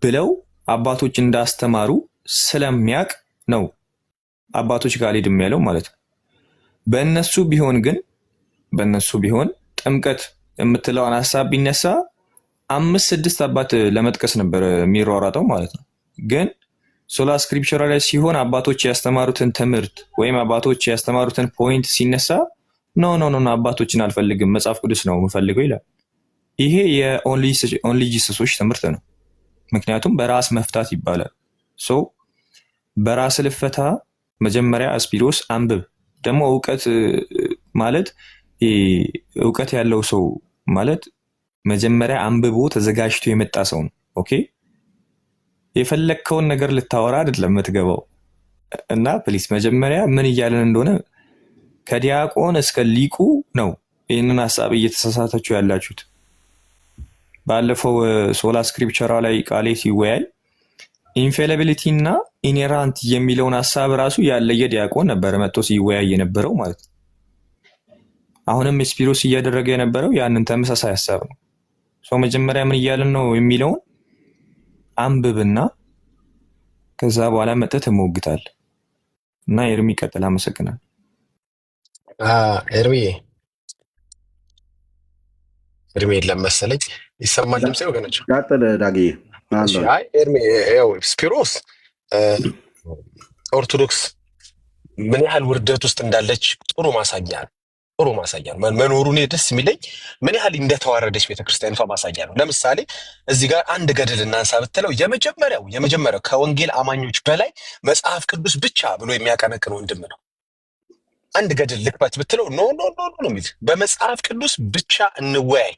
ብለው አባቶች እንዳስተማሩ ስለሚያውቅ ነው አባቶች ጋር አልሄድም ያለው ማለት ነው። በእነሱ ቢሆን ግን በእነሱ ቢሆን ጥምቀት የምትለውን ሀሳብ ቢነሳ 5-6 አባት ለመጥቀስ ነበር የሚሯሯጠው ማለት ነው። ግን ሶላ ስክሪፕቸራ ላይ ሲሆን አባቶች ያስተማሩትን ትምህርት ወይም አባቶች ያስተማሩትን ፖይንት ሲነሳ ኖ አባቶችን አልፈልግም መጽሐፍ ቅዱስ ነው የምፈልገው ይላል። ይሄ የኦንሊ ጂሰሶች ትምህርት ነው። ምክንያቱም በራስ መፍታት ይባላል። በራስ ልፈታ መጀመሪያ አስፒሮስ አንብብ። ደግሞ እውቀት ማለት እውቀት ያለው ሰው ማለት መጀመሪያ አንብቦ ተዘጋጅቶ የመጣ ሰው ነው። ኦኬ የፈለግከውን ነገር ልታወራ አይደለም የምትገባው። እና ፕሊስ መጀመሪያ ምን እያለን እንደሆነ ከዲያቆን እስከ ሊቁ ነው ይህንን ሀሳብ እየተሳሳታችሁ ያላችሁት። ባለፈው ሶላ ስክሪፕቸራ ላይ ቃሌ ሲወያይ ኢንፌሊቢሊቲ እና ኢኔራንት የሚለውን ሀሳብ ራሱ ያለየ ዲያቆን ነበረ መጥቶ ሲወያይ የነበረው ማለት ነው። አሁንም ስፒሮስ እያደረገ የነበረው ያንን ተመሳሳይ ሀሳብ ነው። መጀመሪያ ምን እያለን ነው የሚለውን አንብብና ከዛ በኋላ መጥተህ ትሞግታል። እና ኤርሚ ቀጥል። አመሰግናል። ኤርሚ የለም መሰለኝ። ይሰማል ድምጼ ወገኖች? ቀጥል ዳጊ። ኤርሚ ስፒሮስ ኦርቶዶክስ ምን ያህል ውርደት ውስጥ እንዳለች ጥሩ ማሳያ ነው። መኖሩ እኔ ደስ የሚለኝ ምን ያህል እንደተዋረደች ቤተክርስቲያኒቷ ማሳያ ነው። ለምሳሌ እዚህ ጋር አንድ ገድል እናንሳ ብትለው የመጀመሪያው ከወንጌል አማኞች በላይ መጽሐፍ ቅዱስ ብቻ ብሎ የሚያቀነቅን ወንድም ነው። አንድ ገድል ልክበት ብትለው ኖ የሚል በመጽሐፍ ቅዱስ ብቻ እንወያይ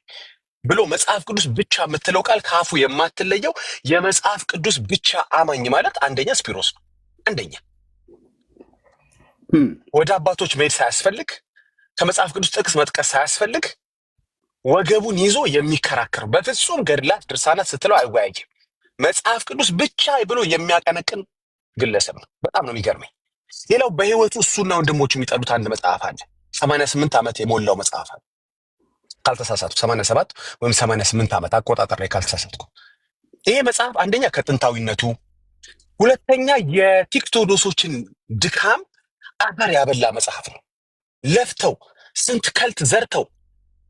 ብሎ መጽሐፍ ቅዱስ ብቻ የምትለው ቃል ከአፉ የማትለየው የመጽሐፍ ቅዱስ ብቻ አማኝ ማለት አንደኛ ስፒሮስ ነው። አንደኛ ወደ አባቶች መሄድ ሳያስፈልግ ከመጽሐፍ ቅዱስ ጥቅስ መጥቀስ ሳያስፈልግ ወገቡን ይዞ የሚከራከር በፍጹም ገድላት ድርሳናት ስትለው አይወያይም። መጽሐፍ ቅዱስ ብቻ ብሎ የሚያቀነቅን ግለሰብ ነው። በጣም ነው የሚገርመኝ። ሌላው በህይወቱ እሱና ወንድሞቹ የሚጠሉት አንድ መጽሐፍ አለ። 88 ዓመት የሞላው መጽሐፍ አለ ካልተሳሳትኩ፣ 87 ወይም 88 ዓመት አቆጣጠር ላይ ካልተሳሳትኩ። ይሄ መጽሐፍ አንደኛ ከጥንታዊነቱ፣ ሁለተኛ የቲክቶዶሶችን ድካም አፈር ያበላ መጽሐፍ ነው። ለፍተው ስንት ከልት ዘርተው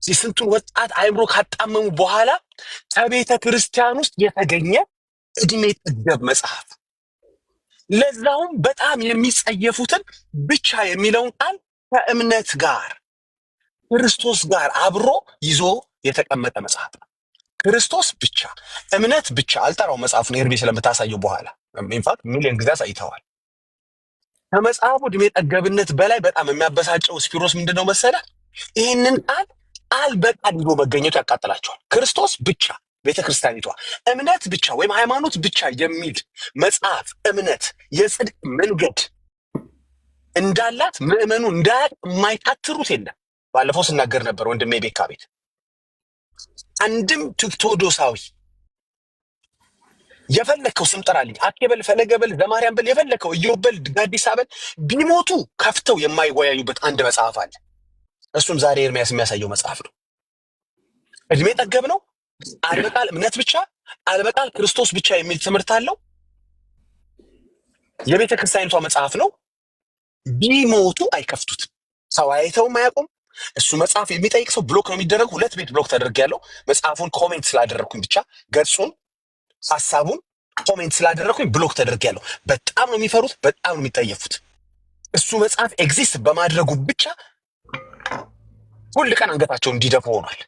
ስንቱን ወጣት አእምሮ ካጣመሙ በኋላ ከቤተ ክርስቲያን ውስጥ የተገኘ እድሜ ጠገብ መጽሐፍ፣ ለዛውም በጣም የሚጸየፉትን ብቻ የሚለውን ቃል ከእምነት ጋር ክርስቶስ ጋር አብሮ ይዞ የተቀመጠ መጽሐፍ ነው። ክርስቶስ ብቻ፣ እምነት ብቻ። አልጠራው መጽሐፉን ኤርሚ ስለምታሳየው በኋላ ኢንፋክት ሚሊዮን ጊዜ አሳይተዋል። ከመጽሐፉ እድሜ ጠገብነት በላይ በጣም የሚያበሳጨው ስፒሮስ ምንድነው መሰለ? ይህንን ቃል በቃል ይዞ መገኘቱ ያቃጥላቸዋል። ክርስቶስ ብቻ፣ ቤተክርስቲያኒቷ እምነት ብቻ ወይም ሃይማኖት ብቻ የሚል መጽሐፍ፣ እምነት የጽድቅ መንገድ እንዳላት ምዕመኑ እንዳያቅ የማይታትሩት የለም። ባለፈው ስናገር ነበር ወንድሜ ቤካ ቤት አንድም ቲክቶዶሳዊ የፈለከው ስም ጥራልኝ፣ አኬበል፣ ፈለገበል፣ ዘማርያም በል፣ የፈለከው ኢዮበል፣ ጋዲሳ በል፣ ቢሞቱ ከፍተው የማይወያዩበት አንድ መጽሐፍ አለ። እሱም ዛሬ ኤርሚያስ የሚያሳየው መጽሐፍ ነው። እድሜ ጠገብ ነው። አልበቃል እምነት ብቻ፣ አልበቃል ክርስቶስ ብቻ የሚል ትምህርት አለው። የቤተ ክርስቲያኒቷ መጽሐፍ ነው። ቢሞቱ አይከፍቱትም። ሰው አይተውም አያውቁም። እሱ መጽሐፍ የሚጠይቅ ሰው ብሎክ ነው የሚደረጉ። 2 ቤት ብሎክ ተደርጌያለሁ። መጽሐፉን ኮሜንት ስላደረግኩኝ ብቻ ገጹን ሐሳቡን ኮሜንት ስላደረኩኝ ብሎክ ተደርጌያለሁ። በጣም ነው የሚፈሩት፣ በጣም ነው የሚጠየፉት። እሱ መጽሐፍ ኤግዚስት በማድረጉ ብቻ ሁል ቀን አንገታቸውን እንዲደፉ ሆኗል።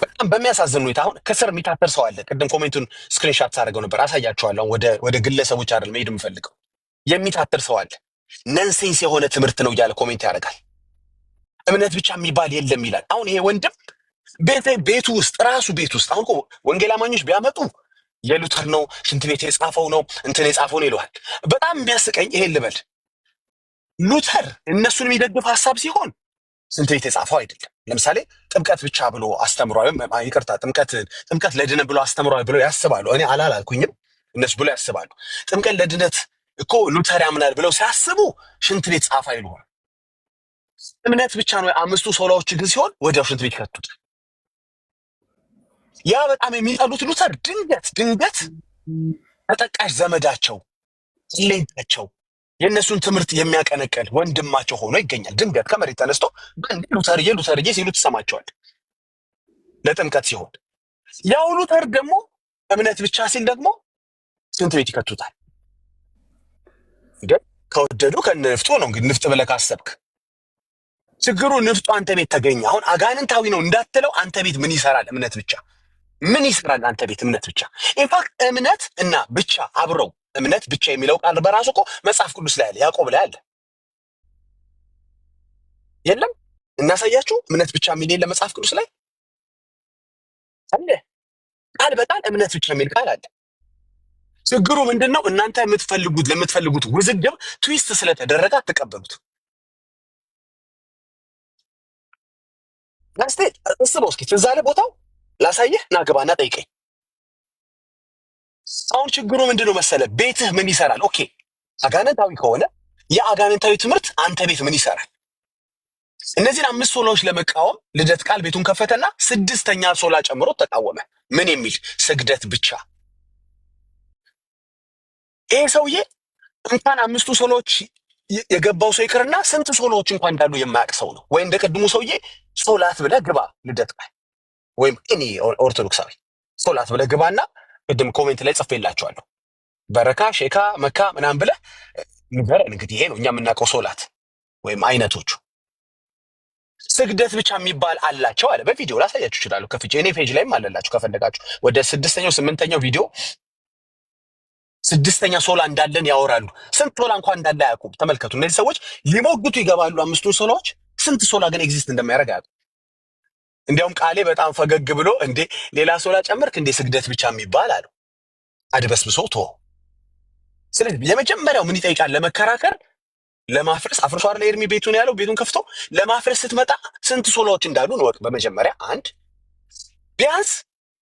በጣም በሚያሳዝን ሁኔታ አሁን ከስር የሚታተር ሰው አለ። ቅድም ኮሜንቱን ስክሪንሻት ሳደርገው ነበር፣ አሳያቸዋለሁ። ወደ ግለሰቦች አይደል መሄድ የምፈልገው። የሚታተር ሰው አለ። ነንሴንስ የሆነ ትምህርት ነው እያለ ኮሜንት ያደርጋል። እምነት ብቻ የሚባል የለም ይላል። አሁን ይሄ ወንድም ቤቱ ውስጥ ራሱ ቤት ውስጥ አሁን ወንጌል አማኞች ቢያመጡ የሉተር ነው ሽንት ቤት የጻፈው ነው እንትን የጻፈው ነው ይለዋል። በጣም የሚያስቀኝ ይሄን ልበል፣ ሉተር እነሱን የሚደግፍ ሀሳብ ሲሆን ሽንት ቤት የጻፈው አይደለም። ለምሳሌ ጥምቀት ብቻ ብሎ አስተምሯል፣ ይቅርታ ጥምቀት ለድነት ብሎ አስተምሯል ብለው ያስባሉ። እኔ አላልኩኝም፣ እነሱ ብሎ ያስባሉ። ጥምቀት ለድነት እኮ ሉተር ያምናል ብለው ሲያስቡ ሽንት ቤት ጻፈ አይሉም። እምነት ብቻ ነው 5ቱ ሶላዎች ግን ሲሆን ወዲያው ሽንት ቤት ከቱት። ያ በጣም የሚጠሉት ሉተር ድንገት ተጠቃሽ ዘመዳቸው፣ ሌንታቸው፣ የእነሱን ትምህርት የሚያቀነቅን ወንድማቸው ሆኖ ይገኛል። ድንገት ከመሬት ተነስቶ በእንዴ ሉተርዬ ሲሉ ትሰማቸዋል ለጥምቀት ሲሆን። ያው ሉተር ደግሞ እምነት ብቻ ሲል ደግሞ ስንት ቤት ይከቱታል። ግን ከወደዱ ከነፍጡ ነው። እንግዲህ ንፍጥ ብለህ ካሰብክ ችግሩ ንፍጡ አንተ ቤት ተገኘ። አሁን አጋንንታዊ ነው እንዳትለው፣ አንተ ቤት ምን ይሰራል? እምነት ብቻ ምን ይሰራል? አንተ ቤት እምነት ብቻ። ኢንፋክት እምነት እና ብቻ አብረው፣ እምነት ብቻ የሚለው ቃል በራሱ እኮ መጽሐፍ ቅዱስ ላይ አለ፣ ያዕቆብ ላይ አለ። የለም እናሳያችሁ። እምነት ብቻ የሚል የለ መጽሐፍ ቅዱስ ላይ አለ። ቃል በቃል እምነት ብቻ የሚል ቃል አለ። ችግሩ ምንድን ነው? እናንተ ለምትፈልጉት ውዝግብ ትዊስት ስለተደረገ አትቀበሉት። ናስቴ እስበው እስኪ ትዝ አለ ቦታው ላሳየህ፣ ና ግባና ጠይቀኝ። አሁን ችግሩ ምንድን ነው መሰለ? ቤትህ ምን ይሰራል? ኦኬ አጋንንታዊ ከሆነ የአጋንንታዊ ትምህርት አንተ ቤት ምን ይሰራል? እነዚህን 5 ሶላዎች ለመቃወም ልደት ቃል ቤቱን ከፈተና 6ኛ ሶላ ጨምሮ ተቃወመ። ምን የሚል? ስግደት ብቻ። ይሄ ሰውዬ እንኳን 5ቱ ሶላዎች የገባው ሰው ይቅርና ስንት ሶላዎች እንኳን እንዳሉ የማያውቅ ሰው ነው። ወይ እንደ ቅድሙ ሰውዬ ሶላት ብለህ ግባ ልደት ቃል ወይም እኔ ኦርቶዶክሳዊ ሶላት ብለህ ግባና ቅድም ኮሜንት ላይ ጽፌላችኋለሁ። በረካ ሼካ መካ ምናምን ብለህ ንገረን። እንግዲህ ይሄ ነው እኛ የምናውቀው ሶላት ወይም አይነቶቹ። ስግደት ብቻ የሚባል አላቸው አለ። በቪዲዮ ላሳያችሁ እችላለሁ ከፍቼ፣ እኔ ፔጅ ላይም አለላችሁ ከፈለጋችሁ። ወደ 6ኛው 8ኛው ቪዲዮ 6ኛ ሶላ እንዳለን ያወራሉ። ስንት ሶላ እንኳን እንዳለ አያውቁም። ተመልከቱ። እነዚህ ሰዎች ሊሞግቱ ይገባሉ 5ቱን ሶላዎች፣ ስንት ሶላ ግን ኤግዚስት እንደሚያደርግ አያውቁም። እንዲያውም ቃሌ በጣም ፈገግ ብሎ እንዴ ሌላ ሶላ ጨመርክ እንዴ ስግደት ብቻ የሚባል አለው። አድበስብሶ ቶ። ስለዚህ የመጀመሪያው ምን ይጠይቃል ለመከራከር? ለማፍረስ አፍርሶ አይደል ኤርሚ ቤቱን ያለው? ቤቱን ከፍቶ ለማፍረስ ስትመጣ ስንት ሶላዎች እንዳሉ ነው። በመጀመሪያ ቢያንስ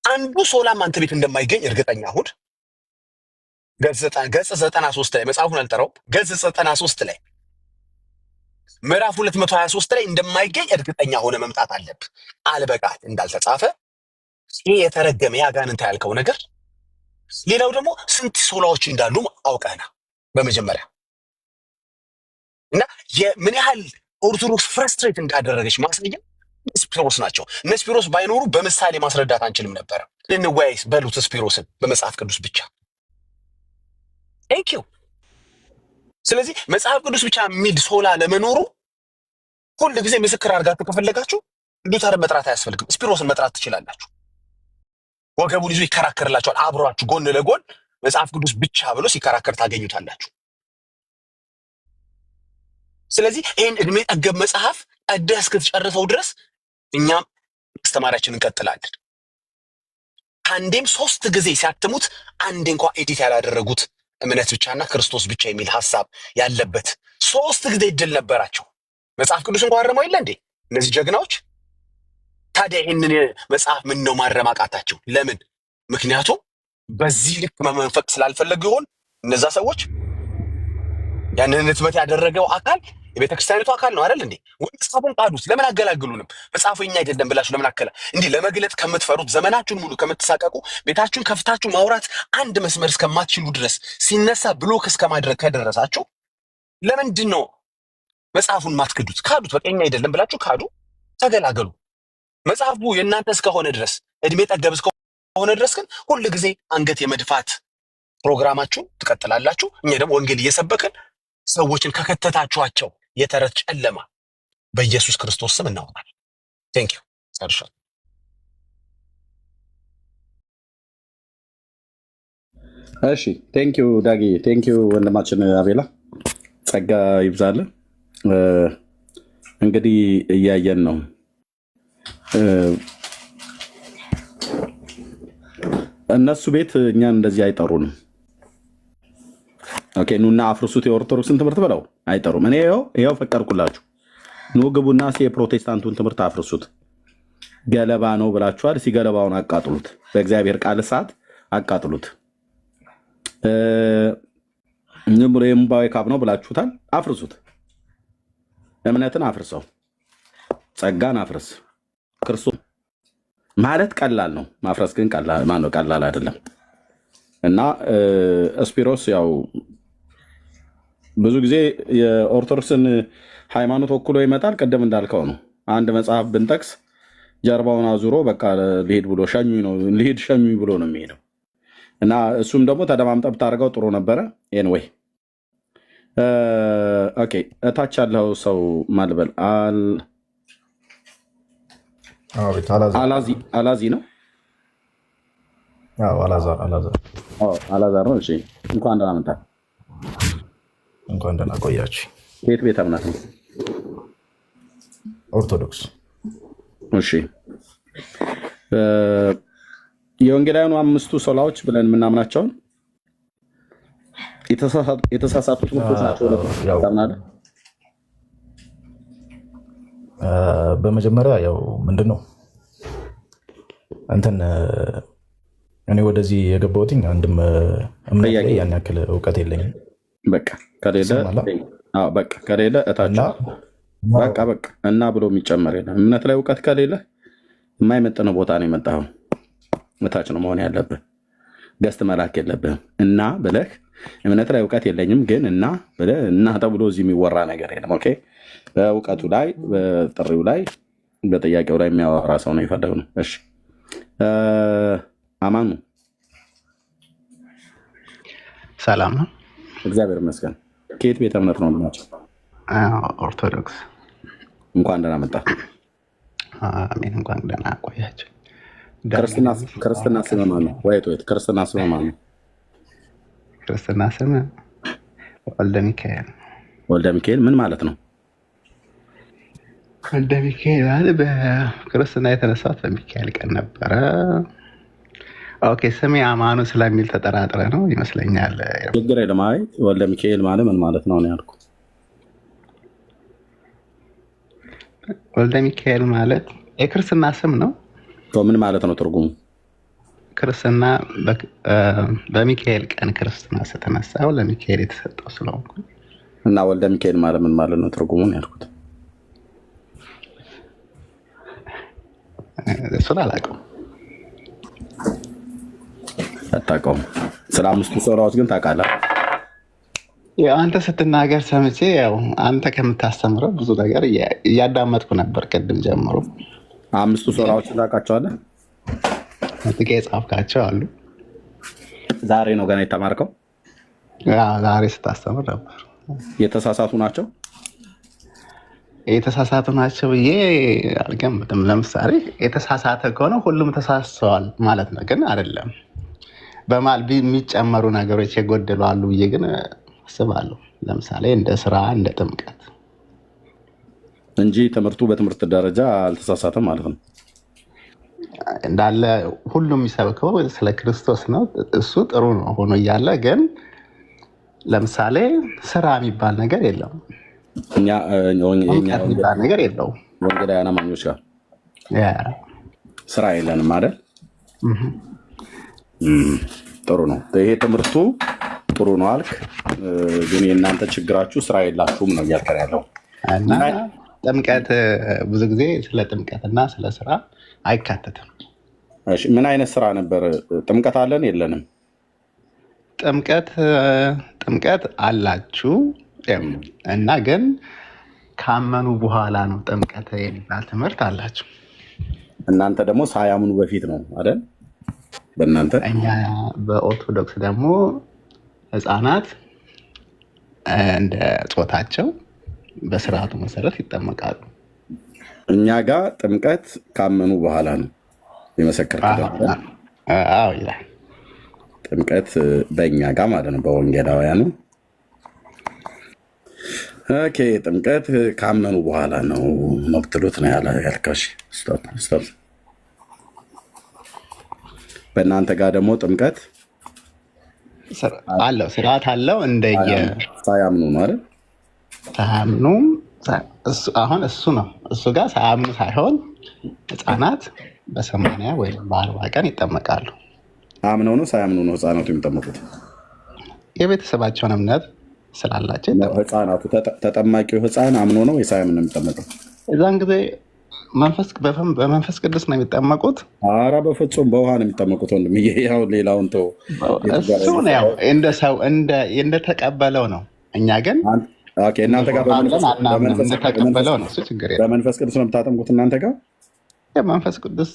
አንዱ ሶላም አንተ ቤት እንደማይገኝ እርግጠኛ ሁን። ገጽ 93 ላይ መጽሐፉን አልጠራውም። ገጽ 93 ላይ ምዕራፍ 223 ላይ እንደማይገኝ እርግጠኛ ሆነ መምጣት አለብህ። አልበቃል እንዳልተጻፈ ይህ የተረገመ ያጋንንታ ያልከው ነገር። ሌላው ደግሞ ስንት ሶላዎች እንዳሉ አውቀህና በመጀመሪያ እና የምን ያህል ኦርቶዶክስ ፍረስትሬት እንዳደረገች ማስረጃ ስፒሮስ ናቸው። እነ ስፒሮስ ባይኖሩ በምሳሌ ማስረዳት አንችልም ነበረ። ልንወያይስ በሉት ስፒሮስን በመጽሐፍ ቅዱስ ብቻ። ቴንኪው። ስለዚህ መጽሐፍ ቅዱስ ብቻ የሚል ሶላ ለመኖሩ ሁል ጊዜ ምስክር አድርጋችሁ ከፈለጋችሁ ሉተርን መጥራት አያስፈልግም። ስፒሮስን መጥራት ትችላላችሁ። ወገቡን ይዞ ይከራከርላችኋል። አብሯችሁ ጎን ለጎን መጽሐፍ ቅዱስ ብቻ ብሎ ሲከራከር ታገኙታላችሁ። ስለዚህ ይህን እድሜ ጠገብ መጽሐፍ ቀደህ እስክትጨርሰው ድረስ እኛም ማስተማሪያችን እንቀጥላለን። አንዴም 3 ጊዜ ሲያትሙት አንዴ እንኳ ኤዲት ያላደረጉት እምነት ብቻና ክርስቶስ ብቻ የሚል ሐሳብ ያለበት 3 ጊዜ እድል ነበራቸው። መጽሐፍ ቅዱስ እንኳን አረመው የለ እንዴ እነዚህ ጀግናዎች? ታዲያ ይህንን መጽሐፍ ምን ነው ማረም አቃታቸው? ለምን? ምክንያቱም በዚህ ልክ መመንፈቅ ስላልፈለጉ ይሆን እነዛ ሰዎች? ያንን ህትመት ያደረገው አካል የቤተክርስቲያኒቱ አካል ነው አይደል እንዴ? መጽሐፉን ቃዱስ ለምን አገላግሉንም? መጽሐፉ የኛ አይደለም ብላችሁ ለምን አከላ እንዲህ ለመግለጥ ከምትፈሩት ዘመናችሁን ሙሉ ከምትሳቀቁ ቤታችሁን ከፍታችሁ ማውራት አንድ መስመር እስከማትችሉ ድረስ ሲነሳ ብሎክ እስከማድረግ ከደረሳችሁ ለምንድን ነው መጽሐፉን ማትክዱት? ካዱት። በቃ የኛ አይደለም ብላችሁ ካዱ፣ ተገላገሉ። መጽሐፉ የእናንተ እስከሆነ ድረስ እድሜ ጠገብ እስከሆነ ድረስ ግን ሁል ጊዜ አንገት የመድፋት ፕሮግራማችሁን ትቀጥላላችሁ። እኛ ደግሞ ወንጌል እየሰበክን ሰዎችን ከከተታችኋቸው የተረት ጨለማ በኢየሱስ ክርስቶስ ስም እናወጣለን። ቴንኪው ሰርሻል። እሺ ቴንኪው ዳጊ፣ ቴንኪው ወንድማችን አቤላ፣ ጸጋ ይብዛልን። እንግዲህ እያየን ነው እነሱ ቤት እኛን እንደዚህ አይጠሩንም። ኦኬ ኑና አፍርሱት የኦርቶዶክስን ትምህርት ብለው አይጠሩም። እኔ ይኸው ፈቀድኩላችሁ። ኑ ግቡና የፕሮቴስታንቱን ትምህርት አፍርሱት። ገለባ ነው ብላችኋል። ገለባውን አቃጥሉት። በእግዚአብሔር ቃል እሳት አቃጥሉት። የእምባዊ ካብ ነው ብላችሁታል። አፍርሱት። እምነትን አፍርሰው፣ ጸጋን አፍርስ። ክርስቶስ ማለት ቀላል ነው፣ ማፍረስ ግን ቀላል አይደለም። እና ስፒሮስ ያው ብዙ ጊዜ የኦርቶዶክስን ሃይማኖት ወክሎ ይመጣል። ቅድም እንዳልከው ነው። አንድ መጽሐፍ ብንጠቅስ ጀርባውን አዙሮ በቃ ልሄድ ብሎ ሸኙኝ ነው ልሄድ ሸኙኝ ብሎ ነው የሚሄደው እና እሱም ደግሞ ተደማምጠህ ብታደርገው ጥሩ ነበረ። ኤንዌይ ኦኬ፣ እታች ያለው ሰው ማልበል አላዚ ነው። አላዛር ነው። እሺ፣ እንኳን ደህና መጣህ። እንኳን ደህና ቆያችሁ። የት ቤተ እምነት ነው? ኦርቶዶክስ። እሺ፣ የወንጌላውያኑ 5ቱ ሶላዎች ብለን የምናምናቸውን የተሳሳቱ ትምህርቶች ናቸው ታምናለህ? በመጀመሪያ ያው ምንድን ነው እንትን እኔ ወደዚህ የገባሁትኝ አንድም እምነት ላይ ያን ያክል እውቀት የለኝም። በቃ ከሌለ እታች በቃ እና ብሎ የሚጨመር የለም። እምነት ላይ እውቀት ከሌለ የማይመጥነው ቦታ ነው የመጣኸው። እታች ነው መሆን ያለብህ። ገስት መላክ የለብህም። እና ብለህ እምነት ላይ እውቀት የለኝም ግን እና ብለህ እና ተብሎ እዚህ የሚወራ ነገር የለም። ኦኬ፣ በእውቀቱ ላይ በጥሪው ላይ በጥያቄው ላይ የሚያወራ ሰው ነው የፈለግነው። እሺ፣ አማኑ ሰላም ነው? እግዚአብሔር ይመስገን። ከየት ቤተ እምነት ነው ናቸው? ኦርቶዶክስ። እንኳን ደህና መጣ። አሜን። እንኳን ደህና ቆያቸው። ክርስትና ስም ማን ነው? ወይት ክርስትና ስም ማን ነው? ክርስትና ስም ወልደ ሚካኤል። ወልደ ሚካኤል ምን ማለት ነው? ወልደ ሚካኤል ማለት በክርስትና የተነሳት በሚካኤል ቀን ነበረ። ኦኬ፣ ስሜ አማኑ ስለሚል ተጠራጥረ ነው ይመስለኛል። ችግር የለም። አይ ወልደ ሚካኤል ማለት ምን ማለት ነው ያልኩት። ወልደ ሚካኤል ማለት የክርስትና ስም ነው። ምን ማለት ነው ትርጉሙ? ክርስትና በሚካኤል ቀን ክርስትና ስተነሳው ለሚካኤል የተሰጠው ስለሆንኩ እና ወልደ ሚካኤል ማለት ምን ማለት ነው ትርጉሙን ያልኩት። እሱን አላውቀውም። አታውቀውም? ስለ 5ቱ ሶላዎች ግን ታውቃለህ? አንተ ስትናገር ሰምቼ ያው አንተ ከምታስተምረው ብዙ ነገር እያዳመጥኩ ነበር ቅድም ጀምሮ። 5ቱ ሶላዎችን ታውቃቸዋለህ? ጥቂት የጻፍካቸው አሉ። ዛሬ ነው ገና የተማርከው? ዛሬ ስታስተምር ነበር። የተሳሳቱ ናቸው? የተሳሳቱ ናቸው ብዬ አልገምትም። ለምሳሌ የተሳሳተ ከሆነ ሁሉም ተሳስተዋል ማለት ነው፣ ግን አይደለም። በመሀል የሚጨመሩ ነገሮች የጎደሉ አሉ ብዬ ግን አስባለሁ። ለምሳሌ እንደ ስራ፣ እንደ ጥምቀት እንጂ ትምህርቱ በትምህርት ደረጃ አልተሳሳተም ማለት ነው። እንዳለ ሁሉም የሚሰብከው ስለ ክርስቶስ ነው። እሱ ጥሩ ነው ሆኖ እያለ ግን ለምሳሌ ስራ የሚባል ነገር የለውም። የሚባል ነገር የለውም። ወንጌላውያን አማኞች ጋር ስራ የለንም አይደል? ጥሩ ነው። ይሄ ትምህርቱ ጥሩ ነው አልክ፣ ግን የእናንተ ችግራችሁ ስራ የላችሁም ነው እያልከን ያለው። እና ጥምቀት ብዙ ጊዜ ስለ ጥምቀትና ስለ ስራ አይካተትም። ምን አይነት ስራ ነበር? ጥምቀት አለን የለንም? ጥምቀት አላችሁ እና ግን ካመኑ በኋላ ነው ጥምቀት የሚባል ትምህርት አላችሁ። እናንተ ደግሞ ሳያምኑ በፊት ነው አይደል? በእናንተ እኛ በኦርቶዶክስ ደግሞ ህፃናት እንደ ጾታቸው በስርዓቱ መሰረት ይጠመቃሉ። እኛ ጋር ጥምቀት ካመኑ በኋላ ነው የመሰከርከው። አዎ ይላል። ጥምቀት በእኛ ጋር ማለት ነው በወንጌላውያኑ። ኦኬ፣ ጥምቀት ካመኑ በኋላ ነው መብትሉት ነው ያልከው። ስቶፕ። በእናንተ ጋር ደግሞ ጥምቀት አለው፣ ስርዓት አለው። እንደየ ሳያምኑ ነው አይደል? ሳያምኑ አሁን እሱ ነው እሱ ጋር ሳያምኑ ሳይሆን ህፃናት በ80 ወይም በ40 ቀን ይጠመቃሉ። አምነው ነው ሳያምኑ ነው ህፃናቱ የሚጠመቁት? የቤተሰባቸውን እምነት ስላላቸው ህፃናቱ ተጠማቂው ህፃን አምኖ ነው ወይ ሳያምን ነው የሚጠመቀው? እዛን ጊዜ በመንፈስ ቅዱስ ነው የሚጠመቁት። ኧረ በፍጹም በውሃ ነው የሚጠመቁት ወንድም። ያው ሌላውን ተው። እሱ ነው ያው እንደ ሰው እንደተቀበለው ነው እኛ ግን እናንተ ጋር እንደተቀበለው ነው። እሱ ችግር የለም። በመንፈስ ቅዱስ ነው የምታጠምቁት እናንተ ጋር? መንፈስ ቅዱስ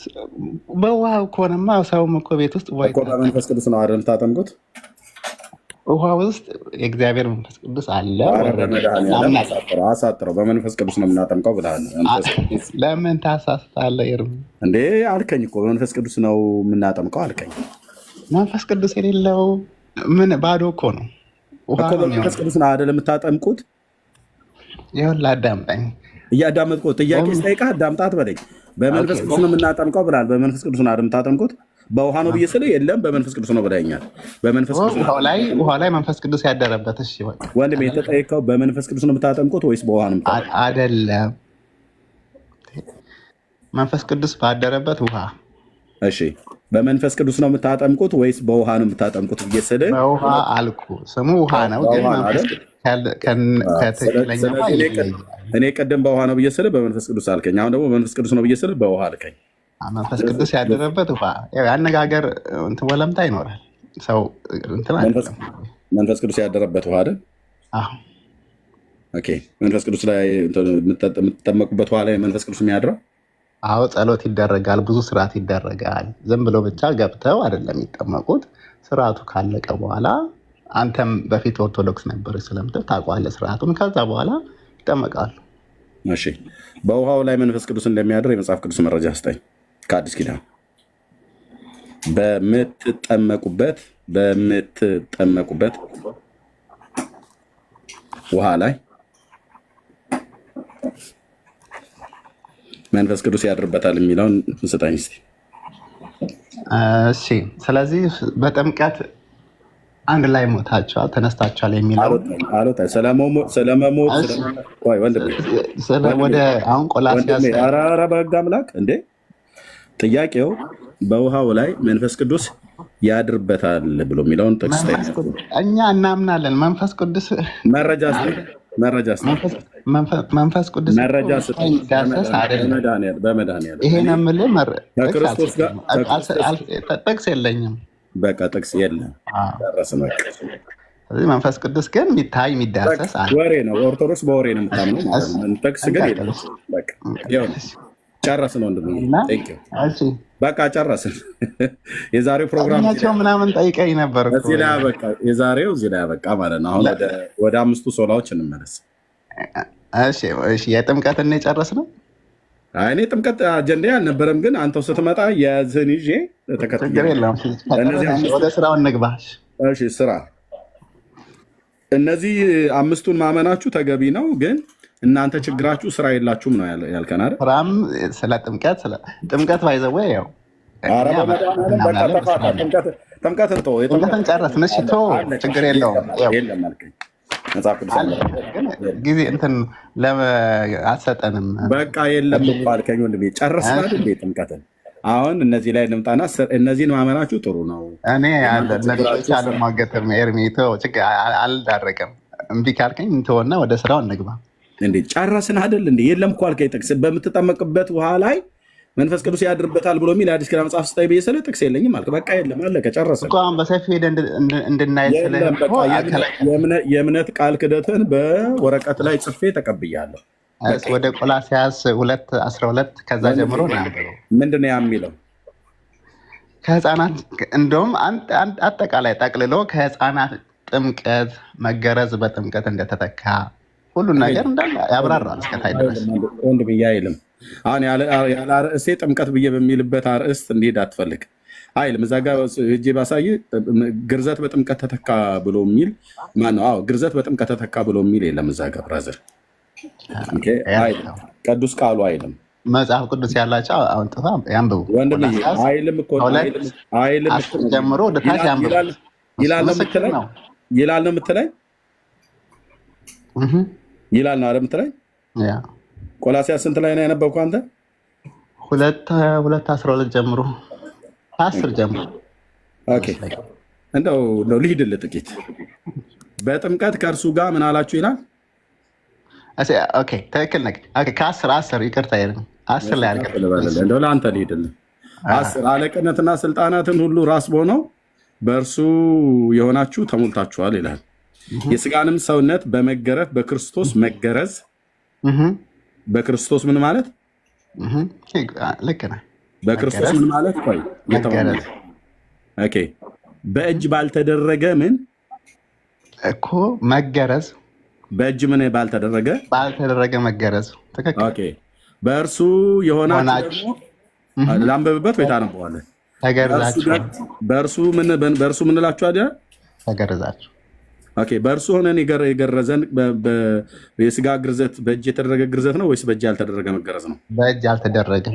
በውሃ ከሆነማ ሰውም እኮ ቤት ውስጥ በመንፈስ ቅዱስ ነው አይደል የምታጠምቁት? ውሃ ውስጥ የእግዚአብሔር መንፈስ ቅዱስ አለ። አሳጥረው በመንፈስ ቅዱስ ነው የምናጠምቀው ብለሃል። ለምን ታሳስታለህ? ኤርሚ እንዴ አልከኝ እኮ በመንፈስ ቅዱስ ነው የምናጠምቀው አልከኝ። መንፈስ ቅዱስ የሌለው ምን ባዶ እኮ ነው። በመንፈስ ቅዱስ ነው አይደል የምታጠምቁት? ይኸውልህ አዳምጠኝ። እያዳመጥኩህ ጥያቄ ስጠይቅህ አዳምጣት በለኝ። በመንፈስ ቅዱስ ነው የምናጠምቀው ብለሃል። በመንፈስ ቅዱስ ነው አይደል የምታጠምቁት? በውሃ ነው ብዬ ስለ የለም በመንፈስ ቅዱስ ነው ብለኸኛል። በመንፈስ ቅዱስ ውሃ ላይ መንፈስ ቅዱስ ያደረበት። እሺ ወንድሜ የተጠየቀው በመንፈስ ቅዱስ ነው የምታጠምቁት ወይስ በውሃ ነው? አይደለም መንፈስ ቅዱስ ባደረበት ውሃ። እሺ በመንፈስ ቅዱስ ነው የምታጠምቁት ወይስ በውሃ ነው የምታጠምቁት ብዬ ስለ በውሃ አልኩ። ስሙ ውሃ ነው ግን እኔ ቀደም በውሃ ነው ብዬ ስለ በመንፈስ ቅዱስ አልከኝ። አሁን ደግሞ በመንፈስ ቅዱስ ነው ብዬ ስለ በውሃ አልከኝ። መንፈስ ቅዱስ ያደረበት ውሃ የአነጋገር ወለምታ ይኖራል። ሰው መንፈስ ቅዱስ ያደረበት ውሃ አይደል? መንፈስ ቅዱስ ላይ የምትጠመቁበት ውሃ ላይ መንፈስ ቅዱስ የሚያድረው? አዎ ጸሎት ይደረጋል፣ ብዙ ስርዓት ይደረጋል። ዝም ብሎ ብቻ ገብተው አይደለም የሚጠመቁት። ስርዓቱ ካለቀ በኋላ አንተም በፊት ኦርቶዶክስ ነበር ስለምትል ታውቀዋለህ ስርዓቱን። ከዛ በኋላ ይጠመቃሉ። እሺ በውሃው ላይ መንፈስ ቅዱስ እንደሚያድር የመጽሐፍ ቅዱስ መረጃ ስጠኝ። ከአዲስ ኪዳን በምትጠመቁበት ውሃ ላይ መንፈስ ቅዱስ ያድርበታል የሚለውን ስጠኝ እስኪ። እሺ ስለዚህ በጥምቀት አንድ ላይ ሞታችኋል ተነስታችኋል የሚለው ወደ አሁን ቆላስይስ በህግ አምላክ እንዴ ጥያቄው በውሃው ላይ መንፈስ ቅዱስ ያድርበታል ብሎ የሚለውን ጥቅስ እኛ እናምናለን። መንፈስ ቅዱስ መረጃ መንፈስ ቅዱስ በመድኃኒዓለም ይሄን የምልህ ከክርስቶስ ጋር ጥቅስ የለኝም። በቃ ጥቅስ የለም። መንፈስ ቅዱስ ግን የሚታይ የሚዳሰስ ወሬ ነው። ኦርቶዶክስ በወሬ ነው የምታምነው። ጥቅስ ግን የለም። ጨረስን ወንድም፣ በቃ ጨረስን። የዛሬው ፕሮግራም ምናምን ጠይቀኝ ነበር። የዛሬው እዚህ ላይ ያበቃ ማለት ነው። አሁን ወደ አምስቱ ሶላዎች እንመለስ። የጥምቀትን የጨረስ ነው። እኔ ጥምቀት አጀንዳ አልነበረም፣ ግን አንተው ስትመጣ የዝህን ይዤ ተከትዬ ወደ ስራው እንግባ። ስራ እነዚህ አምስቱን ማመናችሁ ተገቢ ነው፣ ግን እናንተ ችግራችሁ ስራ የላችሁም ነው ያልከን አይደል? ስራም ስለ ጥምቀት ባይዘው ያው ጥምቀትን ጨረስን። እሺ ችግር የለውም። ጊዜ እንትን አትሰጠንም። በቃ የለም እኮ አልከኝ ወንድሜ። ጨረስናል እንዴ ጥምቀትን? አሁን እነዚህ ላይ እንምጣና እነዚህን ማመናችሁ ጥሩ ነው። እኔ አለማገጥም ኤርሚ አልዳረቅም። እምቢ ካልከኝ እንትሆና ወደ ስራው እንግባ። እንዴ ጨረስን አይደል እንዴ? የለም እኮ አልከኝ ጥቅስ በምትጠመቅበት ውሃ ላይ መንፈስ ቅዱስ ያድርበታል ብሎ የሚል አዲስ ኪዳን መጽሐፍ ስታይ ብዬ ስለ ጥቅስ የለኝም አልክ። በቃ የለም አለቀ፣ ጨረስን። በሰፊው ሄደን እንድናይ የእምነት ቃል ክደትን በወረቀት ላይ ጽፌ ተቀብያለሁ። ወደ ቆላስይስ 2:12 ከዛ ጀምሮ ምንድን ነው ያ የሚለው? ከህፃናት እንደውም አጠቃላይ ጠቅልሎ ከህፃናት ጥምቀት መገረዝ በጥምቀት እንደተተካ ሁሉን ነገር እንዳለ ያብራራል። እስከታይ ድረስ ወንድም አይልም። አሁን ያለ አርእስቴ ጥምቀት ብዬ በሚልበት አርእስት እንዲሄድ አትፈልግ አይልም። እዛ ጋር ሂጄ ባሳይ ግርዘት በጥምቀት ተተካ ብሎ የሚል ማነው? አዎ ግርዘት በጥምቀት ተተካ ብሎ የሚል የለም እዛ ጋር ብራዘር። ቅዱስ ቃሉ አይልም። መጽሐፍ ቅዱስ ያላቸው አሁን ጥፋ ያንብቡ ወንድም። አይልም እኮ አይልም ጀምሮ ወደ ታች ያንብቡ ይላል ነው የምትለኝ? ይላል ነው የምትለኝ? ይላል ነው አይደል የምትለኝ? ቆላስይስ ስንት ላይ ነው ያነበብከው አንተ? 2:12 ጀምሮ 10 ጀምሮ። ኦኬ እንደው ልሂድልህ ጥቂት። በጥምቀት ከእርሱ ጋር ምን አላችሁ ይላል። ኦኬ ትክክል ነህ። ኦኬ ከ10 ይቅርታ ይልም 10 ላይ እንደው ለአንተ ልሂድልህ። 10 አለቅነትና ስልጣናትን ሁሉ ራስ በሆነው በእርሱ የሆናችሁ ተሞልታችኋል ይላል። የስጋንም ሰውነት በመገረፍ በክርስቶስ መገረዝ። በክርስቶስ ምን ማለት? ልክ ነህ። በክርስቶስ ምን ማለት? ቆይ ኦኬ። በእጅ ባልተደረገ ምን እኮ መገረዝ። በእጅ ምን ባልተደረገ መገረዝ። ትክክል። ኦኬ። በእርሱ የሆናችሁ ደግሞ ላንበብበት ወይ ታነበዋለህ? ተገረዛችሁ። በእርሱ ምን እላችሁ አይደል? ተገረዛችሁ። ኦኬ። በእርሱ ሆነን የገረዘን የስጋ ግርዘት በእጅ የተደረገ ግርዘት ነው ወይስ በእጅ ያልተደረገ መገረዝ ነው? በእጅ ያልተደረገ።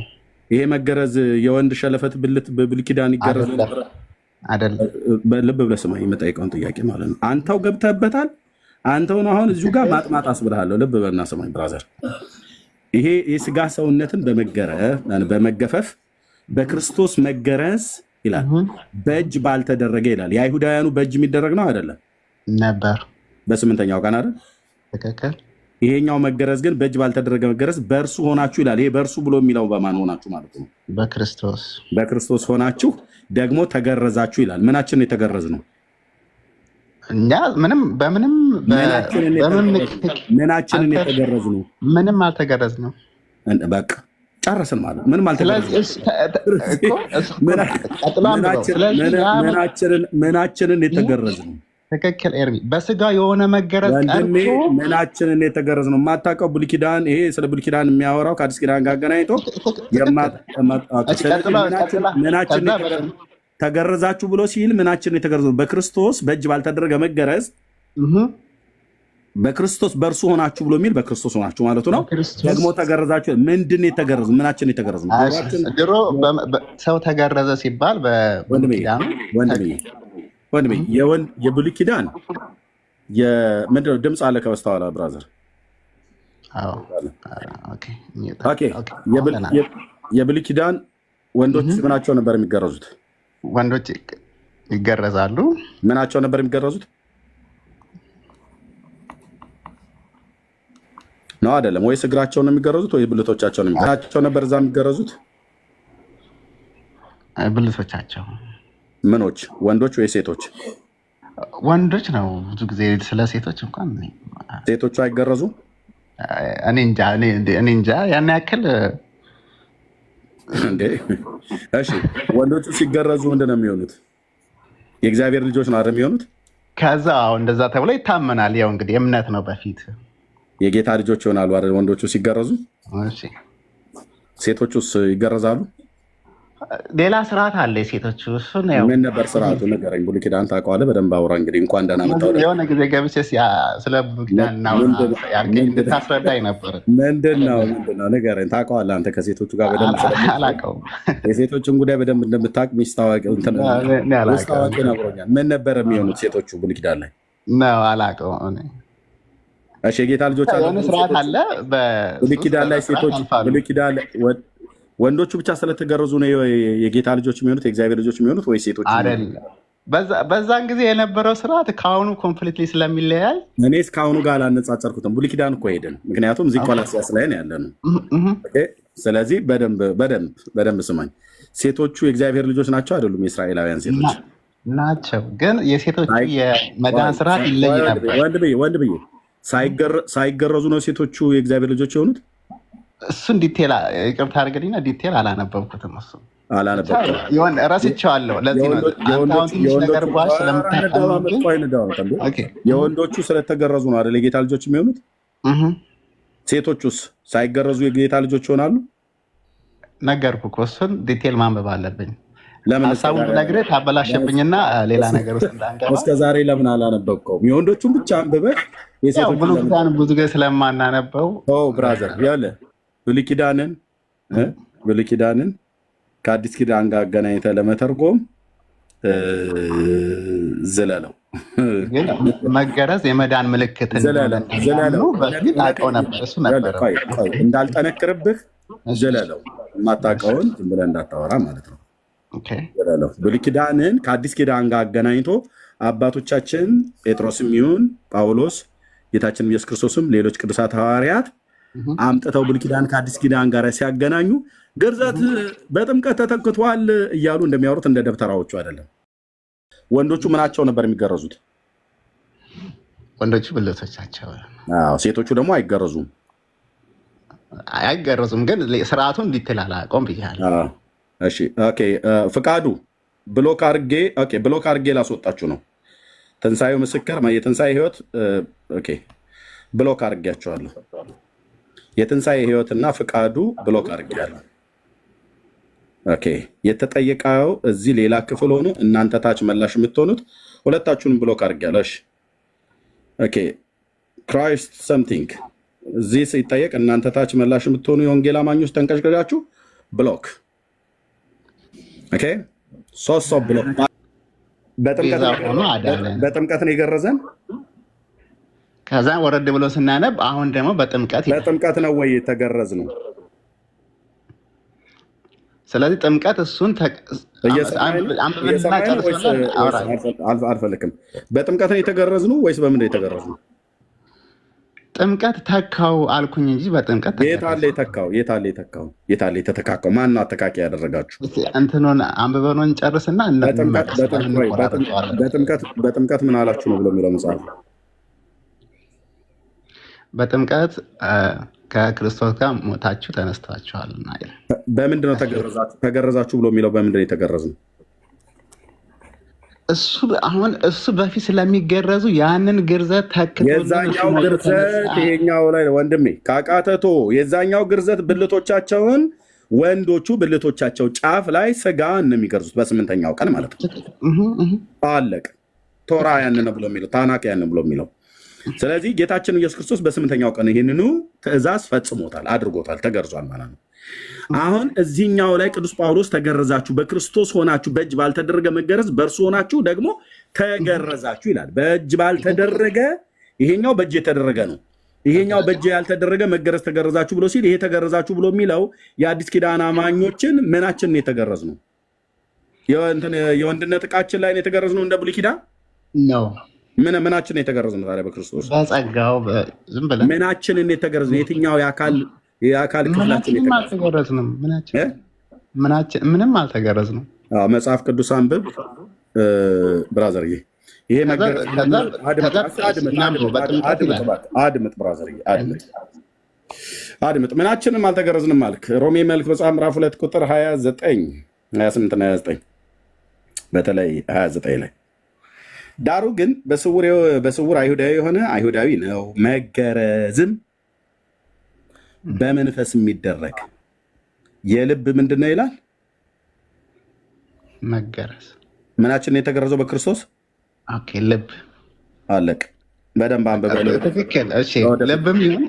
ይሄ መገረዝ የወንድ ሸለፈት ብልት በብሉይ ኪዳን ይገረዝ ነበር አይደለም? ልብ ብለህ ስማ፣ የምጠይቀውን ጥያቄ ማለት ነው። አንተው ገብተህበታል። አንተውን አሁን እዚሁ ጋር ማጥማጥ አስብልሃለሁ። ልብ በልና ስማኝ ብራዘር። ይሄ የስጋ ሰውነትን በመገፈፍ በክርስቶስ መገረዝ ይላል። በእጅ ባልተደረገ ይላል። የአይሁዳውያኑ በእጅ የሚደረግ ነው አይደለም? ነበር በስምንተኛው ቀን አይደል? ትክክል። ይሄኛው መገረዝ ግን በእጅ ባልተደረገ መገረዝ በእርሱ ሆናችሁ ይላል። ይሄ በእርሱ ብሎ የሚለው በማን ሆናችሁ ማለት ነው? በክርስቶስ ሆናችሁ ደግሞ ተገረዛችሁ ይላል። ምናችን የተገረዝ ነው? እኛ ምናችንን የተገረዝ ነው? ምንም አልተገረዝ ነው። በቃ ጨረስን ማለት ምንም አልተገረዝ። ምናችንን የተገረዝ ነው? ትክክል ኤርሚ። በስጋ የሆነ መገረዝ ወንድሜ፣ ምናችንን የተገረዝ ነው? የማታውቀው ብሉይ ኪዳን፣ ይሄ ስለ ብሉይ ኪዳን የሚያወራው ከአዲስ ኪዳን ጋር አገናኝቶ ምናችን ተገረዛችሁ ብሎ ሲል ምናችን የተገረዝ ነው? በክርስቶስ በእጅ ባልተደረገ መገረዝ በክርስቶስ በእርሱ ሆናችሁ ብሎ የሚል በክርስቶስ ሆናችሁ ማለቱ ነው። ደግሞ ተገረዛችሁ ምንድን ነው የተገረዝ? ምናችን የተገረዝ ነው? ድሮ ሰው ተገረዘ ሲባል ወንድሜ የብሉይ ኪዳን ምንድን ነው? ድምፅ አለ ከበስተኋላ ብራዘር። የብሉይ ኪዳን ወንዶች ምናቸው ነበር የሚገረዙት? ወንዶች ይገረዛሉ። ምናቸው ነበር የሚገረዙት? ነው አይደለም? ወይስ እግራቸውን ነው የሚገረዙት ወይ ብልቶቻቸው ነው የሚገረዙት? ነበር እዛ የሚገረዙት ብልቶቻቸው። ምኖች? ወንዶች ወይ ሴቶች? ወንዶች ነው ብዙ ጊዜ። ስለ ሴቶች እንኳን ሴቶቹ አይገረዙ? እኔ እንጃ ያን ያክል እንዴ። እሺ ወንዶቹ ሲገረዙ ምንድን ነው የሚሆኑት? የእግዚአብሔር ልጆች ነው አይደል የሚሆኑት? ከዛ እንደዛ ተብሎ ይታመናል። ያው እንግዲህ እምነት ነው። በፊት የጌታ ልጆች ይሆናሉ አይደል ወንዶቹ ሲገረዙ? ሴቶቹስ ይገረዛሉ? ሌላ ስርዓት አለ የሴቶች። እሱን ምን ነበር ስርዓቱ? ንገረኝ። ብሉይ ኪዳን ታውቀዋለህ በደንብ አውራ። እንግዲህ እንኳን ደህና መጣሁ። የሆነ ጊዜ ገብቼ ስለ ብሉይ ኪዳን እንድታስረዳኝ ነበር። ምንድን ነው ንገረኝ። ታውቀዋለህ አንተ ከሴቶቹ ጋር በደንብ? አላውቀውም። የሴቶችን ጉዳይ በደንብ እንደምታውቅ ሚስት ታዋቂ ነግሮኛል። ምን ነበር የሚሆኑት ሴቶቹ ብሉይ ኪዳን ላይ? አላውቀውም። እሺ የጌታ ልጆች የሆነ ስርዓት አለ ብሉይ ኪዳን ላይ ሴቶች ብሉይ ኪዳን ወንዶቹ ብቻ ስለተገረዙ ነው የጌታ ልጆች የሚሆኑት የእግዚአብሔር ልጆች የሚሆኑት ወይ ሴቶች? በዛን ጊዜ የነበረው ስርዓት ከአሁኑ ኮምፕሊትሊ ስለሚለያይ እኔ እስከአሁኑ ጋር አላነጻጸርኩትም። ብሉይ ኪዳን እኮ ሄደን ምክንያቱም እዚህ ቆላስይስ ላይ ነው ያለነው። ስለዚህ በደንብ ስማኝ። ሴቶቹ የእግዚአብሔር ልጆች ናቸው አይደሉም? የእስራኤላውያን ሴቶች ናቸው። ግን የሴቶቹ የመዳን ስርዓት ይለይ ነበር። ወንድምዬ ሳይገረዙ ነው ሴቶቹ የእግዚአብሔር ልጆች የሆኑት? እሱን ዲቴል ይቅርታ አድርግልኝና ዲቴል አላነበብኩትም። እሱ ረስቼዋለሁ። ለዚህ ነው ነገር የወንዶቹ ስለተገረዙ ነው አይደል የጌታ ልጆች የሚሆኑት? ሴቶቹስ ሳይገረዙ የጌታ ልጆች ይሆናሉ? ነገርኩህ እኮ እሱን ዲቴል ማንበብ አለብኝ። ሀሳቡን ነግሬህ ታበላሸብኝና ሌላ ነገር ውስጥ እንዳንገባ። እስከ ዛሬ ለምን አላነበብከውም? የወንዶቹን ብቻ አንብበህ ብሉይ ኪዳን ብዙ ጊዜ ስለማናነበው ብራዘር ያለ ብሉይ ኪዳንን ከአዲስ ኪዳን ጋር አገናኝተህ ለመተርጎም ዝለለው። መገረዝ የመዳን ምልክት እንዳልጠነክርብህ ዝለለው። የማታውቀውን ዝም ብለህ እንዳታወራ ማለት ነው። ብሉይ ኪዳንን ከአዲስ ኪዳን ጋር አገናኝቶ አባቶቻችን ጴጥሮስም ይሁን ጳውሎስ ጌታችን ኢየሱስ ክርስቶስም ሌሎች ቅዱሳት ሐዋርያት አምጥተው ብሉይ ኪዳን ከአዲስ ኪዳን ጋር ሲያገናኙ ግርዘት በጥምቀት ተተክቷል እያሉ እንደሚያወሩት እንደ ደብተራዎቹ አይደለም። ወንዶቹ ምናቸው ነበር የሚገረዙት? ወንዶቹ ብልቶቻቸው፣ ሴቶቹ ደግሞ አይገረዙም። አይገረዙም ግን ስርዓቱ እንዲትል አላውቀውም ብያለሁ። እሺ ኦኬ። ፍቃዱ ብሎክ አድርጌ ላስወጣችሁ ነው። ትንሣኤው ምስክር የትንሣኤ ህይወት ኦኬ፣ ብሎክ አድርጌያቸዋለሁ። የትንሣኤ ህይወትና ፍቃዱ ብሎክ አድርጌያለሁ። ኦኬ። የተጠየቀው እዚህ ሌላ ክፍል ሆኖ እናንተ ታች መላሽ የምትሆኑት ሁለታችሁንም ብሎክ አድርጌያለሁ። እሺ ኦኬ። ክራይስት ሰምቲንግ እዚህ ሲጠየቅ እናንተ ታች መላሽ የምትሆኑ የወንጌል አማኞች ተንቀጭቀጫችሁ ብሎክ። ኦኬ። ሶስት ሰው ብሎክ። በጥምቀት ነው የገረዘን። ከዛ ወረድ ብሎ ስናነብ አሁን ደግሞ በጥምቀት ነው ወይ የተገረዝ ነው? ስለዚህ ጥምቀት እሱን አልፈልግም። በጥምቀት ነው የተገረዝ ነው ወይስ በምንድን ነው የተገረዝ ነው? ጥምቀት ተካው አልኩኝ እንጂ በጥምቀት የታለ የተካው? የታለ የተተካካው? ማነው አተካኪ ያደረጋችሁ? እንትኑን አንብበን ጨርስና በጥምቀት ምን አላችሁ ነው ብሎ የሚለው መጽሐፍ። በጥምቀት ከክርስቶስ ጋር ሞታችሁ ተነስታችኋልና ይላል። በምንድን ነው ተገረዛችሁ ብሎ የሚለው? በምንድን ነው የተገረዝነው? እሱ በፊት ስለሚገረዙ ያንን ግርዘት ተክቶ የዛኛው ግርዘት ይሄኛው ላይ ወንድሜ ካቃተቶ የዛኛው ግርዘት ብልቶቻቸውን ወንዶቹ ብልቶቻቸው ጫፍ ላይ ስጋ ነው የሚገርዙት በስምንተኛው ቀን ማለት ነው። አለቅ ቶራ ያንን ብሎ የሚለው ታናቅ ያንን ብሎ የሚለው። ስለዚህ ጌታችን ኢየሱስ ክርስቶስ በስምንተኛው ቀን ይህንኑ ትእዛዝ ፈጽሞታል፣ አድርጎታል፣ ተገርዟል ማለት ነው። አሁን እዚህኛው ላይ ቅዱስ ጳውሎስ ተገረዛችሁ በክርስቶስ ሆናችሁ በእጅ ባልተደረገ መገረዝ በእርሱ ሆናችሁ ደግሞ ተገረዛችሁ ይላል። በእጅ ባልተደረገ ይሄኛው በእጅ የተደረገ ነው። ይሄኛው በእጅ ያልተደረገ መገረዝ ተገረዛችሁ ብሎ ሲል ይሄ ተገረዛችሁ ብሎ የሚለው የአዲስ ኪዳን አማኞችን ምናችን የተገረዝ ነው? የወንድነት ዕቃችን ላይ የተገረዝ ነው እንደ ብሉይ ኪዳን ነው። ምናችን የተገረዝ ነው ታዲያ? በክርስቶስ በጸጋው ዝም ብለን ምናችንን የተገረዝ ነው? የትኛው የአካል ክፍላችን አልተገረዝንም? ምንም አልተገረዝንም። መጽሐፍ ቅዱስ አንብብ ብራዘርዬ። ይሄ አድምጥ ብራዘርዬ፣ አድምጥ። ምናችንም አልተገረዝንም አልክ። ሮሜ መልክ መጽሐፍ ምዕራፍ 2 ቁጥር 28 እና 29 በተለይ 29 ላይ ዳሩ ግን በስውር አይሁዳዊ የሆነ አይሁዳዊ ነው፣ መገረዝም በመንፈስ የሚደረግ የልብ ምንድን ነው ይላል? መገረዝ። ምናችን የተገረዘው በክርስቶስ ልብ። አለቅ። በደንብ አንብበው። ትክክል። ልብም ይሁን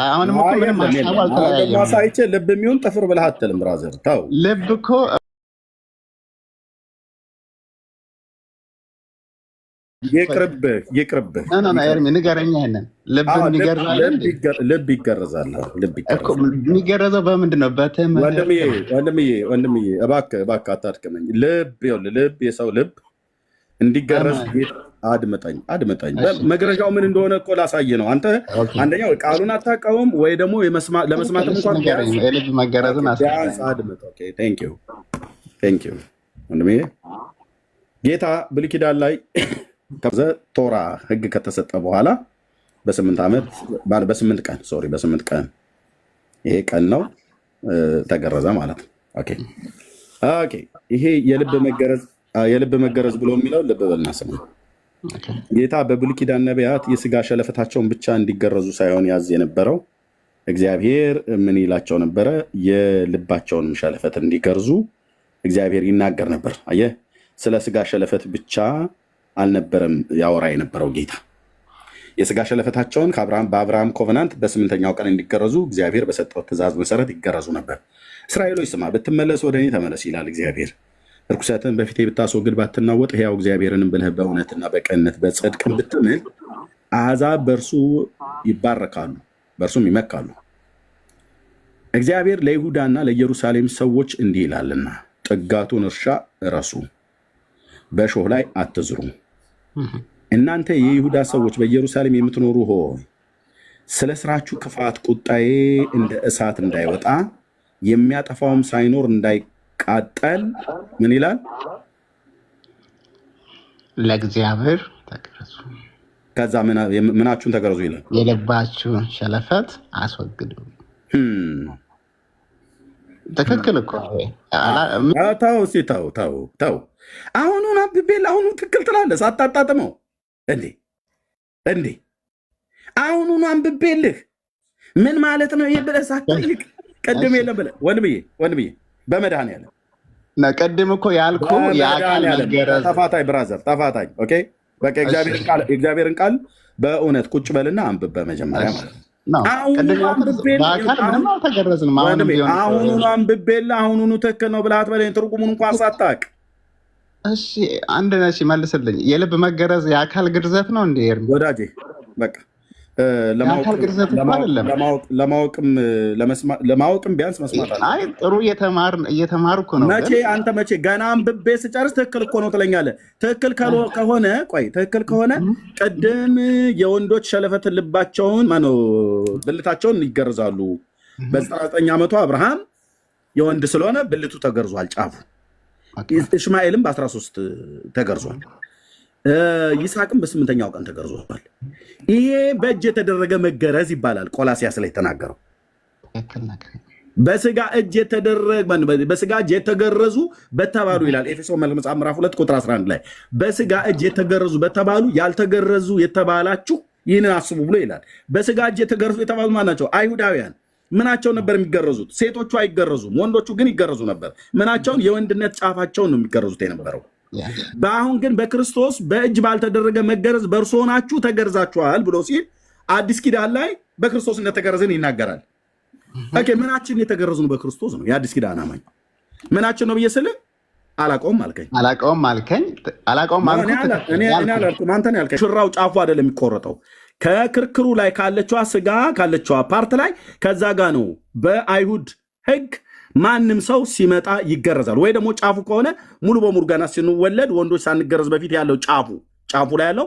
አሁንም እኮ ምንም ሀሳቡ አልተለያየም። ማሳይቼ ልብ የሚሆን ጥፍር ብለህ አትልም ብራዘር። ተው። ልብ እኮ ይቅርብህ። ንገረኝ። ይሄንን ልብ ይገረዛል። የሚገረዘው በምንድን ነው? ወንድምዬ እባክህ አታድክመኝ። ልብ የሰው ልብ እንዲገረዝ አድምጠኝ። መግረዣው ምን እንደሆነ እኮ ላሳየ ነው። አንተ አንደኛው ቃሉን አታውቀውም ወይ ደግሞ ለመስማት እንኳን ልብ መገረዝን አድምጥ። ወንድምዬ ጌታ ብሉይ ኪዳን ላይ ቶራ ሕግ ከተሰጠ በኋላ በስምንት ቀን ይሄ ቀን ነው ተገረዘ ማለት ነው። ይሄ የልብ መገረዝ ብሎ የሚለው ልብ በልና ስማ። ጌታ በብሉይ ኪዳን ነቢያት የስጋ ሸለፈታቸውን ብቻ እንዲገረዙ ሳይሆን ያዝ የነበረው እግዚአብሔር ምን ይላቸው ነበረ? የልባቸውን ሸለፈት እንዲገርዙ እግዚአብሔር ይናገር ነበር። አየህ፣ ስለ ስጋ ሸለፈት ብቻ አልነበረም ያወራ የነበረው ጌታ። የስጋ ሸለፈታቸውን በአብርሃም ኮቨናንት በስምንተኛው ቀን እንዲገረዙ እግዚአብሔር በሰጠው ትእዛዝ መሰረት ይገረዙ ነበር። እስራኤሎች ስማ፣ ብትመለስ ወደ እኔ ተመለስ ይላል እግዚአብሔር። እርኩሰትን በፊቴ ብታስወግድ ባትናወጥ፣ ሕያው እግዚአብሔርንም ብለህ በእውነትና በቅንነት በጽድቅም ብትምል፣ አሕዛብ በእርሱ ይባረካሉ፣ በእርሱም ይመካሉ። እግዚአብሔር ለይሁዳና ለኢየሩሳሌም ሰዎች እንዲህ ይላልና፣ ጥጋቱን እርሻ እረሱ፣ በእሾህ ላይ አትዝሩ። እናንተ የይሁዳ ሰዎች በኢየሩሳሌም የምትኖሩ ሆይ ስለ ስራችሁ ክፋት ቁጣዬ እንደ እሳት እንዳይወጣ የሚያጠፋውም ሳይኖር እንዳይቃጠል ምን ይላል? ለእግዚአብሔር ተገረዙ። ከዛ ምናችሁን ተገረዙ ይላል። የልባችሁን ሸለፈት አስወግዱ። ትክክል እኮ ተው እስኪ ተው። አሁኑን አንብቤልህ አሁኑ ትክክል ትላለህ ሳታጣጥመው እንዴ አሁኑኑ አንብቤልህ ምን ማለት ነው ይሄ ብለህ ሳትጠይቅ ቅድም የለም ብለህ ወንድምዬ በመድኃኒዓለም ቅድም እኮ ያልኩ የአካል መገረዝ ተፋታኝ ብራዘር ተፋታኝ። ኦኬ በቃ እግዚአብሔርን ቃል በእውነት ቁጭ በልና አንብብ በመጀመሪያ ማለት ነው። አሁኑኑ አንብቤልህ አሁኑኑ ትክክል ነው ብለህ አትበለኝ ትርጉሙን እንኳን ሳታውቅ። እሺ አንድ ነሽ መልስልኝ። የልብ መገረዝ የአካል ግርዘት ነው እንዴ ወዳጄ? በቃ ለማወቅም ቢያንስ መስማት አለ። ጥሩ እየተማርኩ ነው። መቼ ገና አንብቤ ስጨርስ ትክክል እኮ ነው ትለኛለህ። ትክክል ከሆነ ቅድም የወንዶች ሸለፈት ልባቸውን ብልታቸውን ይገርዛሉ። በ99 ዓመቱ አብርሃም የወንድ ስለሆነ ብልቱ ተገርዟል ጫፉ። እስማኤልም በ13 ተገርዟል። ይስሐቅም በ8ኛው ቀን ተገርዟል። ይሄ በእጅ የተደረገ መገረዝ ይባላል። ቆላሲያስ ላይ ተናገረው። በስጋ እጅ የተገረዙ በተባሉ ይላል ኤፌሶን መጽሐፍ ምዕራፍ 2 ቁጥር 11 ላይ በስጋ እጅ የተገረዙ በተባሉ ያልተገረዙ የተባላችሁ ይህንን አስቡ ብሎ ይላል። በስጋ እጅ የተገረዙ የተባሉ ማናቸው? አይሁዳውያን ምናቸው ነበር የሚገረዙት? ሴቶቹ አይገረዙም፣ ወንዶቹ ግን ይገረዙ ነበር። ምናቸውን? የወንድነት ጫፋቸውን ነው የሚገረዙት የነበረው። በአሁን ግን በክርስቶስ በእጅ ባልተደረገ መገረዝ በእርሱ ሆናችሁ ተገርዛችኋል ብሎ ሲል አዲስ ኪዳን ላይ በክርስቶስ እንደተገረዝን ይናገራል። ምናችን የተገረዙ ነው? በክርስቶስ ነው። የአዲስ ኪዳን አማኝ ምናችን ነው ብዬ ስልህ አላውቀውም አልከኝ። አንተን ያልከኝ ሽራው ጫፉ አይደለም የሚቆረጠው ከክርክሩ ላይ ካለችዋ ስጋ ካለችዋ ፓርት ላይ ከዛ ጋ ነው። በአይሁድ ሕግ ማንም ሰው ሲመጣ ይገረዛል። ወይ ደግሞ ጫፉ ከሆነ ሙሉ በሙሉ ገና ስንወለድ ወንዶች ሳንገረዝ በፊት ያለው ጫፉ ላይ ያለው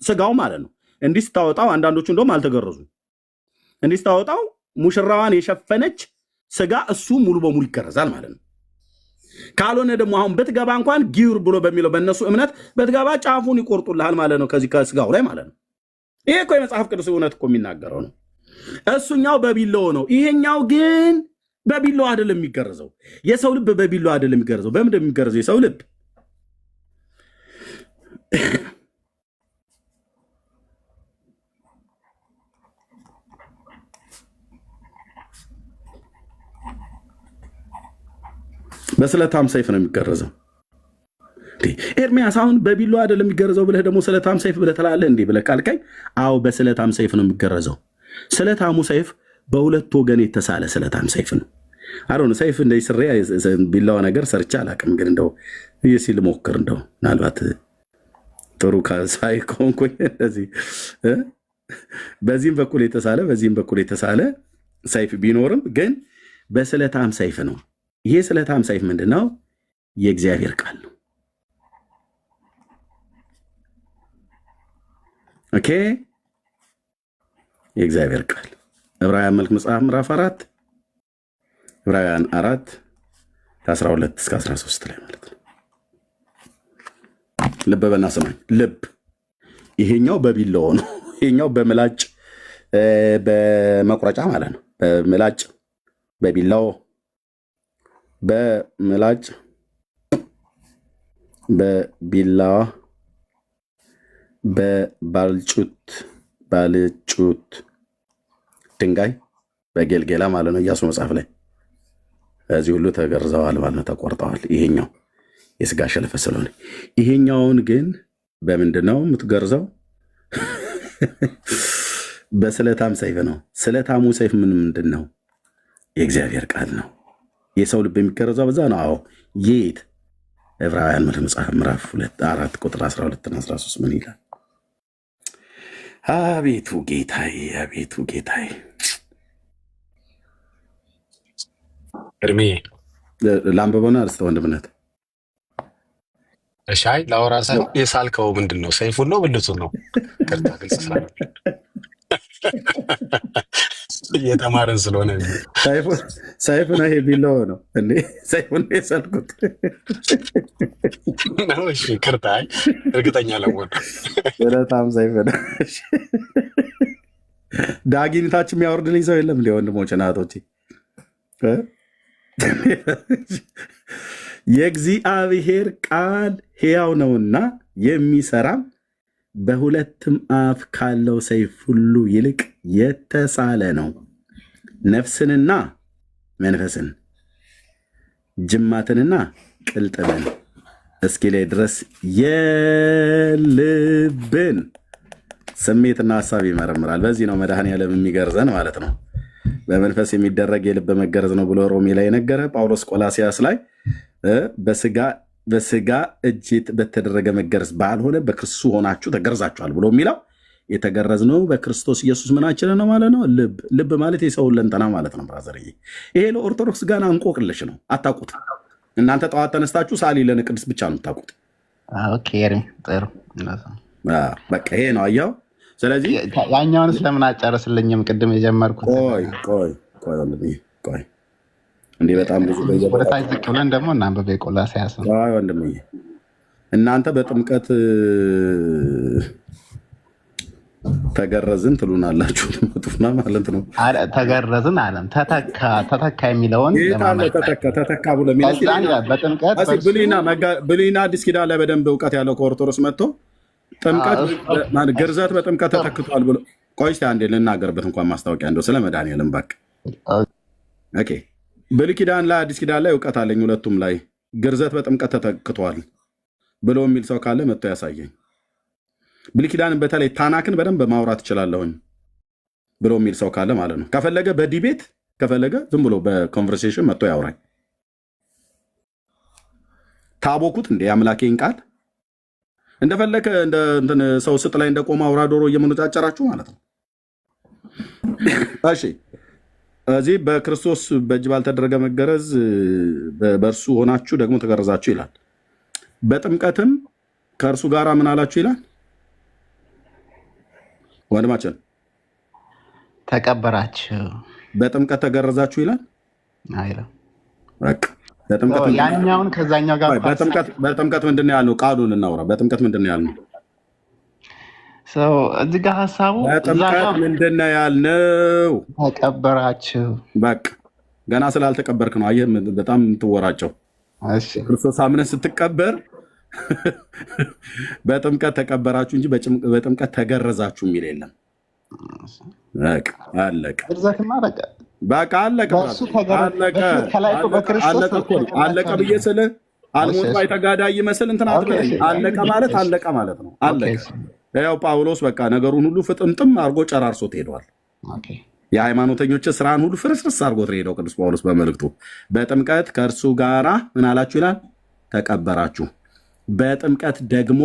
ስጋው ማለት ነው። እንዲህ ስታወጣው አንዳንዶቹ እንደውም አልተገረዙ። እንዲህ ስታወጣው ሙሽራዋን የሸፈነች ስጋ እሱ ሙሉ በሙሉ ይገረዛል ማለት ነው። ካልሆነ ደግሞ አሁን ብትገባ እንኳን ጊውር ብሎ በሚለው በእነሱ እምነት ብትገባ ጫፉን ይቆርጡልሃል ማለት ነው፣ ከዚህ ከስጋው ላይ ማለት ነው። ይሄ እኮ የመጽሐፍ ቅዱስ እውነት እኮ የሚናገረው ነው። እሱኛው በቢላው ነው። ይሄኛው ግን በቢላው አይደለም የሚገረዘው። የሰው ልብ በቢላው አይደለም የሚገረዘው። በምንድን ነው የሚገረዘው የሰው ልብ? በስለታም ሰይፍ ነው የሚገረዘው። ኤርሚያስ አሁን በቢላው አይደለም የሚገረዘው ብለህ ደግሞ ስለታም ሰይፍ ብለህ ትላለህ እንዴ ብለህ ካልከኝ፣ አዎ በስለታም ሰይፍ ነው የሚገረዘው። ስለታሙ ሰይፍ በሁለት ወገን የተሳለ ስለታም ሰይፍ ነው። አሁን ሰይፍ እንደ ስሬ ቢላዋ ነገር ሰርቼ አላውቅም፣ ግን እንደው ሲል ሞክር እንደው ምናልባት ጥሩ ከሳይ ከሆንኩኝ እንደዚህ በዚህም በኩል የተሳለ ሰይፍ ቢኖርም ግን በስለታም ሰይፍ ነው። ይሄ ስለታም ሰይፍ ምንድን ነው? የእግዚአብሔር ቃል ነው። ኦኬ፣ የእግዚአብሔር ቃል ዕብራውያን መልክ መጽሐፍ ምዕራፍ 4 ዕብራውያን 4 ከ12 እስከ 13 ላይ ማለት ነው። ልብ በና ስማኝ፣ ልብ ይሄኛው በቢላው ነው። ይሄኛው በምላጭ በመቁረጫ ማለት ነው። በምላጭ በቢላው በምላጭ በቢላዋ ባልጩት ድንጋይ በጌልጌላ ማለት ነው። ኢያሱ መጽሐፍ ላይ እዚህ ሁሉ ተገርዘዋል ማለት ነው፣ ተቆርጠዋል። ይሄኛው የስጋ ሸለፈት ስለሆነ ይሄኛውን ግን በምንድን ነው የምትገርዘው? በስለታም ሰይፍ ነው። ስለታሙ ሰይፍ ምንድን ነው? የእግዚአብሔር ቃል ነው። የሰው ልብ የሚገረዘው በዛ ነው። አዎ የት? ዕብራውያን መጽሐፍ ምዕራፍ 4 ቁጥር 12 እና 13 ምን ይላል? አቤቱ ጌታዬ፣ አቤቱ ጌታዬ። እድሜ ላንብበውና አርስተ ወንድምነት እሻይ ላወራ ሳይሆን የሳልከው ምንድን ነው? ሰይፉን ነው ብልቱን ነው? ቅርታ ግልጽ ስላለ እየተማርን ስለሆነ ሰይፉ ነው ይሄ ቢለው ነው እንዴ? ሰይፉ ነው የሰልኩት ነው። እሺ ይቅርታ፣ እርግጠኛ ለወዱ በጣም ሰይፉ ነው። ዳጊነታችን የሚያወርድልኝ ሰው የለም እንዲ ወንድሞች ናቶቼ። የእግዚአብሔር ቃል ሕያው ነውና የሚሰራም በሁለትም አፍ ካለው ሰይፍ ሁሉ ይልቅ የተሳለ ነው፣ ነፍስንና መንፈስን ጅማትንና ቅልጥምን እስኪለይ ድረስ የልብን ስሜትና ሀሳብ ይመረምራል። በዚህ ነው መድኃኔዓለም የሚገርዘን ማለት ነው። በመንፈስ የሚደረግ የልብ መገረዝ ነው ብሎ ሮሜ ላይ የነገረ ጳውሎስ ቆላሲያስ ላይ በስጋ እጅ በተደረገ መገረዝ ባልሆነ በክርስቶስ ሆናችሁ ተገርዛችኋል ብሎ የሚለው የተገረዝነው በክርስቶስ ኢየሱስ ምናችን ነው ማለት ነው። ልብ ማለት የሰውን ለንተና ማለት ነው። ብራዘርዬ ይሄ ለኦርቶዶክስ ጋና እንቆቅልሽ ነው። አታውቁት እናንተ። ጠዋት ተነስታችሁ ሳሊ ለንቅድስ ብቻ ነው የምታውቁት። በቃ ይሄ ነው አያው። ስለዚህ ያኛውን ስለምን አጨርስልኝም? ቅድም የጀመርኩት ቆይ እንዲህ በጣም ብዙ ወደታች ዝቅ ብለን ደግሞ እናንበበ ቆላስይስ ወንድምዬ፣ እናንተ በጥምቀት ተገረዝን ትሉናላችሁ ትመጡና ማለት ነው። ተገረዝን አለም ተተካ የሚለውን ተተካ ብሎ ብሉይና አዲስ ኪዳን ላይ በደንብ እውቀት ያለው ከኦርቶዶክስ መጥቶ ጥምቀት ግርዘት በጥምቀት ተተክቷል ብሎ ቆይ እስኪ አንዴ ልናገርበት እንኳን ማስታወቂያ እንደው ስለ መድኃኔዓለም እባክህ። ኦኬ ብሉይ ኪዳን ላይ አዲስ ኪዳን ላይ እውቀት አለኝ ሁለቱም ላይ ግርዘት በጥምቀት ተተክቷል ብሎ የሚል ሰው ካለ መጥቶ ያሳየኝ። ብሉይ ኪዳንን በተለይ ታናክን በደንብ ማውራት እችላለሁኝ ብሎ የሚል ሰው ካለ ማለት ነው። ከፈለገ በዲቤት ከፈለገ ዝም ብሎ በኮንቨርሴሽን መጥቶ ያውራኝ። ታቦኩት እንደ አምላኬን ቃል እንደፈለከ ሰው ስጥ ላይ እንደቆመ አውራ ዶሮ እየመነጫጨራችሁ ማለት ነው። እሺ እዚህ በክርስቶስ በእጅ ባልተደረገ መገረዝ በእርሱ ሆናችሁ ደግሞ ተገረዛችሁ ይላል። በጥምቀትም ከእርሱ ጋር ምን አላችሁ ይላል ወንድማችን? ተቀበራችሁ። በጥምቀት ተገረዛችሁ ይላል አይደል? በቃ ያኛውን ከዛኛው ጋር በጥምቀት ምንድን ነው ያልነው? ቃሉን እናውራ። በጥምቀት ምንድን ነው ያልነው? እዚህ ጋር ሀሳቡ በጥምቀት ምንድን ነው ያልነው? ተቀበራችሁ። በቃ ገና ስላልተቀበርክ ነው። አየህ በጣም የምትወራጨው። ክርስቶስ አምነህ ስትቀበር በጥምቀት ተቀበራችሁ እንጂ በጥምቀት ተገረዛችሁ የሚል የለም። በቃ አለቀ። በቃ አለቀ ብዬ ስልህ አልሞት ባይ ተጋዳይ ይመስል እንትን አትበለኝ። አለቀ ማለት አለቀ ማለት ነው። አለቀ። ያው ጳውሎስ በቃ ነገሩን ሁሉ ፍጥምጥም አድርጎ ጨራርሶት ሄደዋል። የሃይማኖተኞች ስራን ሁሉ ፍርስርስ አድርጎት ሄደው ቅዱስ ጳውሎስ በመልእክቱ በጥምቀት ከእርሱ ጋራ ምን አላችሁ ይላል? ተቀበራችሁ። በጥምቀት ደግሞ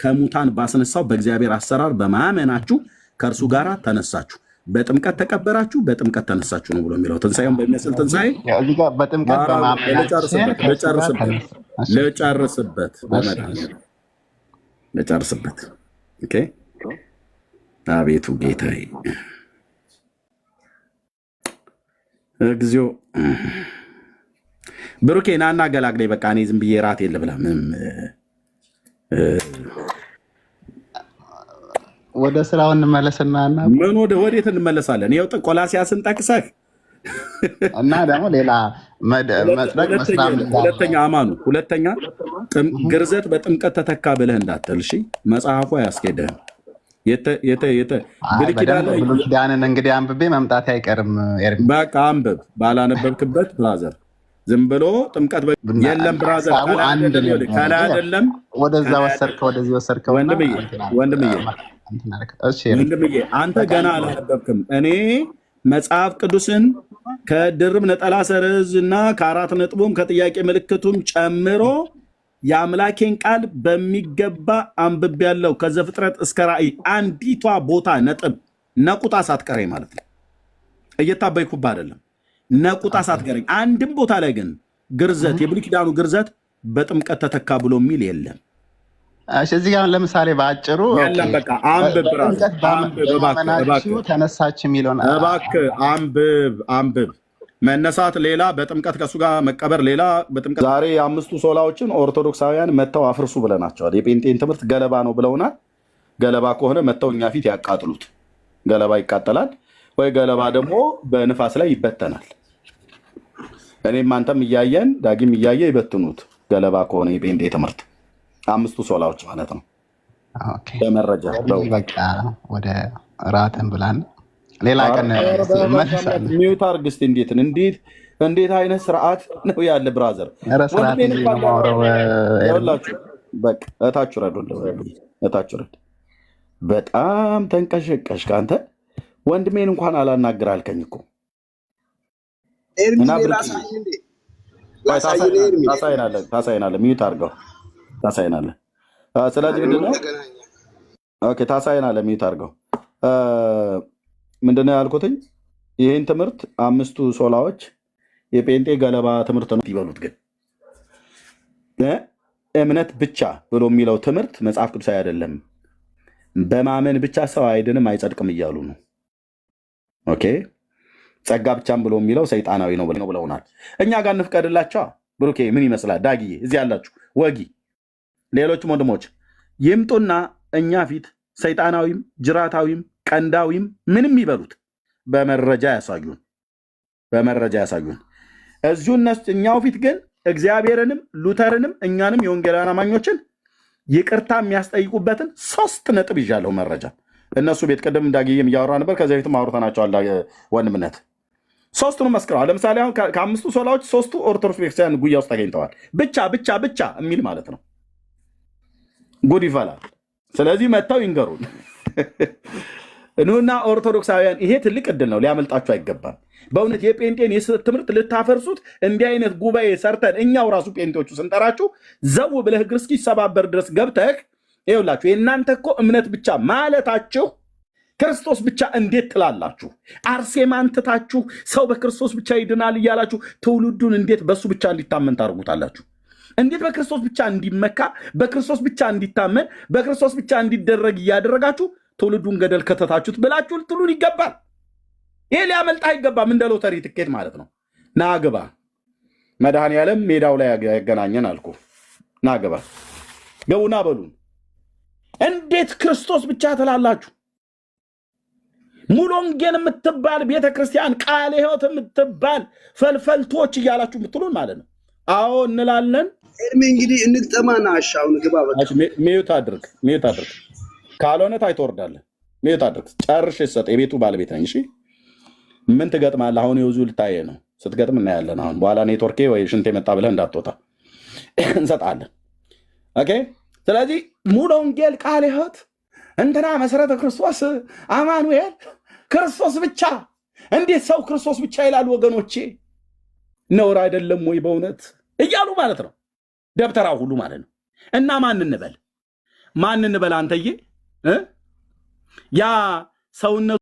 ከሙታን ባስነሳው በእግዚአብሔር አሰራር በማመናችሁ ከእርሱ ጋራ ተነሳችሁ። በጥምቀት ተቀበራችሁ፣ በጥምቀት ተነሳችሁ ነው ብሎ የሚለው ትንሣኤውን በሚመስል ትንሣኤ ልጨርስበት። አቤቱ ጌታዬ እግዚኦ ብሩኬ ናና ገላግለኝ። በቃ እኔ ዝም ብዬ ራት የለ ብላ ምንም ወደ ስራው እንመለስና ምን ወዴት እንመለሳለን? ይኸው ቆላስይስን ጠቅሰህ እና ደግሞ ሌላ ሁለተኛ አማኑ ሁለተኛ ግርዘት በጥምቀት ተተካ ብለህ እንዳትል እሺ። መጽሐፉ አያስኬድህም። ብሉይ ኪዳንን እንግዲህ አንብቤ መምጣት አይቀርም። በቃ አንብብ። ባላነበብክበት ብራዘር ዝም ብሎ ጥምቀት የለም ብራዘር ከላይ አይደለም። ወደዛ ወሰድከው፣ ወደዚህ ወሰድከው። ወንድምዬ አንተ ገና አላነበብክም። እኔ መጽሐፍ ቅዱስን ከድርብ ነጠላ ሰረዝ እና ከአራት ነጥቡም ከጥያቄ ምልክቱም ጨምሮ የአምላኬን ቃል በሚገባ አንብቤ ያለው ከዘፍጥረት እስከ ራእይ አንዲቷ ቦታ ነጥብ ነቁጣ ሳትቀረኝ ማለት ነው። እየታበይኩባ አይደለም። ነቁጣ ሳትቀረኝ አንድም ቦታ ላይ ግን ግርዘት የብሉይ ኪዳኑ ግርዘት በጥምቀት ተተካ ብሎ የሚል የለም። እሺ እዚህ ጋር ለምሳሌ በአጭሩ የለም በቃ አንብብ፣ ብራዘር አንብብ፣ በማመናችሁ ተነሳች የሚለውን እባክህ አንብብ። መነሳት ሌላ፣ በጥምቀት ከእሱ ጋር መቀበር ሌላ። በጥምቀት ዛሬ የአምስቱ ሶላዎችን ኦርቶዶክሳውያን መጥተው አፍርሱ ብለናቸዋል። የጴንጤን ትምህርት ገለባ ነው ብለውናል። ገለባ ከሆነ መጥተው እኛ ፊት ያቃጥሉት። ገለባ ይቃጠላል ወይ ገለባ ደግሞ በንፋስ ላይ ይበተናል። እኔም አንተም እያየን ዳጊም እያየ ይበትኑት። ገለባ ከሆነ የጴንጤ ትምህርት አምስቱ ሶላዎች ማለት ነው። በመረጃ በቃ ወደ ራተን ብላን ሌላ ቀን ሚዩት አድርግ እስኪ። እንዴት አይነት ስርዓት ነው ያለ ብራዘር? በቃ እታችሁ ረድ። በጣም ተንቀሸቀሽ ከአንተ ወንድሜን እንኳን አላናግር አልከኝ እኮ ታሳይናለህ። ሚዩት አድርገው ታሳይናለህ። ስለዚህ ምንድነው ታሳይናለህ። ሚዩት አድርገው ምንድነው ያልኩትኝ? ይህን ትምህርት አምስቱ ሶላዎች የጴንጤ ገለባ ትምህርት ነው ይበሉት። ግን እምነት ብቻ ብሎ የሚለው ትምህርት መጽሐፍ ቅዱሳዊ አይደለም። በማመን ብቻ ሰው አይድንም አይጸድቅም እያሉ ነው። ኦኬ ጸጋ ብቻም ብሎ የሚለው ሰይጣናዊ ነው ብለውናል። እኛ ጋር እንፍቀድላቸው። ብሩኬ ምን ይመስላል? ዳጊዬ እዚህ ያላችሁ ወጊ፣ ሌሎችም ወንድሞች ይምጡና እኛ ፊት ሰይጣናዊም ጅራታዊም ቀንዳዊም ምንም ይበሉት በመረጃ ያሳዩን። እዚሁ እኛው ፊት ግን እግዚአብሔርንም ሉተርንም እኛንም የወንጌላውያን አማኞችን ይቅርታ የሚያስጠይቁበትን 3 ነጥብ ይዣለሁ መረጃ። እነሱ ቤት ቅድም እንዳግየም እያወራ ነበር። ከዚ በፊትም አውርተናቸዋል። ወንድምነት 3ቱንም መስክረዋል። ለምሳሌ አሁን ከአምስቱ ሶላዎች 3ቱ ኦርቶዶክስ ቤተክርስቲያን ጉያ ውስጥ ተገኝተዋል። ብቻ የሚል ማለት ነው። ጉድ ይፈላል። ስለዚህ መጥተው ይንገሩን። ኑና ኦርቶዶክሳውያን፣ ይሄ ትልቅ እድል ነው፣ ሊያመልጣችሁ አይገባም። በእውነት የጴንጤን የስህተት ትምህርት ልታፈርሱት እንዲህ አይነት ጉባኤ ሰርተን እኛው ራሱ ጴንጤዎቹ ስንጠራችሁ ዘው ብለህ እግር እስኪሰባበር ድረስ ገብተህ ይኸውላችሁ፣ የእናንተ እኮ እምነት ብቻ ማለታችሁ ክርስቶስ ብቻ እንዴት ትላላችሁ? አርሴማን ትታችሁ ሰው በክርስቶስ ብቻ ይድናል እያላችሁ ትውልዱን እንዴት በሱ ብቻ እንዲታመን ታደርጉታላችሁ? እንዴት በክርስቶስ ብቻ እንዲመካ፣ በክርስቶስ ብቻ እንዲታመን፣ በክርስቶስ ብቻ እንዲደረግ እያደረጋችሁ ትውልዱን ገደል ከተታችሁት ብላችሁ ልትሉን ይገባል። ይሄ ሊያመልጥ አይገባም። እንደ ሎተሪ ትኬት ማለት ነው። ናግባ መድኃኔዓለም ሜዳው ላይ ያገናኘን አልኩ። ናግባ ገቡና በሉን። እንዴት ክርስቶስ ብቻ ትላላችሁ? ሙሉ ወንጌል የምትባል ቤተክርስቲያን፣ ቃለ ሕይወት የምትባል ፈልፈልቶች እያላችሁ የምትሉን ማለት ነው። አዎ እንላለን። እንግዲህ እንግጠማና አሻውን ግባ። ሚዩት አድርግ። ካልሆነ ታይተወርዳለህ። ሚዩት አድርግ። ጨርሽ ሰጥ። የቤቱ ባለቤት ነኝ። እሺ ምን ትገጥማለህ? አሁን የውዙ ልታየ ነው። ስትገጥም እናያለን። አሁን በኋላ ኔትወርኬ ወይ ሽንት የመጣ ብለህ እንዳትወጣ እንሰጣለን። ኦኬ። ስለዚህ ሙሉ ወንጌል ቃለ ሕይወት እንትና መሰረተ ክርስቶስ አማኑኤል ክርስቶስ ብቻ። እንዴት ሰው ክርስቶስ ብቻ ይላል? ወገኖቼ ነውር አይደለም ወይ በእውነት እያሉ ማለት ነው። ደብተራው ሁሉ ማለት ነው። እና ማን እንበል አንተዬ? ያ ሰውነቱ